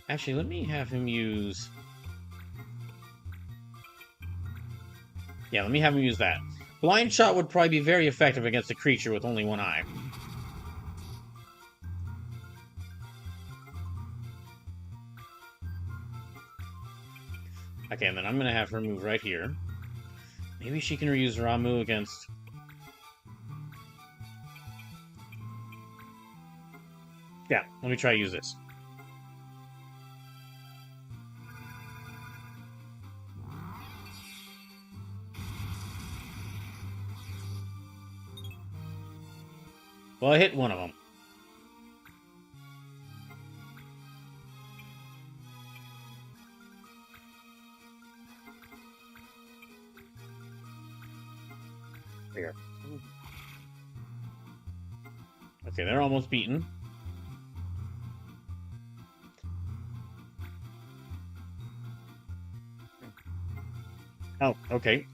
Actually, let me have him use... Yeah, let me have him use that. Blind Shot would probably be very effective against a creature with only one eye. Okay, and then I'm gonna have her move right here. Maybe she can reuse Ramu against... Yeah, let me try to use this. Well, I hit one of them. There. Okay, they're almost beaten. Oh, okay.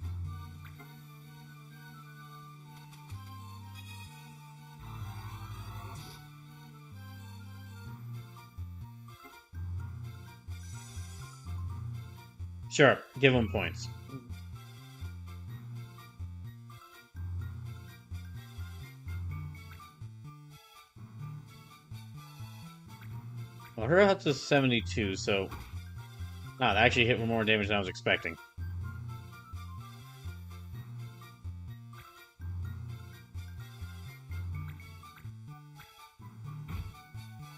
Sure, give them points. Well, her health is 72, so... Ah, that actually hit with more damage than I was expecting.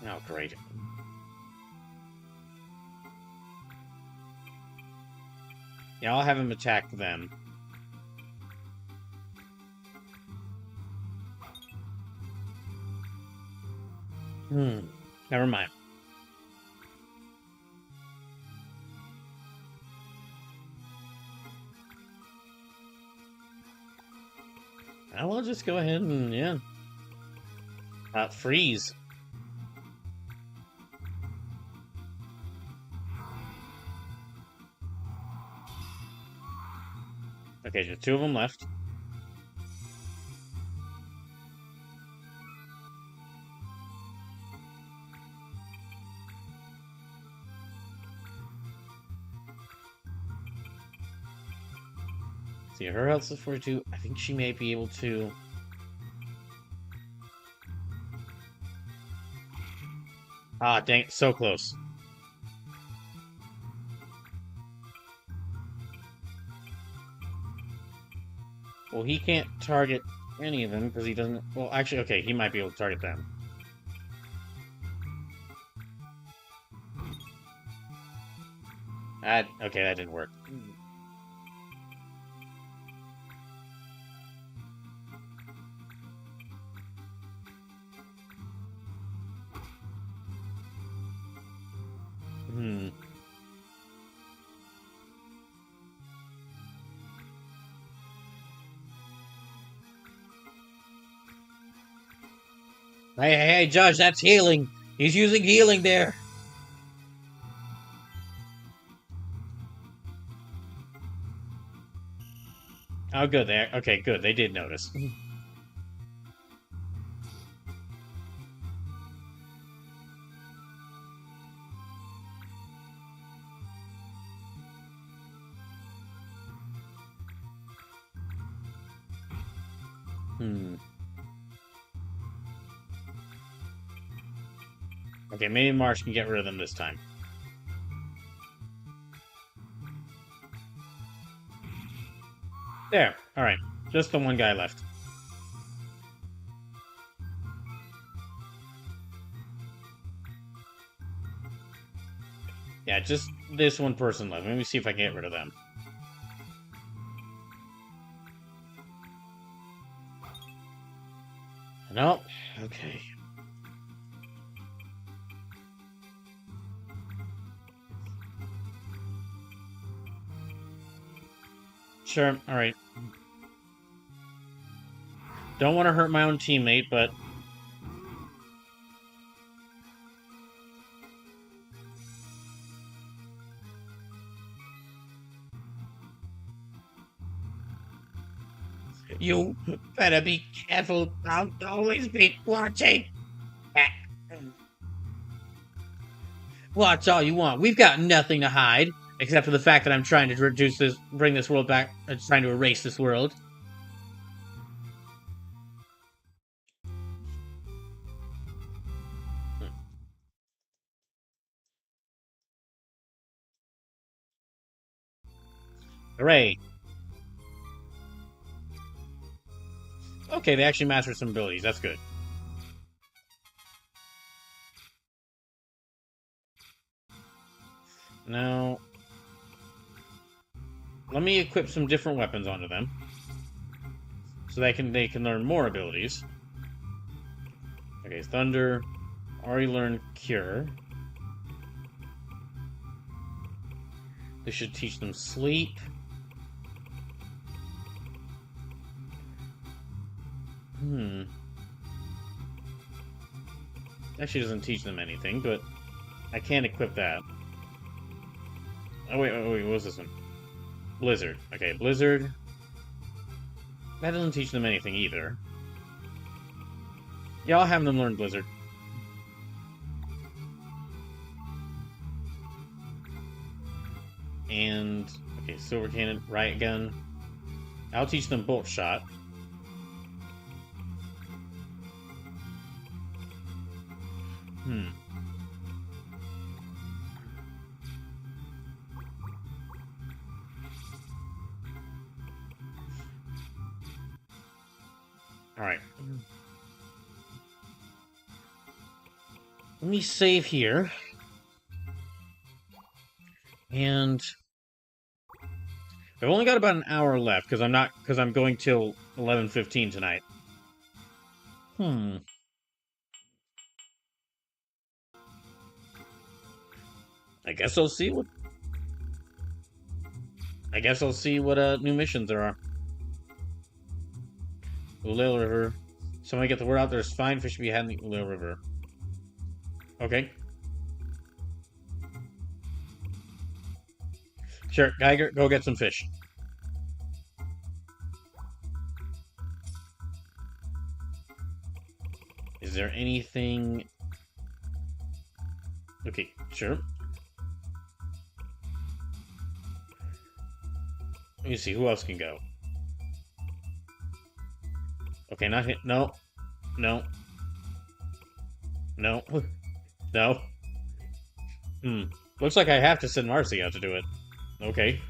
Oh, great. Yeah, I'll have him attack them. Never mind. I will just go ahead and, yeah. Freeze. Okay, just 2 of them left. See, her health is 42. I think she may be able to... Ah, dang it, so close. Well, he can't target any of them because he doesn't... Well, actually, okay, he might be able to target them. Okay, that didn't work. Hmm. Hey, Josh, that's healing. He's using healing there. Oh, good. Okay, good. They did notice. Hmm. Okay, maybe Marsh can get rid of them this time. There. All right. Just the one guy left. Yeah, just this one person left. Let me see if I can get rid of them. Nope. Okay. Sure. All right. Don't want to hurt my own teammate, but You better be careful. I'll always be watching. watch all you want. We've got nothing to hide except for the fact that I'm trying to bring this world back, trying to erase this world. Hooray! Okay, they actually mastered some abilities. That's good. Now, let me equip some different weapons onto them, so they can learn more abilities. Okay, Thunder. Already learned Cure. This should teach them Sleep. Actually doesn't teach them anything, but I can't equip that. Oh, wait, what was this one? Blizzard. Okay, Blizzard. That doesn't teach them anything either. Yeah, I'll have them learn Blizzard. And, okay, Silver Cannon, Riot Gun. I'll teach them Bolt Shot. Alright. Let me save here. And I've only got about an hour left because I'm going till 11:15 tonight. I guess I'll see what new missions there are. Ulil River. Somebody get the word out. There's fine fish to be had in the Ulil River. Okay. Sure, Geiger, go get some fish. Is there anything... Okay, sure. Let me see, who else can go? Okay, not hit. No. No. No. No. Looks like I have to send Marcy out to do it. Okay.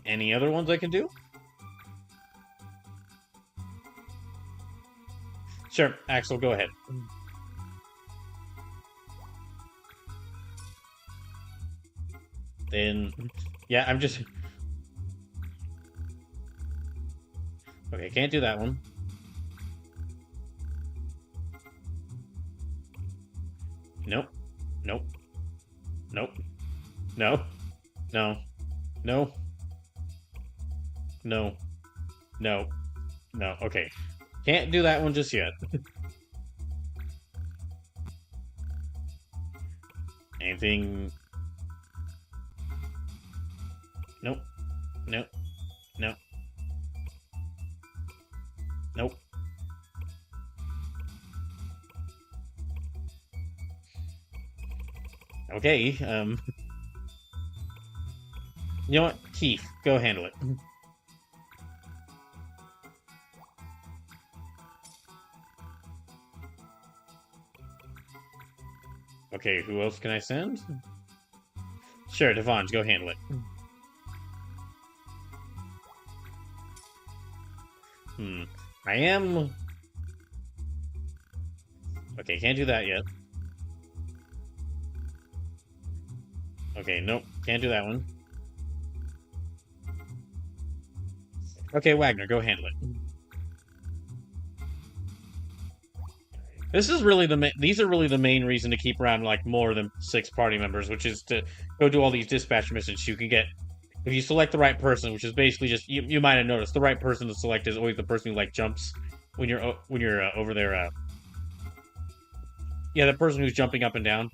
Any other ones I can do? Sure, Axel, go ahead. Then, yeah, I'm just... Okay, can't do that one. Nope. Nope. Nope. No. No. No. No. No. No. Okay. Can't do that one just yet. Anything... Nope. Nope. Nope. Nope. Okay, You know what? Keith, go handle it. Okay, who else can I send? Sure, Devon, go handle it. I am... Okay, can't do that yet. Okay, nope, can't do that one. Okay, Wagner, go handle it. This is really these are really the main reason to keep around like more than 6 party members, which is to go do all these dispatch missions. You can get, if you select the right person, which is basically just you might have noticed the right person to select is always the person who like jumps when you're over there. Yeah, the person who's jumping up and down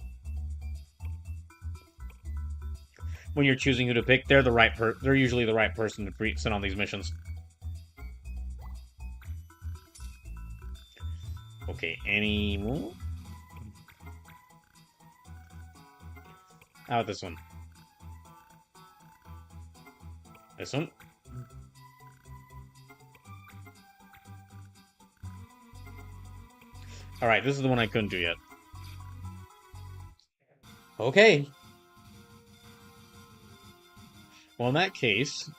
when you're choosing who to pick. They're the right they're usually the right person to send on these missions. Okay, any more? How about this one? This one? Alright, this is the one I couldn't do yet. Okay. Well, in that case...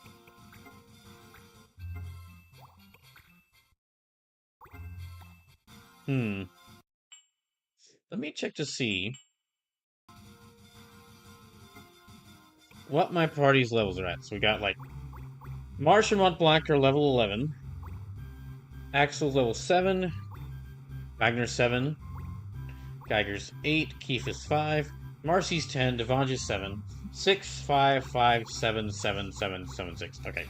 Let me check to see what my party's levels are at. So we got, like, Marsh and Mont Blanc are level 11. Axel's level 7. Wagner's 7. Geiger's 8. Keith is 5. Marcy's 10. Devange's 7. 6, 5, 5, 7, 7, 7, 7, 6. Okay.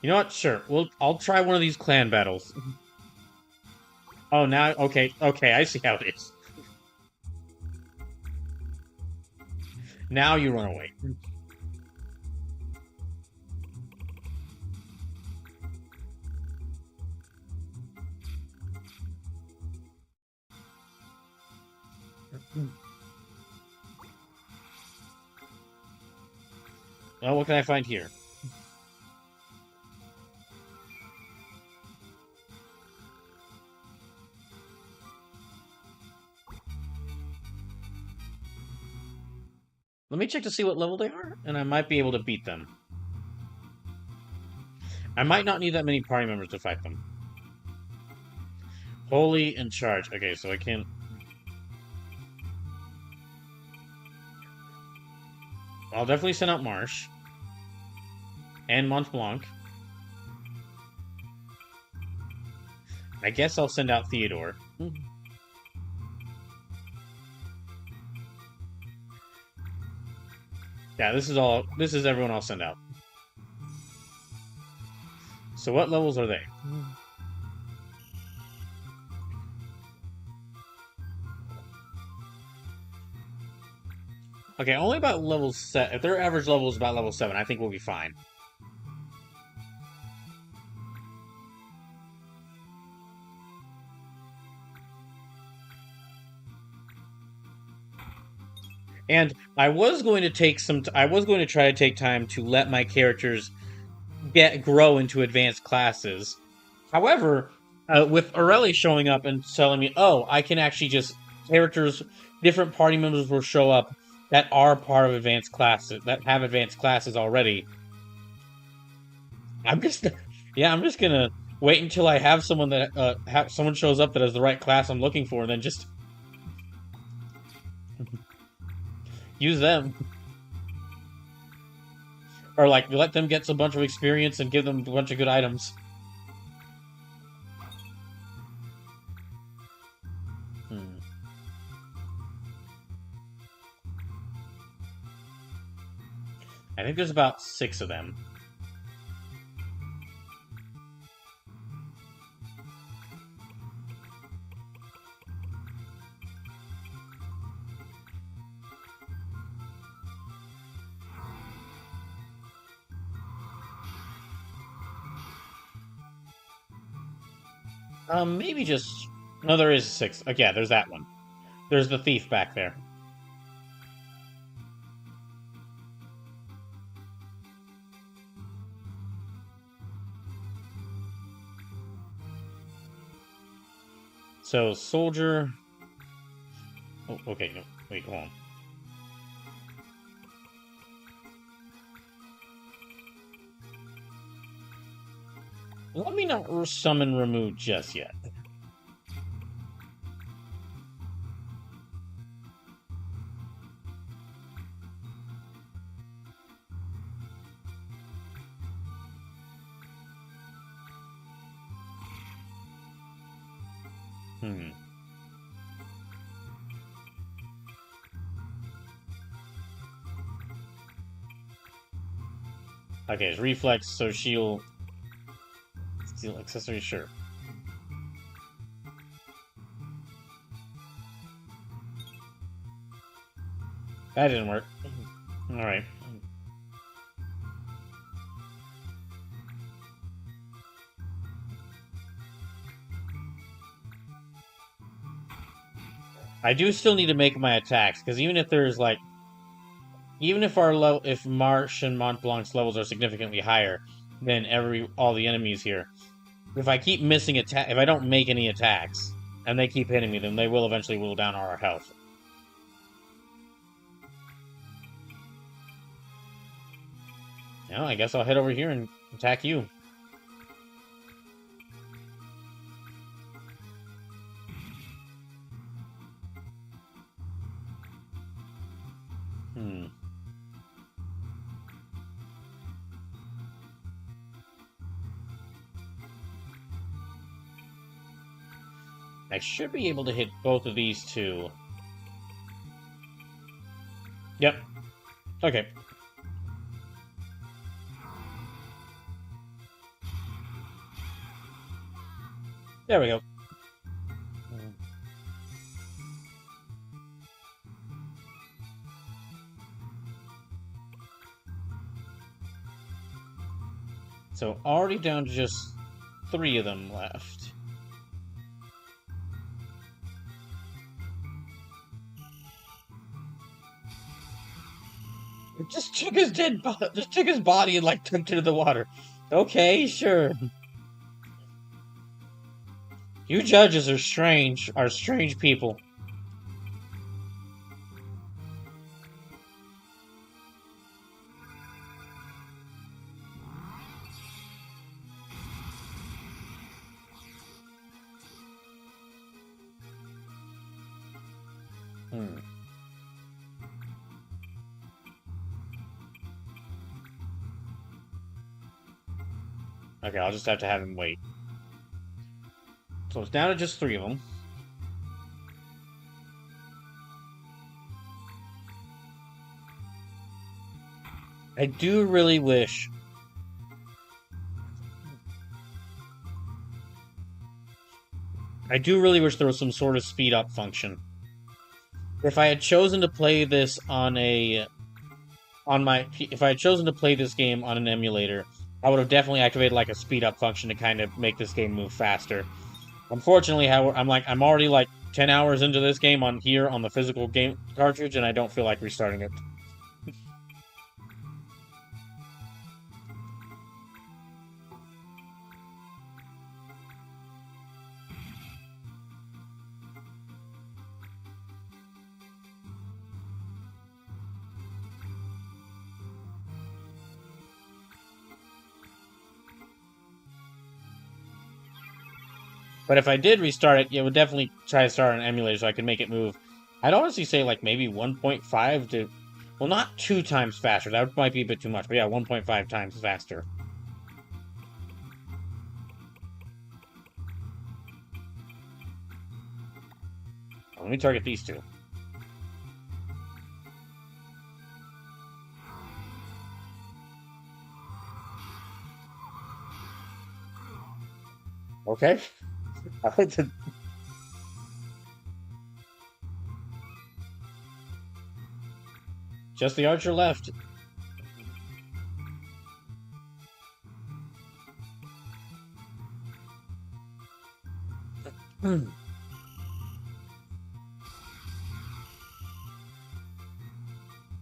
You know what? Sure. I'll try one of these clan battles. Oh, now... Okay, I see how it is. Now you run away. Well, what can I find here? Let me check to see what level they are, and I might be able to beat them. I might not need that many party members to fight them. Holy in charge. Okay, so I can't... I'll definitely send out Marsh. And Mont Blanc. I guess I'll send out Theodore. Yeah, this is everyone I'll send out. So what levels are they? Okay, only about level 7. If their average level is about level 7, I think we'll be fine. And I was going to try to take time to let my characters grow into advanced classes. However, with Aurelie showing up and telling me, oh, I can actually just different party members will show up that are part of advanced classes, that have advanced classes already. I'm just gonna wait until I have someone that someone shows up that has the right class I'm looking for, and then just use them, or like let them get a bunch of experience and give them a bunch of good items. Hmm. I think there's about 6 of them. Maybe just no. There is 6. Yeah, there's that one. There's the thief back there. So soldier. Oh, okay. No, wait, hold on. Let me not summon remove just yet. Hmm. Okay, it's reflex, so she'll steal accessory. Sure. That didn't work. All right. I do still need to make my attacks because even if there's like, even if our level, if Marsh and Mont Blanc's levels are significantly higher than all the enemies here, if I keep missing attack, if I don't make any attacks and they keep hitting me, then they will eventually whittle down our health. Now I guess I'll head over here and attack you. Hmm. I should be able to hit both of these two. Yep. Okay. There we go. So already down to just 3 of them left. It just took his just took his body and like took it to the water. Okay, sure. You judges are strange people. Hmm. Okay, I'll just have to have him wait. So it's down to just 3 of them. I do really wish. I do really wish there was some sort of speed up function. If I had chosen to play this on a if I had chosen to play this game on an emulator, I would have definitely activated like a speed up function to kind of make this game move faster. Unfortunately, however, I'm already like 10 hours into this game on the physical game cartridge, and I don't feel like restarting it. But if I did restart it, it would definitely try to start an emulator so I could make it move. I'd honestly say like maybe 1.5 to... Well, not 2 times faster. That might be a bit too much. But yeah, 1.5 times faster. Let me target these two. Okay. I like to... Just the archer left.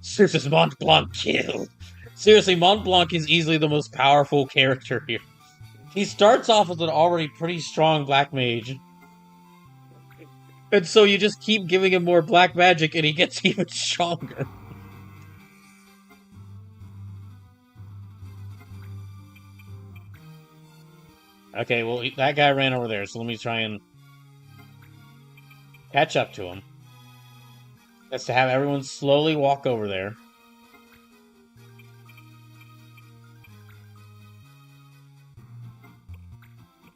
Seriously, Mont Blanc kill. Seriously, Mont Blanc is easily the most powerful character here. He starts off as an already pretty strong black mage. And so you just keep giving him more black magic and he gets even stronger. Okay, well, that guy ran over there, so let me try and catch up to him. That's to have everyone slowly walk over there.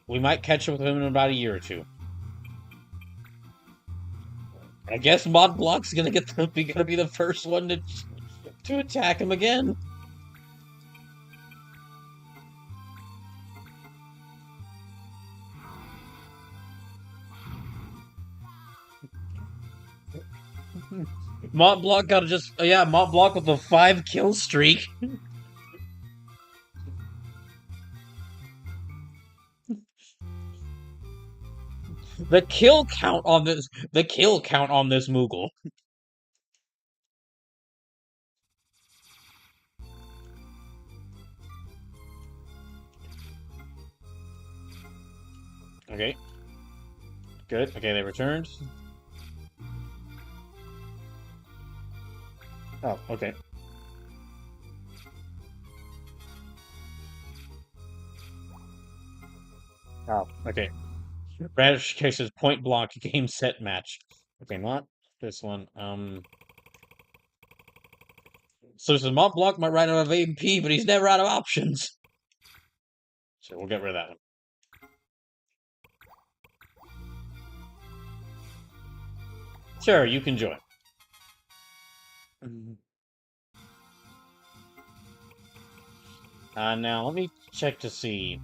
We might catch up with him in about a year or two. I guess Mont Blanc's gonna be the first one to attack him again. Mont Blanc got Mont Blanc with a 5 kill streak. The kill count on this Moogle. Okay. Good. Okay, they returned. Oh, okay. Oh, okay. Radish cases point blank game set match. Okay, not this one. So this is Mont Blanc might run out of AP, but he's never out of options. So we'll get rid of that one. Sure, you can join. Now let me check to see.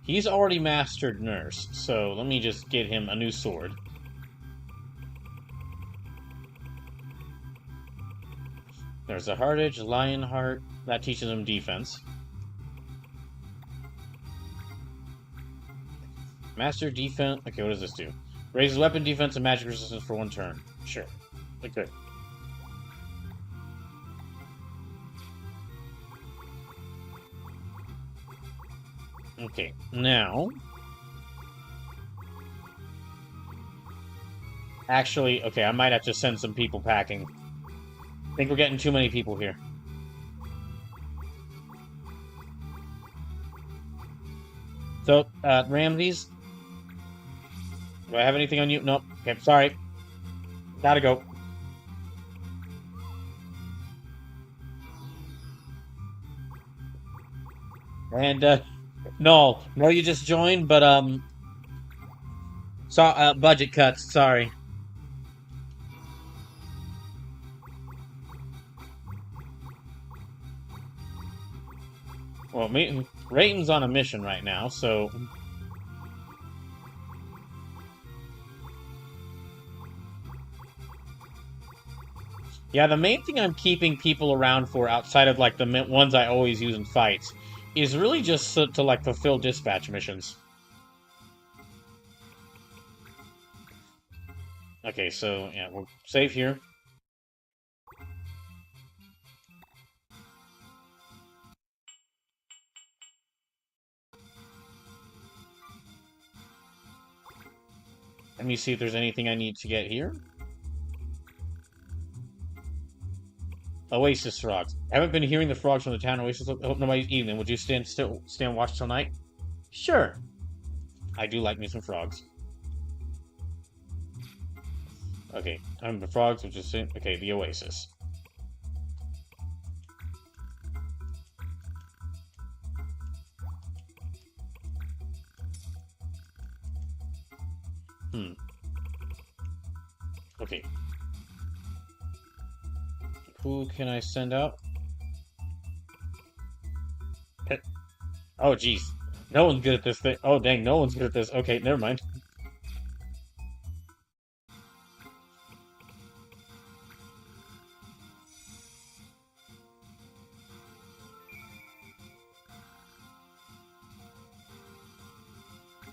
He's already mastered Nurse, so let me just get him a new sword. There's a Heartage, Lionheart. That teaches him defense. Master defense. Okay, what does this do? Raises weapon defense and magic resistance for 1 turn. Sure. Okay. Okay, now... Actually, okay, I might have to send some people packing. I think we're getting too many people here. So, Ramses? Do I have anything on you? Nope. Okay, sorry. Gotta go. And, no, you just joined, but, budget cuts, sorry. Well, Rayton's on a mission right now, so... Yeah, the main thing I'm keeping people around for, outside of, like, the ones I always use in fights, is really just to like, fulfill dispatch missions. Okay, so, yeah, we'll save here. Let me see if there's anything I need to get here. Oasis frogs. I haven't been hearing the frogs from the town Oasis. I hope nobody's eating them. Would you stand watch till night? Sure. I do like me some frogs. Okay, the frogs, which is... Okay, the oasis. Okay. Who can I send out? Oh, jeez. No one's good at this thing. Oh, dang, no one's good at this. Okay, never mind.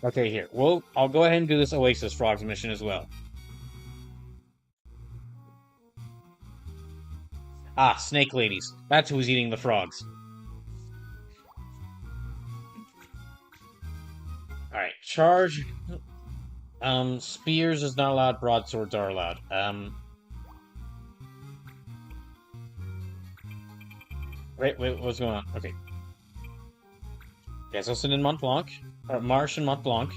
Okay, here. Well, I'll go ahead and do this Oasis Frogs mission as well. Ah, snake ladies. That's who's eating the frogs. Alright, charge. Spears is not allowed, broadswords are allowed. Wait, what's going on? Okay. Gesselson and Montblanc. Marsh and Montblanc.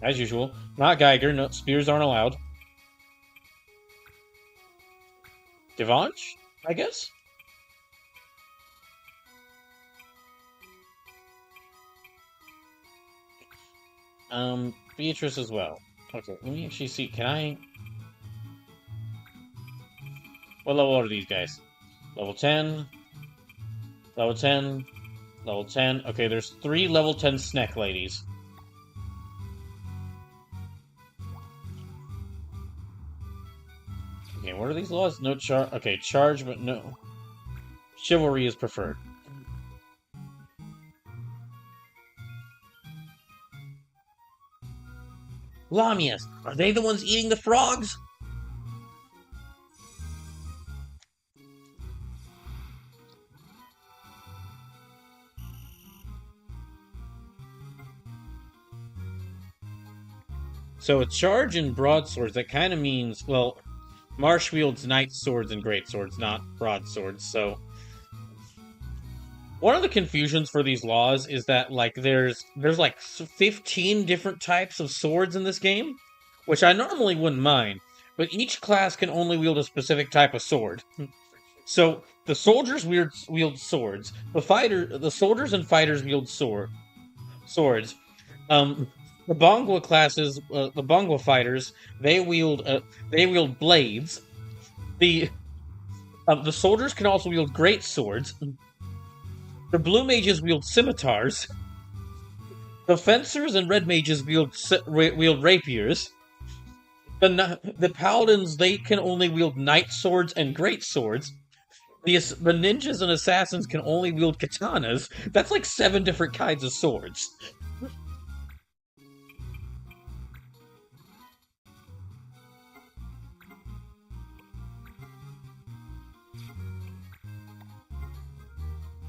As usual. Not Geiger, no, spears aren't allowed. Devanche, I guess? Beatrice as well. Okay, let me actually see, can I... What level are these guys? Level 10. Level 10. Level 10. Okay, there's 3 level 10 snack ladies. Okay, what are these laws? No charge. Okay, charge, but no. Chivalry is preferred. Lamias, are they the ones eating the frogs? So a charge in broadswords, that kind of means, well, Marsh wields knight swords and great swords, not broadswords, so... One of the confusions for these laws is that, like, there's like 15 different types of swords in this game, which I normally wouldn't mind, but each class can only wield a specific type of sword. So, the soldiers wield swords, the soldiers and fighters wield swords. The Bangwa classes, the Bangwa fighters, they wield blades. The soldiers can also wield great swords. The blue mages wield scimitars. The fencers and red mages wield rapiers. The paladins, they can only wield knight swords and great swords. The ninjas and assassins can only wield katanas. That's like 7 different kinds of swords.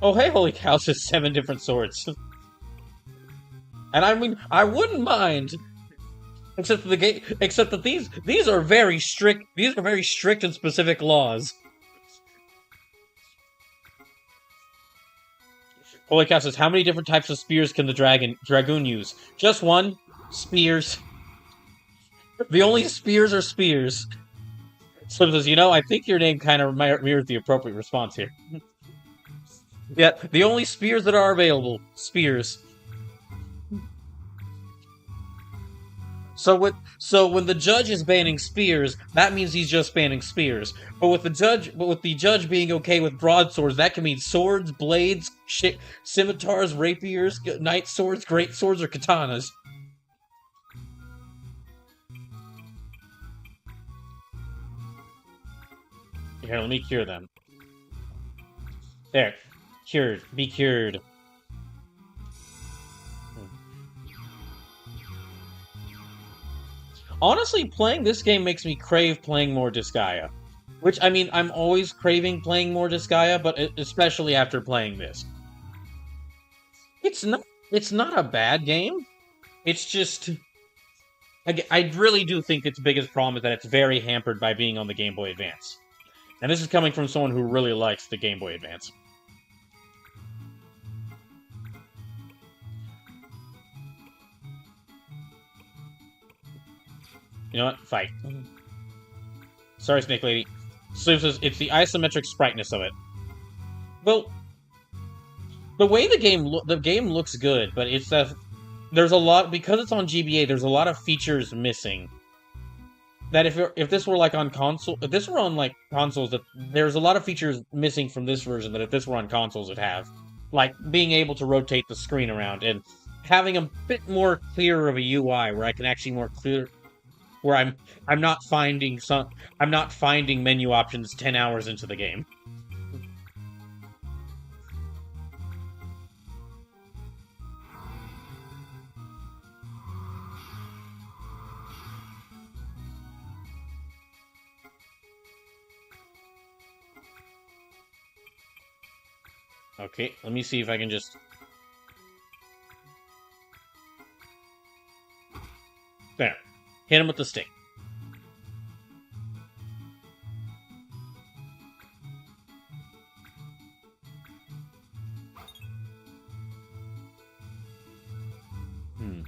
Oh, hey, holy cow, it's just 7 different swords. And I mean, I wouldn't mind, except that these are very strict. These are very strict and specific laws. Holy cow says, how many different types of spears can the dragoon use? Just one. Spears. The only spears are spears. Slim says, I think your name kind of mirrors the appropriate response here. Yeah, the only spears that are available. Spears. So when the judge is banning spears, that means he's just banning spears. But with the judge being okay with broadswords, that can mean swords, blades, scimitars, rapiers, knight swords, great swords, or katanas. Here, let me cure them. There. Cured. Be cured. Honestly, playing this game makes me crave playing more Disgaea. Which, I mean, I'm always craving playing more Disgaea, but especially after playing this. It's not a bad game. It's just... I really do think its biggest problem is that it's very hampered by being on the Game Boy Advance. And this is coming from someone who really likes the Game Boy Advance. You know what? Fight. Sorry, Snake Lady. So it's the isometric spriteness of it. Well, the way the game looks good, but it's that there's a lot because it's on GBA. There's a lot of features missing. That if this were like on console, if this were on like consoles, that there's a lot of features missing from this version that if this were on consoles, it'd have, like being able to rotate the screen around and having a bit more clearer of a UI where I can actually more clear, where I'm not finding menu options 10 hours into the game. Okay, let me see if I can just... There. Hit him with the stick. Hmm.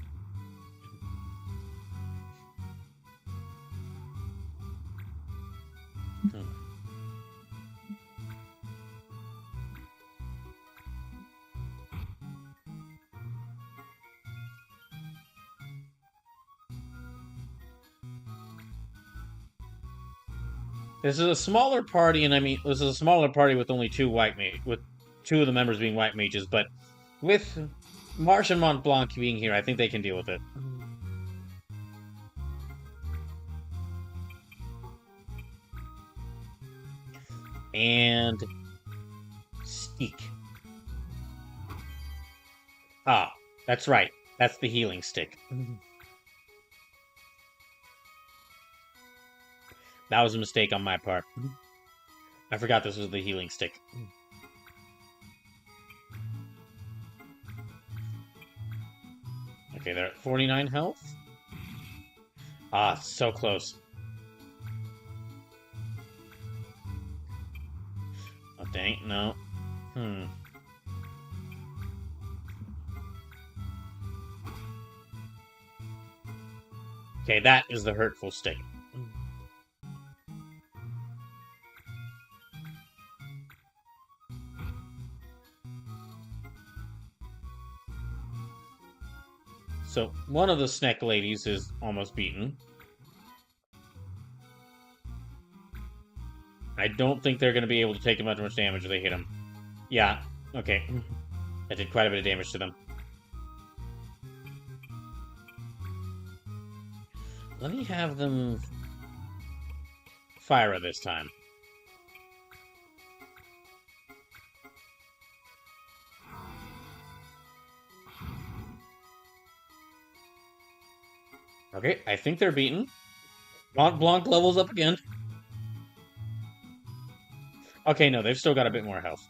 This is a smaller party, and I mean, this is a smaller party with only with two of the members being white mages, but with Marsh and Mont Blanc being here, I think they can deal with it. And... Steak. Ah, that's right. That's the healing stick. That was a mistake on my part. I forgot this was the healing stick. Okay, they're at 49 health. Ah, so close. Oh, dang, no. Okay, that is the hurtful stick. So, one of the snack ladies is almost beaten. I don't think they're going to be able to take much damage if they hit him. Yeah, okay. That did quite a bit of damage to them. Let me have them fire this time. Okay, I think they're beaten. Mont Blanc levels up again. Okay, no, they've still got a bit more health.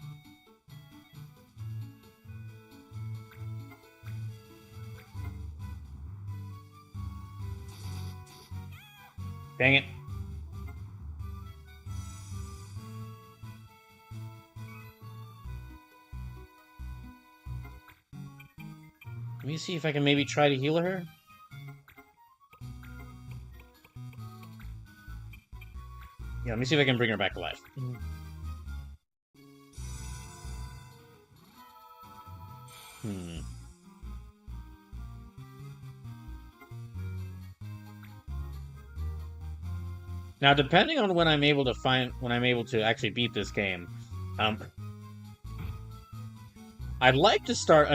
Dang it. Let me see if I can maybe try to heal her. Yeah, let me see if I can bring her back alive. Now, depending on when I'm able to actually beat this game, I'd like to start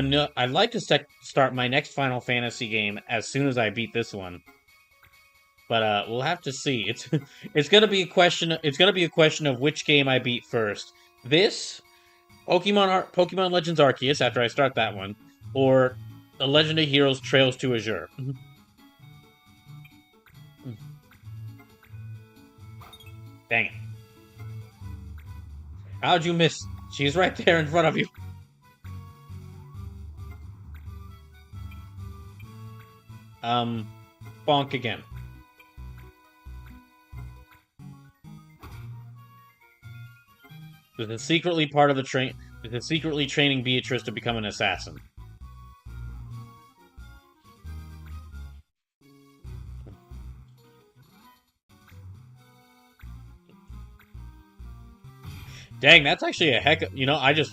start my next Final Fantasy game as soon as I beat this one. But we'll have to see. It's gonna be a question. It's gonna be a question of which game I beat first. This, Pokemon Legends Arceus after I start that one, or The Legend of Heroes Trails to Azure. Dang it. How'd you miss? She's right there in front of you. Bonk again. This is secretly part of the train. This is secretly training Beatrice to become an assassin. Dang, that's actually a heck of, I just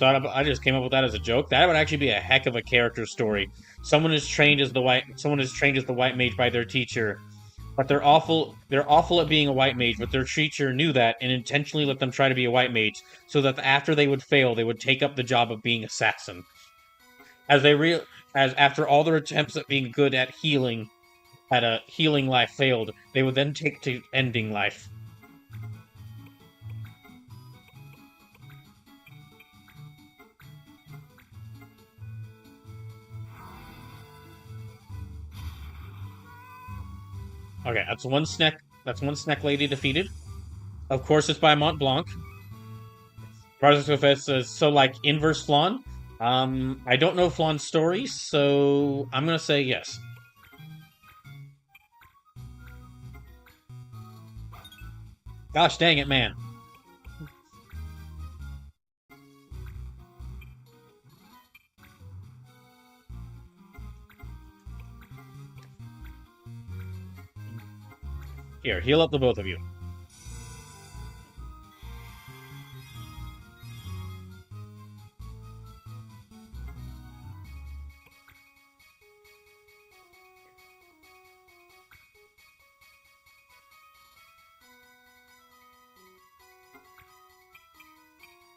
came up with that as a joke. That would actually be a heck of a character story. Someone is trained as the white mage by their teacher, but they're awful at being a white mage, but their teacher knew that and intentionally let them try to be a white mage so that after they would fail, they would take up the job of being assassin. As they real as after all their attempts at being good at a healing life failed, they would then take to ending life. Okay, that's one snack lady defeated. Of course it's by Mont Blanc. Project says so like inverse Flan. I don't know Flan's story, so I'm gonna say yes. Gosh dang it, man. Here, heal up the both of you.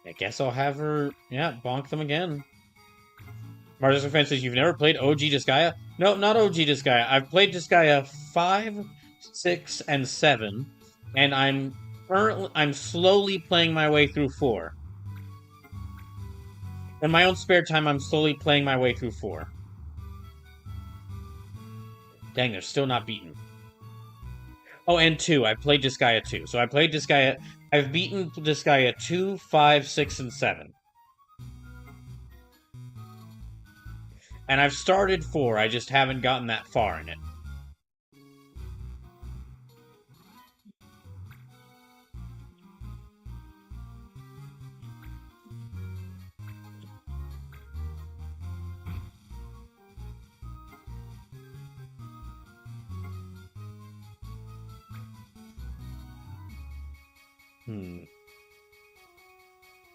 I guess I'll have her, yeah, bonk them again. Marcus Defense says, you've never played OG Disgaea? No, not OG Disgaea. I've played Disgaea 5, 6, and 7, and I'm slowly playing my way through 4. In my own spare time, I'm slowly playing my way through 4. Dang, they're still not beaten. Oh, and 2. I played Disgaea 2. So I've beaten Disgaea 2, 5, 6, and 7. And I've started 4, I just haven't gotten that far in it.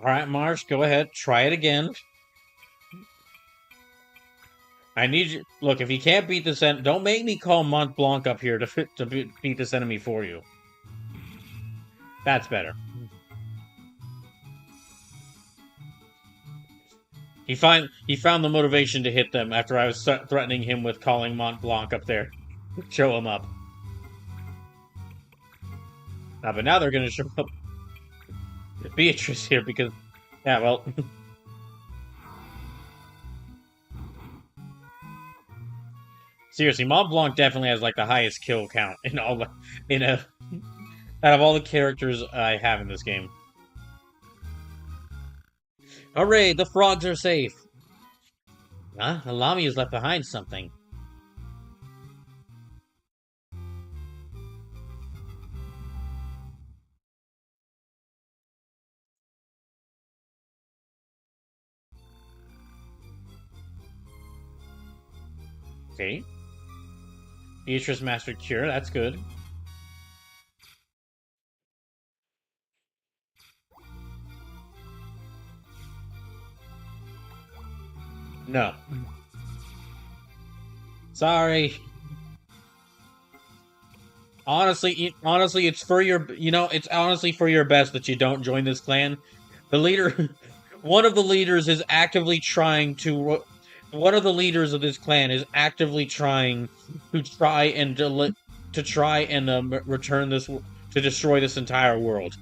Alright, Marsh, go ahead. Try it again. I need you. Look, if you can't beat this don't make me call Mont Blanc up here to beat this enemy for you. That's better. He found the motivation to hit them after I was threatening him with calling Mont Blanc up there. Show him up. But now they're gonna show up Beatrice here because, yeah, well. Seriously, Mont Blanc definitely has like the highest kill count in all the, out of all the characters I have in this game. Hooray, the frogs are safe. Huh? The Lamy has left behind something. Okay. Beatrice mastered Cure, that's good. No. Sorry. Honestly, it's for your, it's honestly for your best that you don't join this clan. The leader, one of the leaders is actively trying to, one of the leaders of this clan is actively trying to return this, to destroy this entire world.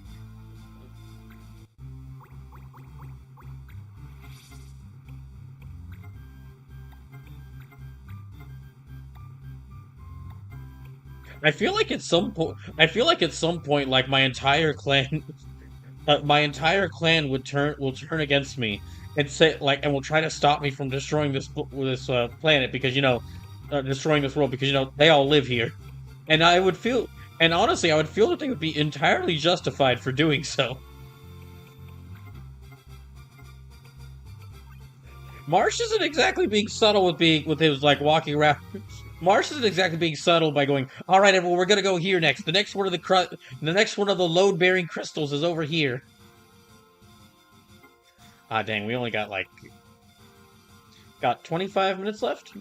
I feel like at some point, like my entire clan, would turn against me and say and will try to stop me from destroying this planet because destroying this world because they all live here, and honestly, I would feel that they would be entirely justified for doing so. Marsh isn't exactly being subtle with his like walking around. Marsh isn't exactly being subtle by going, all right, everyone, we're gonna go here next. The next one of the load-bearing crystals is over here. Ah, dang, we only got, got 25 minutes left?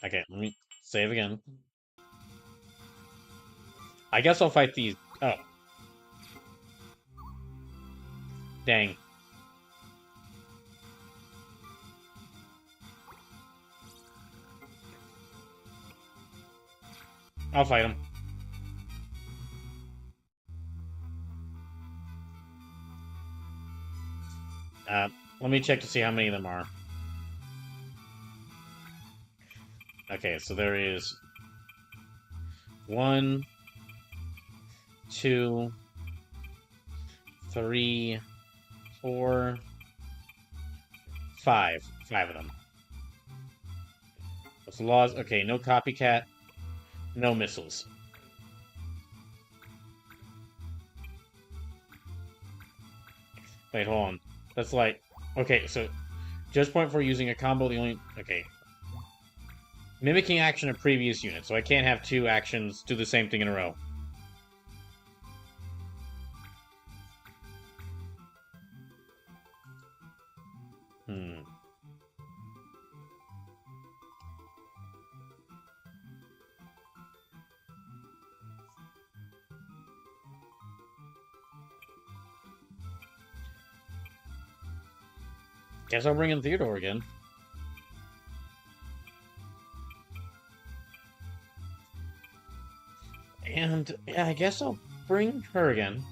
Okay, let me save again. I guess I'll fight these. Oh. Dang. I'll fight him. Let me check to see how many of them are. Okay, so there is 1, 2, 3, 4, 5. 5 of them. What's the laws? Okay, no copycat, no missiles. Wait, hold on. That's like... Okay, so... Just point for using a combo, the only... Okay. Mimicking action of previous unit, so I can't have 2 actions do the same thing in a row. Guess I'll bring in Theodore again. And yeah, I guess I'll bring her again.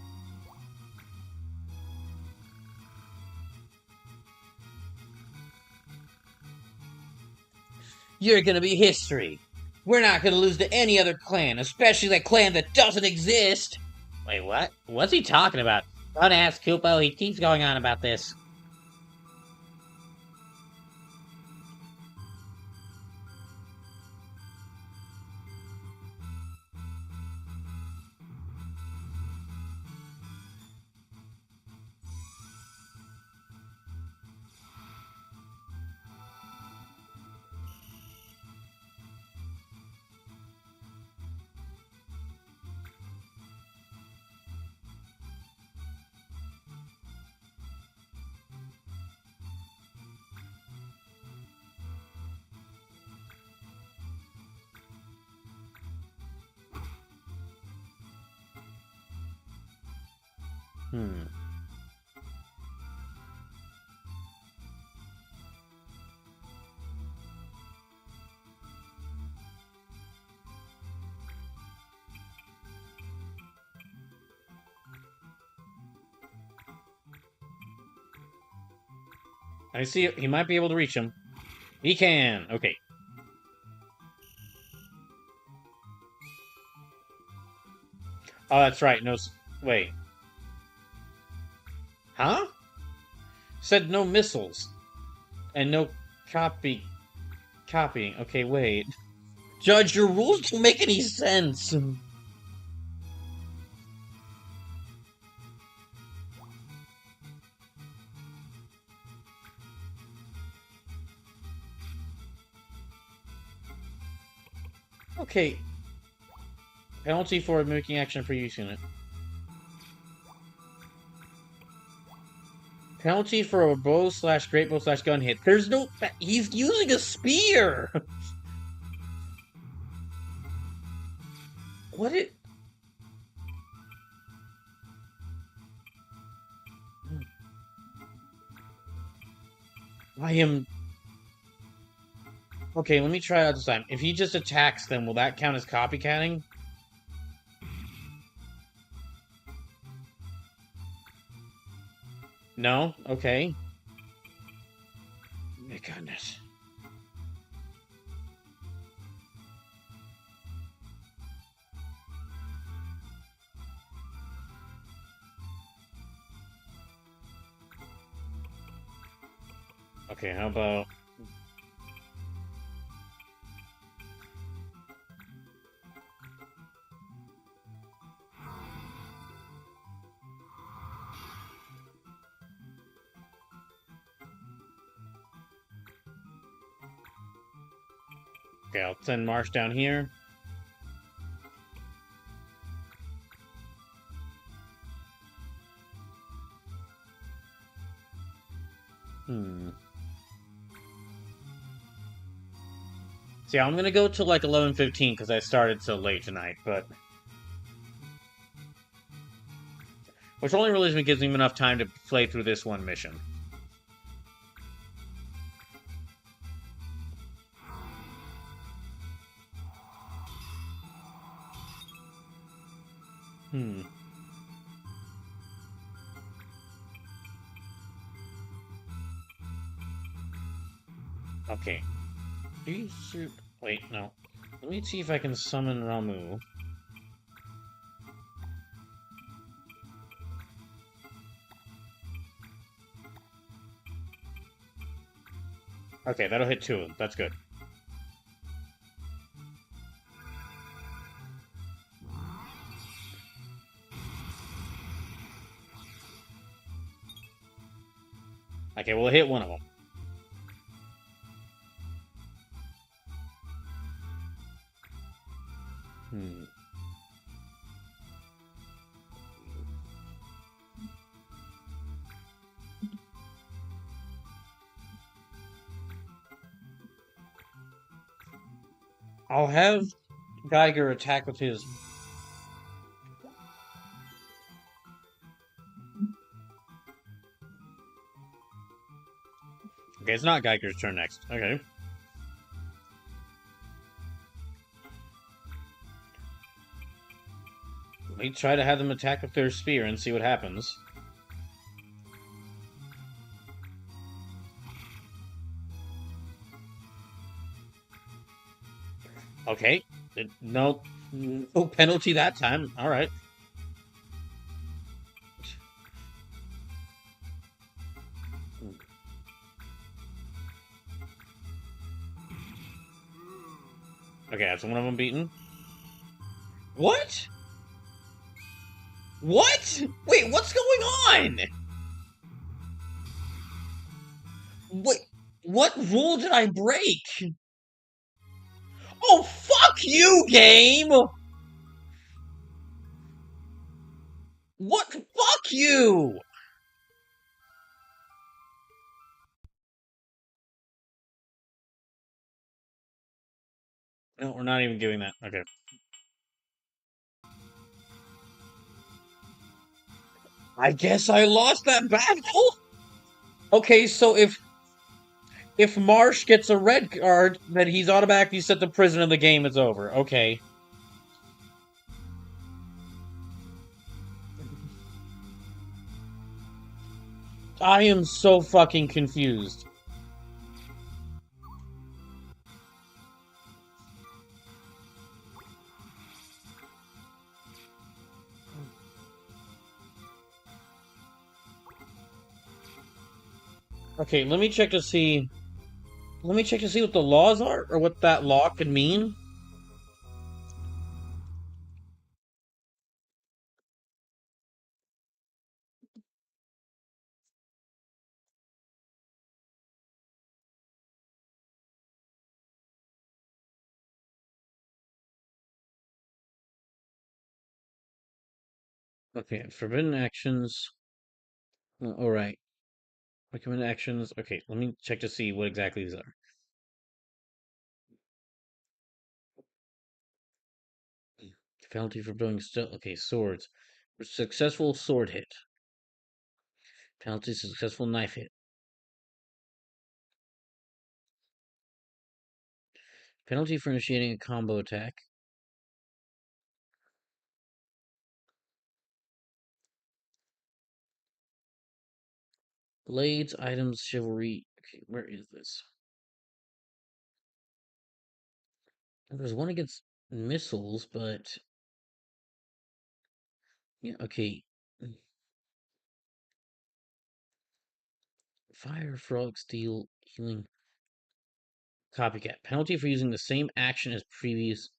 You're gonna be history. We're not gonna lose to any other clan, especially that clan that doesn't exist. Wait, what? What's he talking about? Don't ask Kupo, he keeps going on about this. Hmm. I see he might be able to reach him. He can. Okay. Oh, that's right. No. Wait. Huh? Said no missiles. And no copying. Okay, wait. Judge, your rules don't make any sense. Okay. Penalty for mimicking action for use unit. Penalty for a bow / great bow / gun hit. There's no... He's using a spear! What it... I am... Okay, let me try out this time. If he just attacks them, will that count as copycatting? No? Okay. My goodness. Okay, how about... Okay, I'll send Marsh down here. Hmm. See, I'm gonna go to like 11:15 because I started so late tonight, but which only really gives me enough time to play through this one mission. Hmm. Okay. Wait, no. Let me see if I can summon Ramu. Okay, that'll hit two of them. That's good. Okay, we'll hit one of them. Hmm. I'll have Geiger attack with his. Okay, it's not Geiger's turn next. Okay. Let me try to have them attack with their spear and see what happens. Okay. No, no penalty that time. All right. Okay, that's one of them beaten. What? What? Wait, what's going on? Wait, what rule did I break? Oh, fuck you, game! What? Fuck you! No, we're not even giving that. Okay. I guess I lost that battle. Okay, so if Marsh gets a red card, then he's automatically sent to prison and the game is over. Okay. I am so fucking confused. Okay, let me check to see. Let me check to see what the laws are or what that law could mean. Okay, forbidden actions. All right. Recommended actions. Okay, let me check to see what exactly these are. Penalty for blowing still. Okay, swords. Successful sword hit. Penalty successful knife hit. Penalty for initiating a combo attack. Blades, items, chivalry. Okay, where is this? There's one against missiles, but yeah, okay. Fire, frog, steel, healing. Copycat. Penalty for using the same action as previous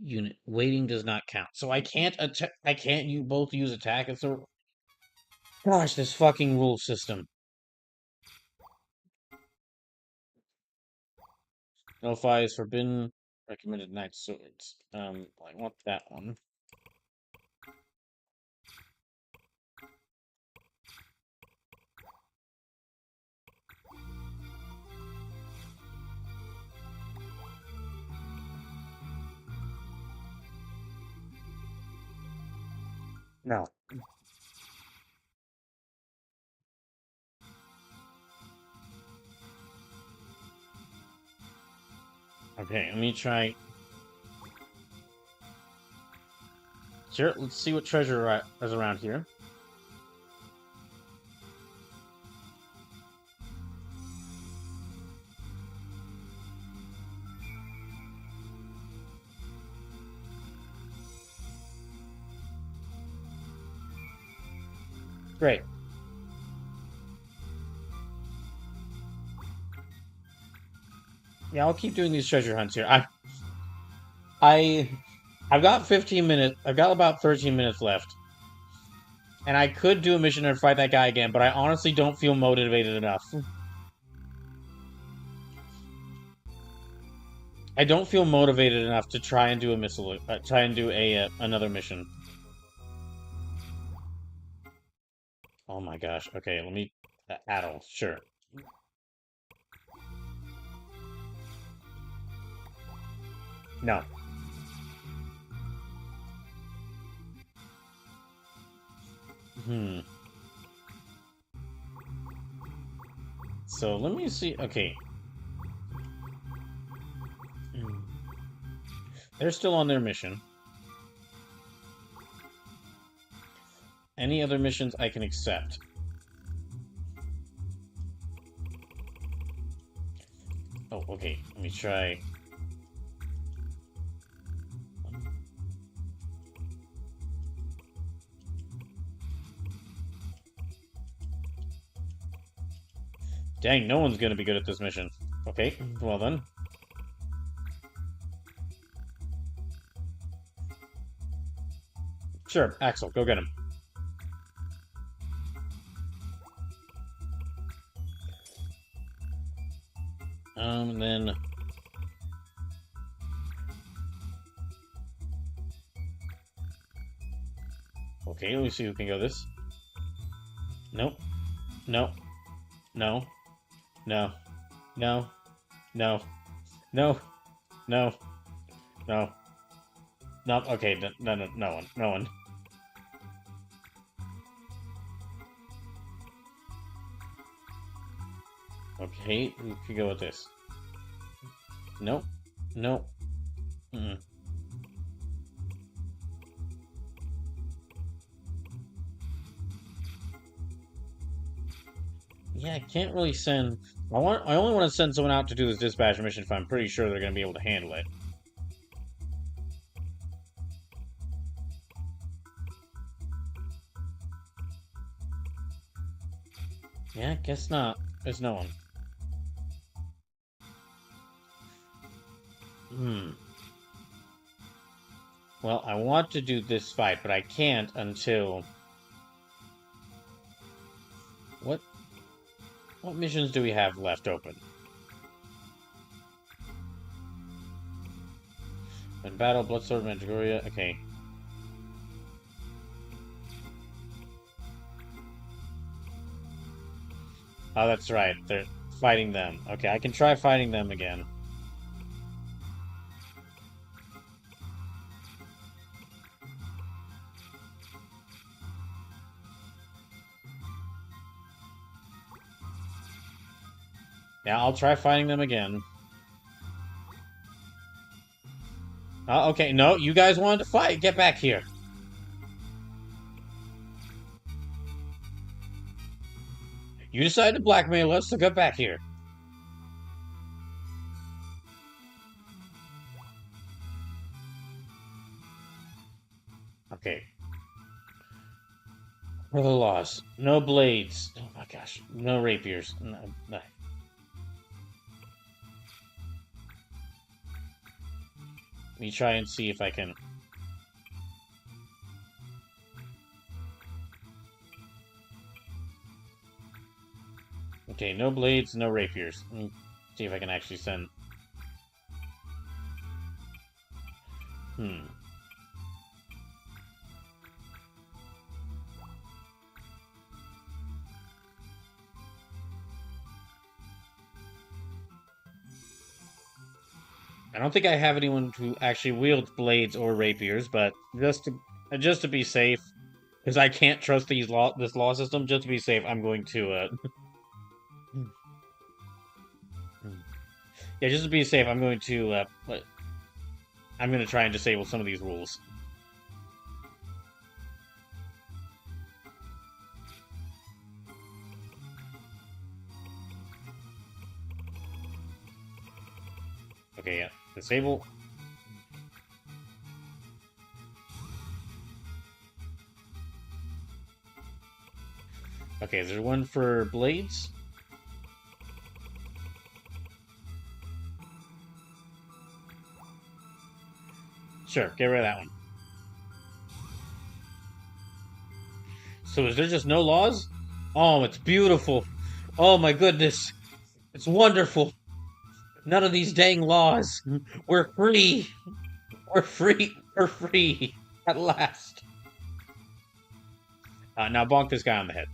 unit. Waiting does not count. So I can't attack. I can't you both use attack. It's a gosh, this fucking rule system. Notify is forbidden. Recommended knight swords. I want that one. No. Okay, let me try. Sure, let's see what treasure is around here. Great. Yeah, I'll keep doing these treasure hunts here. I, I've got 15 minutes. I've got about 13 minutes left, and I could do a mission and fight that guy again, but I honestly don't feel motivated enough. I don't feel motivated enough to try and do a missile. Try and do a another mission. Oh my gosh. Okay, let me. Addle, sure. No. Hmm. So let me see. Okay. Hmm. They're still on their mission. Any other missions I can accept? Oh, okay. Let me try. Dang, no one's gonna be good at this mission. Okay, well then. Sure, Axel, go get him. And then... Okay, let me see who can go this. Nope. Nope. No. No. No. No. No. No. No. No. Okay, no one. No one. Okay, who could go with this? Nope. Nope. Mm-mm. Yeah, I can't really send... I only want to send someone out to do this dispatch mission if I'm pretty sure they're going to be able to handle it. Yeah, guess not. There's no one. Hmm. Well, I want to do this fight, but I can't until... What what missions do we have left open? In battle, Bloodsword, Mandragoria. Okay. Oh, that's right. They're fighting them. Okay, I can try fighting them again. Yeah, I'll try fighting them again. Okay, no, you guys wanted to fight. Get back here. You decided to blackmail us, so get back here. Okay. For the loss. No blades. Oh my gosh. No rapiers. No. Let me try and see if I can... Okay, no blades, no rapiers. Let me see if I can actually send... Hmm. I don't think I have anyone who actually wields blades or rapiers, but just to be safe, Because I can't trust this law system. Just to be safe, I'm going to yeah, just to be safe, I'm going to I'm going to try and disable some of these rules. Okay, yeah, disable. Okay, is there one for blades? Sure, get rid of that one. So is there just no laws? Oh, it's beautiful. Oh my goodness. It's wonderful. None of these dang laws. We're free. We're free. We're free. At last. Now bonk this guy on the head.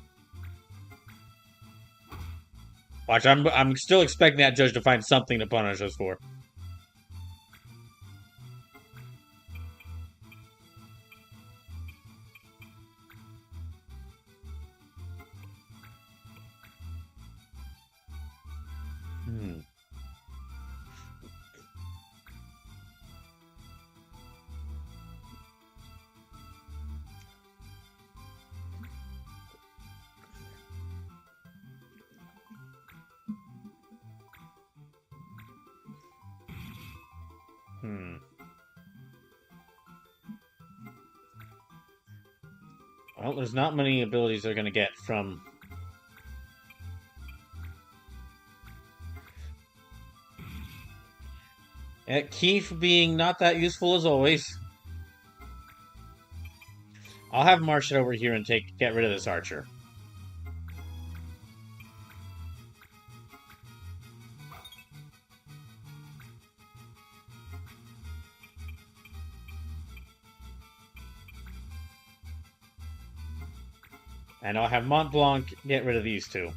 Watch, I'm still expecting that judge to find something to punish us for. Hmm. Hmm. Well, there's not many abilities they're gonna get from. Keith being not that useful as always. I'll have Marsh it over here and get rid of this archer. And I'll have Mont Blanc get rid of these two.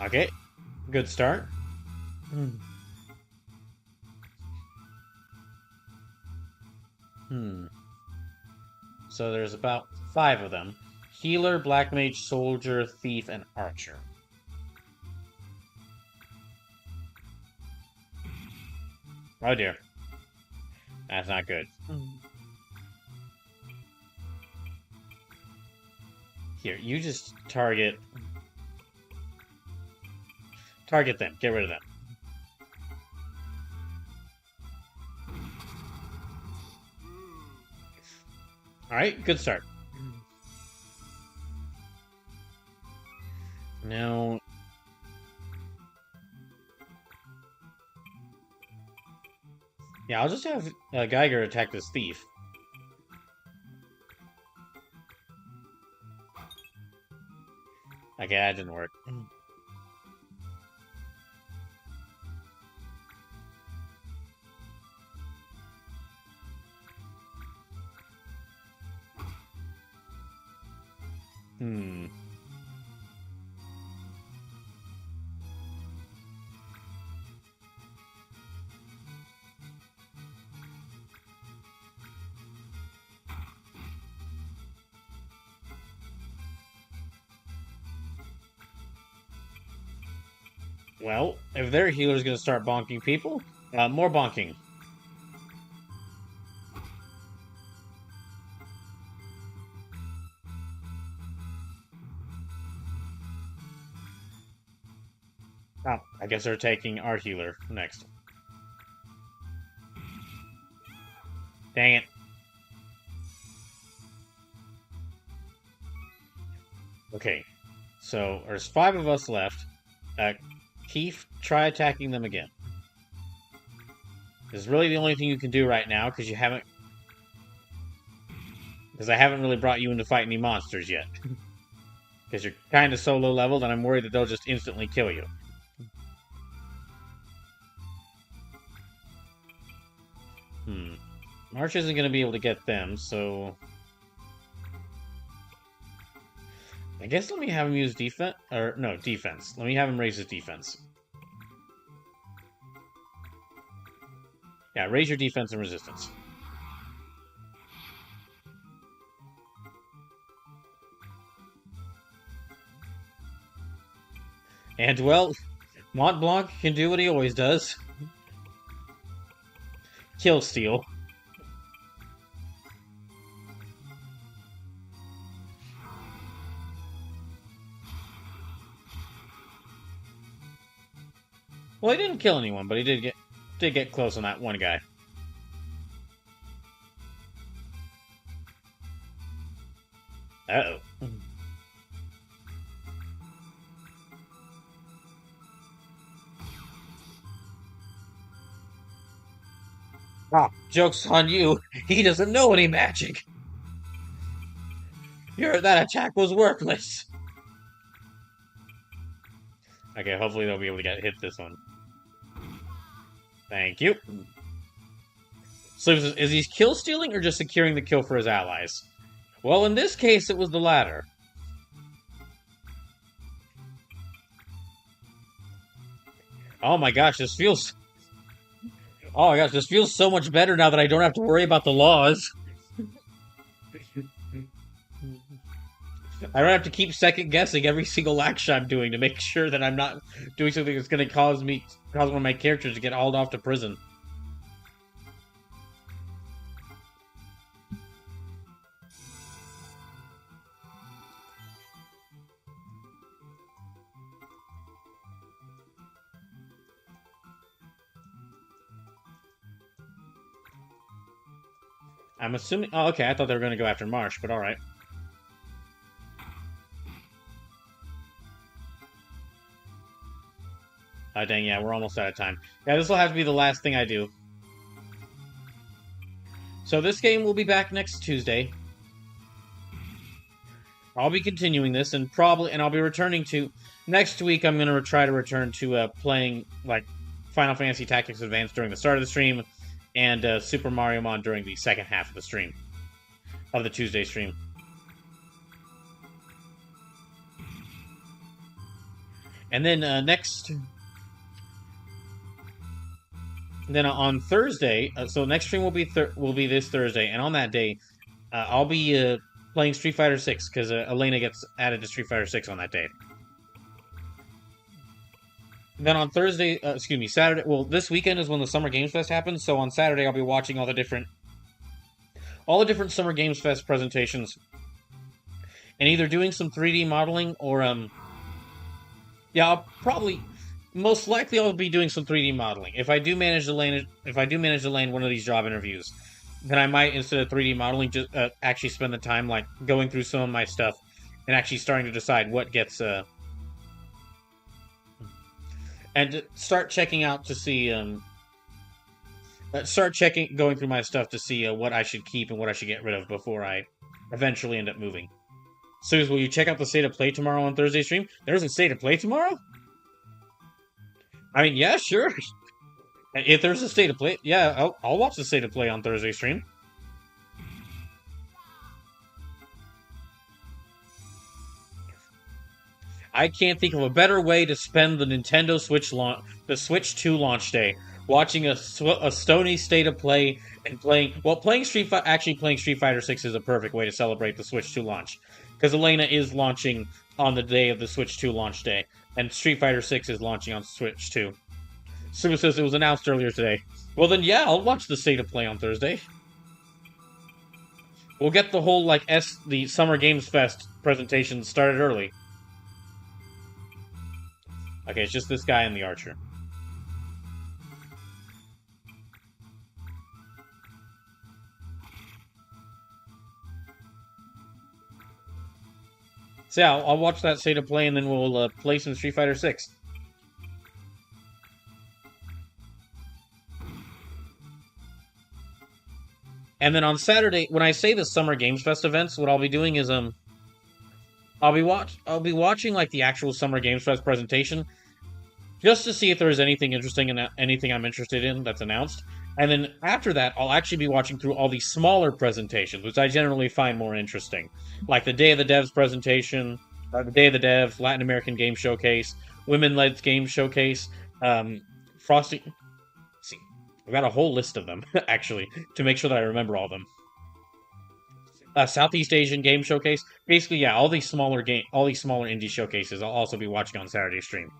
Okay, good start. Hmm. Hmm. So there's about 5 of them. Healer, Black Mage, Soldier, Thief, and Archer. Oh dear. That's not good. Here, you just target them. Get rid of them. Alright, good start. Now... Yeah, I'll just have Geiger attack this thief. Okay, that didn't work. Hmm. Well, if their healer's gonna start bonking people, more bonking. Oh, I guess they're taking our healer next. Dang it. Okay, so there's 5 of us left. Keith, try attacking them again. This is really the only thing you can do right now, because I haven't really brought you in to fight any monsters yet. Because you're kind of solo leveled, and I'm worried that they'll just instantly kill you. March isn't going to be able to get them, so... I guess let me have him use defense. Or, no, defense. Let me have him raise his defense. Yeah, raise your defense and resistance. And, well, Mont Blanc can do what he always does. Kill steal. Well, he didn't kill anyone, but he did get close on that one guy. Uh-oh. Ah, joke's on you. He doesn't know any magic. That attack was worthless. Okay, hopefully they'll be able to get hit this one. Thank you. So is he kill stealing or just securing the kill for his allies? Well, in this case, it was the latter. Oh my gosh, this feels... Oh my gosh, this feels so much better now that I don't have to worry about the laws. I don't have to keep second guessing every single action I'm doing to make sure that I'm not doing something that's going to cause one of my characters to get hauled off to prison. I'm assuming... Oh, okay, I thought they were going to go after Marsh, but alright. Oh, dang, yeah, we're almost out of time. Yeah, this will have to be the last thing I do. So this game will be back next Tuesday. I'll be continuing this, and I'll be returning to... Next week, I'm going to try to return to playing, like, Final Fantasy Tactics Advance during the start of the stream, and Super Mario Mon during the second half of the stream. Of the Tuesday stream. And then Then on Thursday, so next stream will be this Thursday, and on that day, I'll be playing Street Fighter 6 because Elena gets added to Street Fighter 6 on that day. Then on Thursday, Saturday. Well, this weekend is when the Summer Games Fest happens. So on Saturday, I'll be watching all the different Summer Games Fest presentations, and either doing some 3D modeling or most likely I'll be doing some 3D modeling. If I do manage to land one of these job interviews, then I might, instead of 3D modeling, just actually spend the time like going through some of my stuff and actually starting to decide what gets and start checking out to see going through my stuff to see what I should keep and what I should get rid of before I eventually end up moving. So, will you check out the State of Play tomorrow on Thursday stream? There's a State of Play tomorrow? I mean, yeah, sure. If there's a State of Play, yeah, I'll watch the State of Play on Thursday stream. I can't think of a better way to spend the Nintendo Switch the Switch 2 launch day. Watching a stony State of Play and playing Street Fighter 6 is a perfect way to celebrate the Switch 2 launch. Because Elena is launching on the day of the Switch 2 launch day, and Street Fighter 6 is launching on Switch 2. Sue says it was announced earlier today. Well then, yeah, I'll watch the State of Play on Thursday. We'll get the whole, the Summer Games Fest presentation started early. Okay, it's just this guy and the archer. So yeah, I'll watch that State of Play, and then we'll play some Street Fighter 6. And then on Saturday, when I say the Summer Games Fest events, what I'll be doing is I'll be watching like the actual Summer Games Fest presentation, just to see if there's anything interesting and anything I'm interested in that's announced. And then after that, I'll actually be watching through all these smaller presentations, which I generally find more interesting. Like the Day of the Devs presentation, the Day of the Devs, Latin American Game Showcase, Women-Led Game Showcase, I've got a whole list of them, actually, to make sure that I remember all of them. Southeast Asian Game Showcase. Basically, yeah, all these smaller indie showcases I'll also be watching on Saturday stream.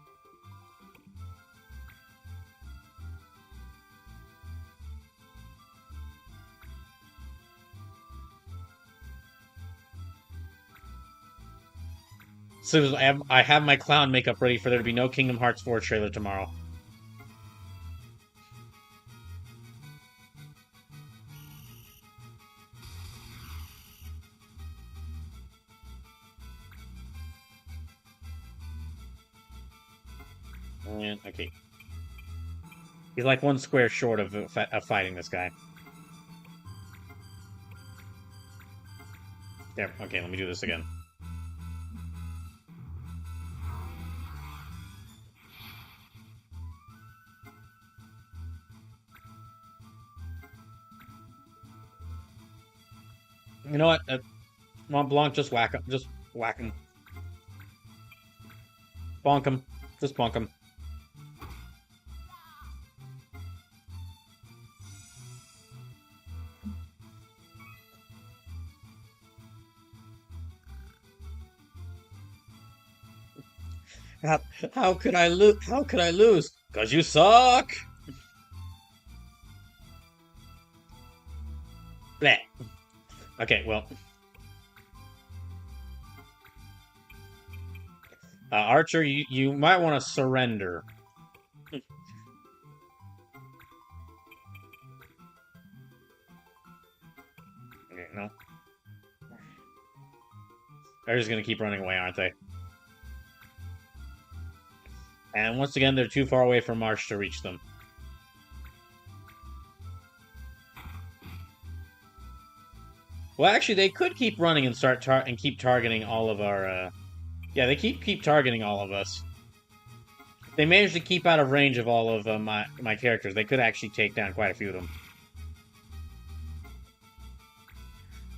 So I have my clown makeup ready for there to be no Kingdom Hearts 4 trailer tomorrow. And, okay. He's like one square short of fighting this guy. There. Okay, let me do this again. You know what? Mont Blanc, just whack him. Just whack him. Bonk him. Just bonk him. How, how could I lose? How could I lose? Cause you suck. Bleh. Okay, well. Archer, you might want to surrender. Okay, no. They're just gonna keep running away, aren't they? And once again, they're too far away from Marsh to reach them. Well, actually, they could keep running and keep targeting all of our. Yeah, they keep targeting all of us. If they managed to keep out of range of all of my characters, they could actually take down quite a few of them.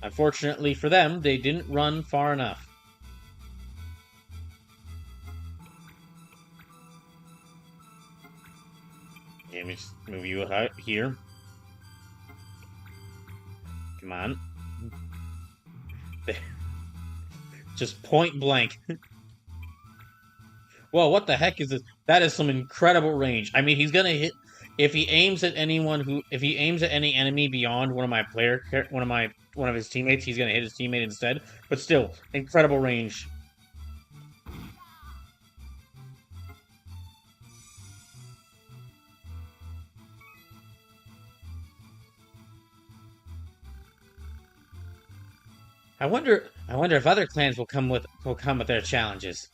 Unfortunately for them, they didn't run far enough. Let me just move you out here. Come on. Just point blank. Whoa, what the heck is this? That is some incredible range. I mean, he's gonna hit if he aims at if he aims at any enemy beyond one of his teammates, he's gonna hit his teammate instead. But still, incredible range. I wonder if other clans will come with their challenges.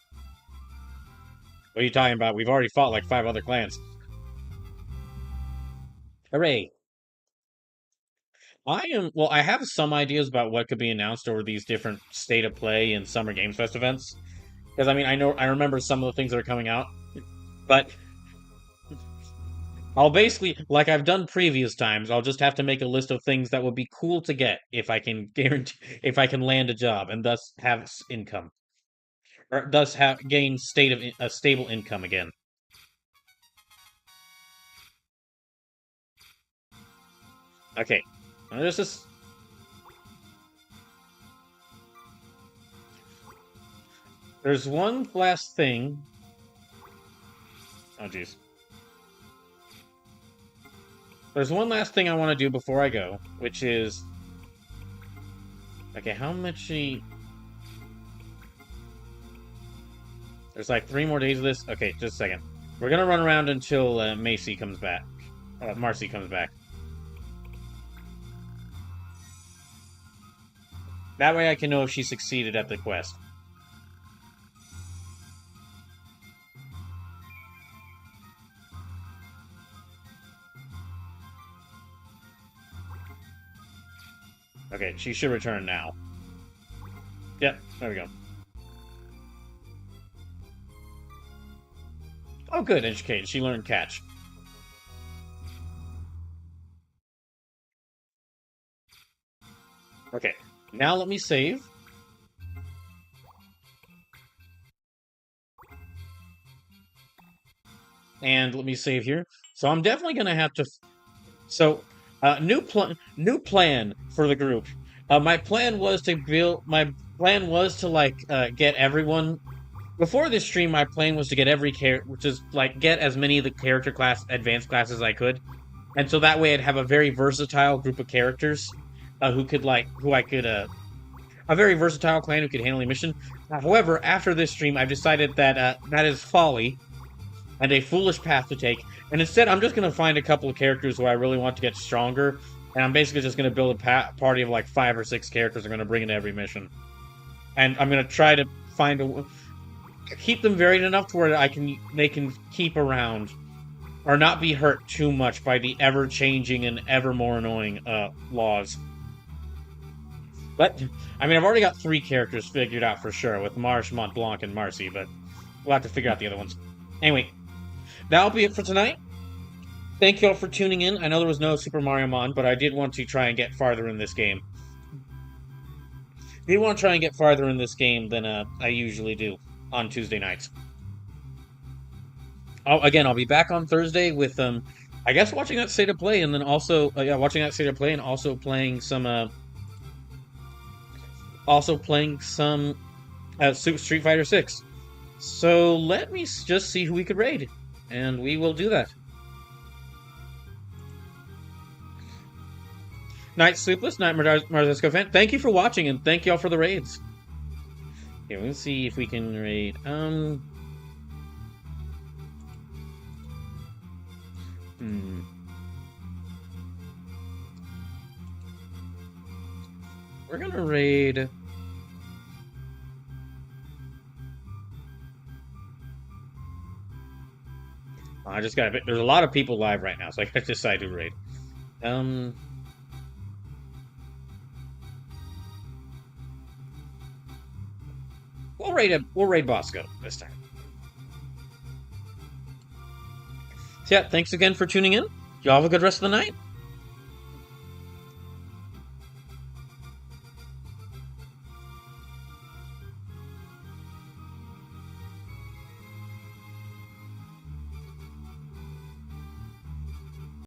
What are you talking about? We've already fought like 5 other clans. Hooray! I have some ideas about what could be announced over these different State of Play and Summer Games Fest events. Because I mean, I remember some of the things that are coming out, but I'll basically, like I've done previous times, I'll just have to make a list of things that would be cool to get if I can if I can land a job and thus have income, or thus have gain a stable income again. Okay, there's this. There's one last thing. Oh jeez. There's one last thing I want to do before I go, which is... Okay, how much... There's like 3 more days of this. Okay, just a second. We're gonna run around until Marcy comes back. That way I can know if she succeeded at the quest. Okay, she should return now. Yep, there we go. Oh, good, educated. She learned catch. Okay, now let me save. And let me save here. So I'm definitely going to have to... So, new plan for the group. My plan was to get everyone. Before this stream, my plan was to get every character, which is like get as many of the character class, advanced classes as I could, and so that way I'd have a very versatile group of characters, who I could a very versatile clan who could handle a mission. However, after this stream, I've decided that that is folly and a foolish path to take. And instead, I'm just going to find a couple of characters who I really want to get stronger, and I'm basically just going to build a party of like 5 or 6 characters I'm going to bring into every mission. And I'm going to try to keep them varied enough to where they can keep around or not be hurt too much by the ever-changing and ever more annoying laws. But, I mean, I've already got 3 characters figured out for sure, with Marsh, Mont Blanc, and Marcy, but we'll have to figure out the other ones. Anyway, that'll be it for tonight. Thank you all for tuning in. I know there was no Super Mario Mon, but I did want to try and get farther in this game. I did want to try and get farther in this game than I usually do on Tuesday nights. I'll be back on Thursday with, I guess watching that State of Play, and then also, watching that State of Play, and also playing some, Street Fighter 6. So let me just see who we could raid, and we will do that. Night Sleepless, Night Marzesco fan, thank you for watching, and thank y'all for the raids. Okay, let's see if we can raid, We're gonna raid... I just got there's a lot of people live right now, so I gotta decide to raid. We'll raid Bosco this time. So yeah, thanks again for tuning in. Y'all have a good rest of the night.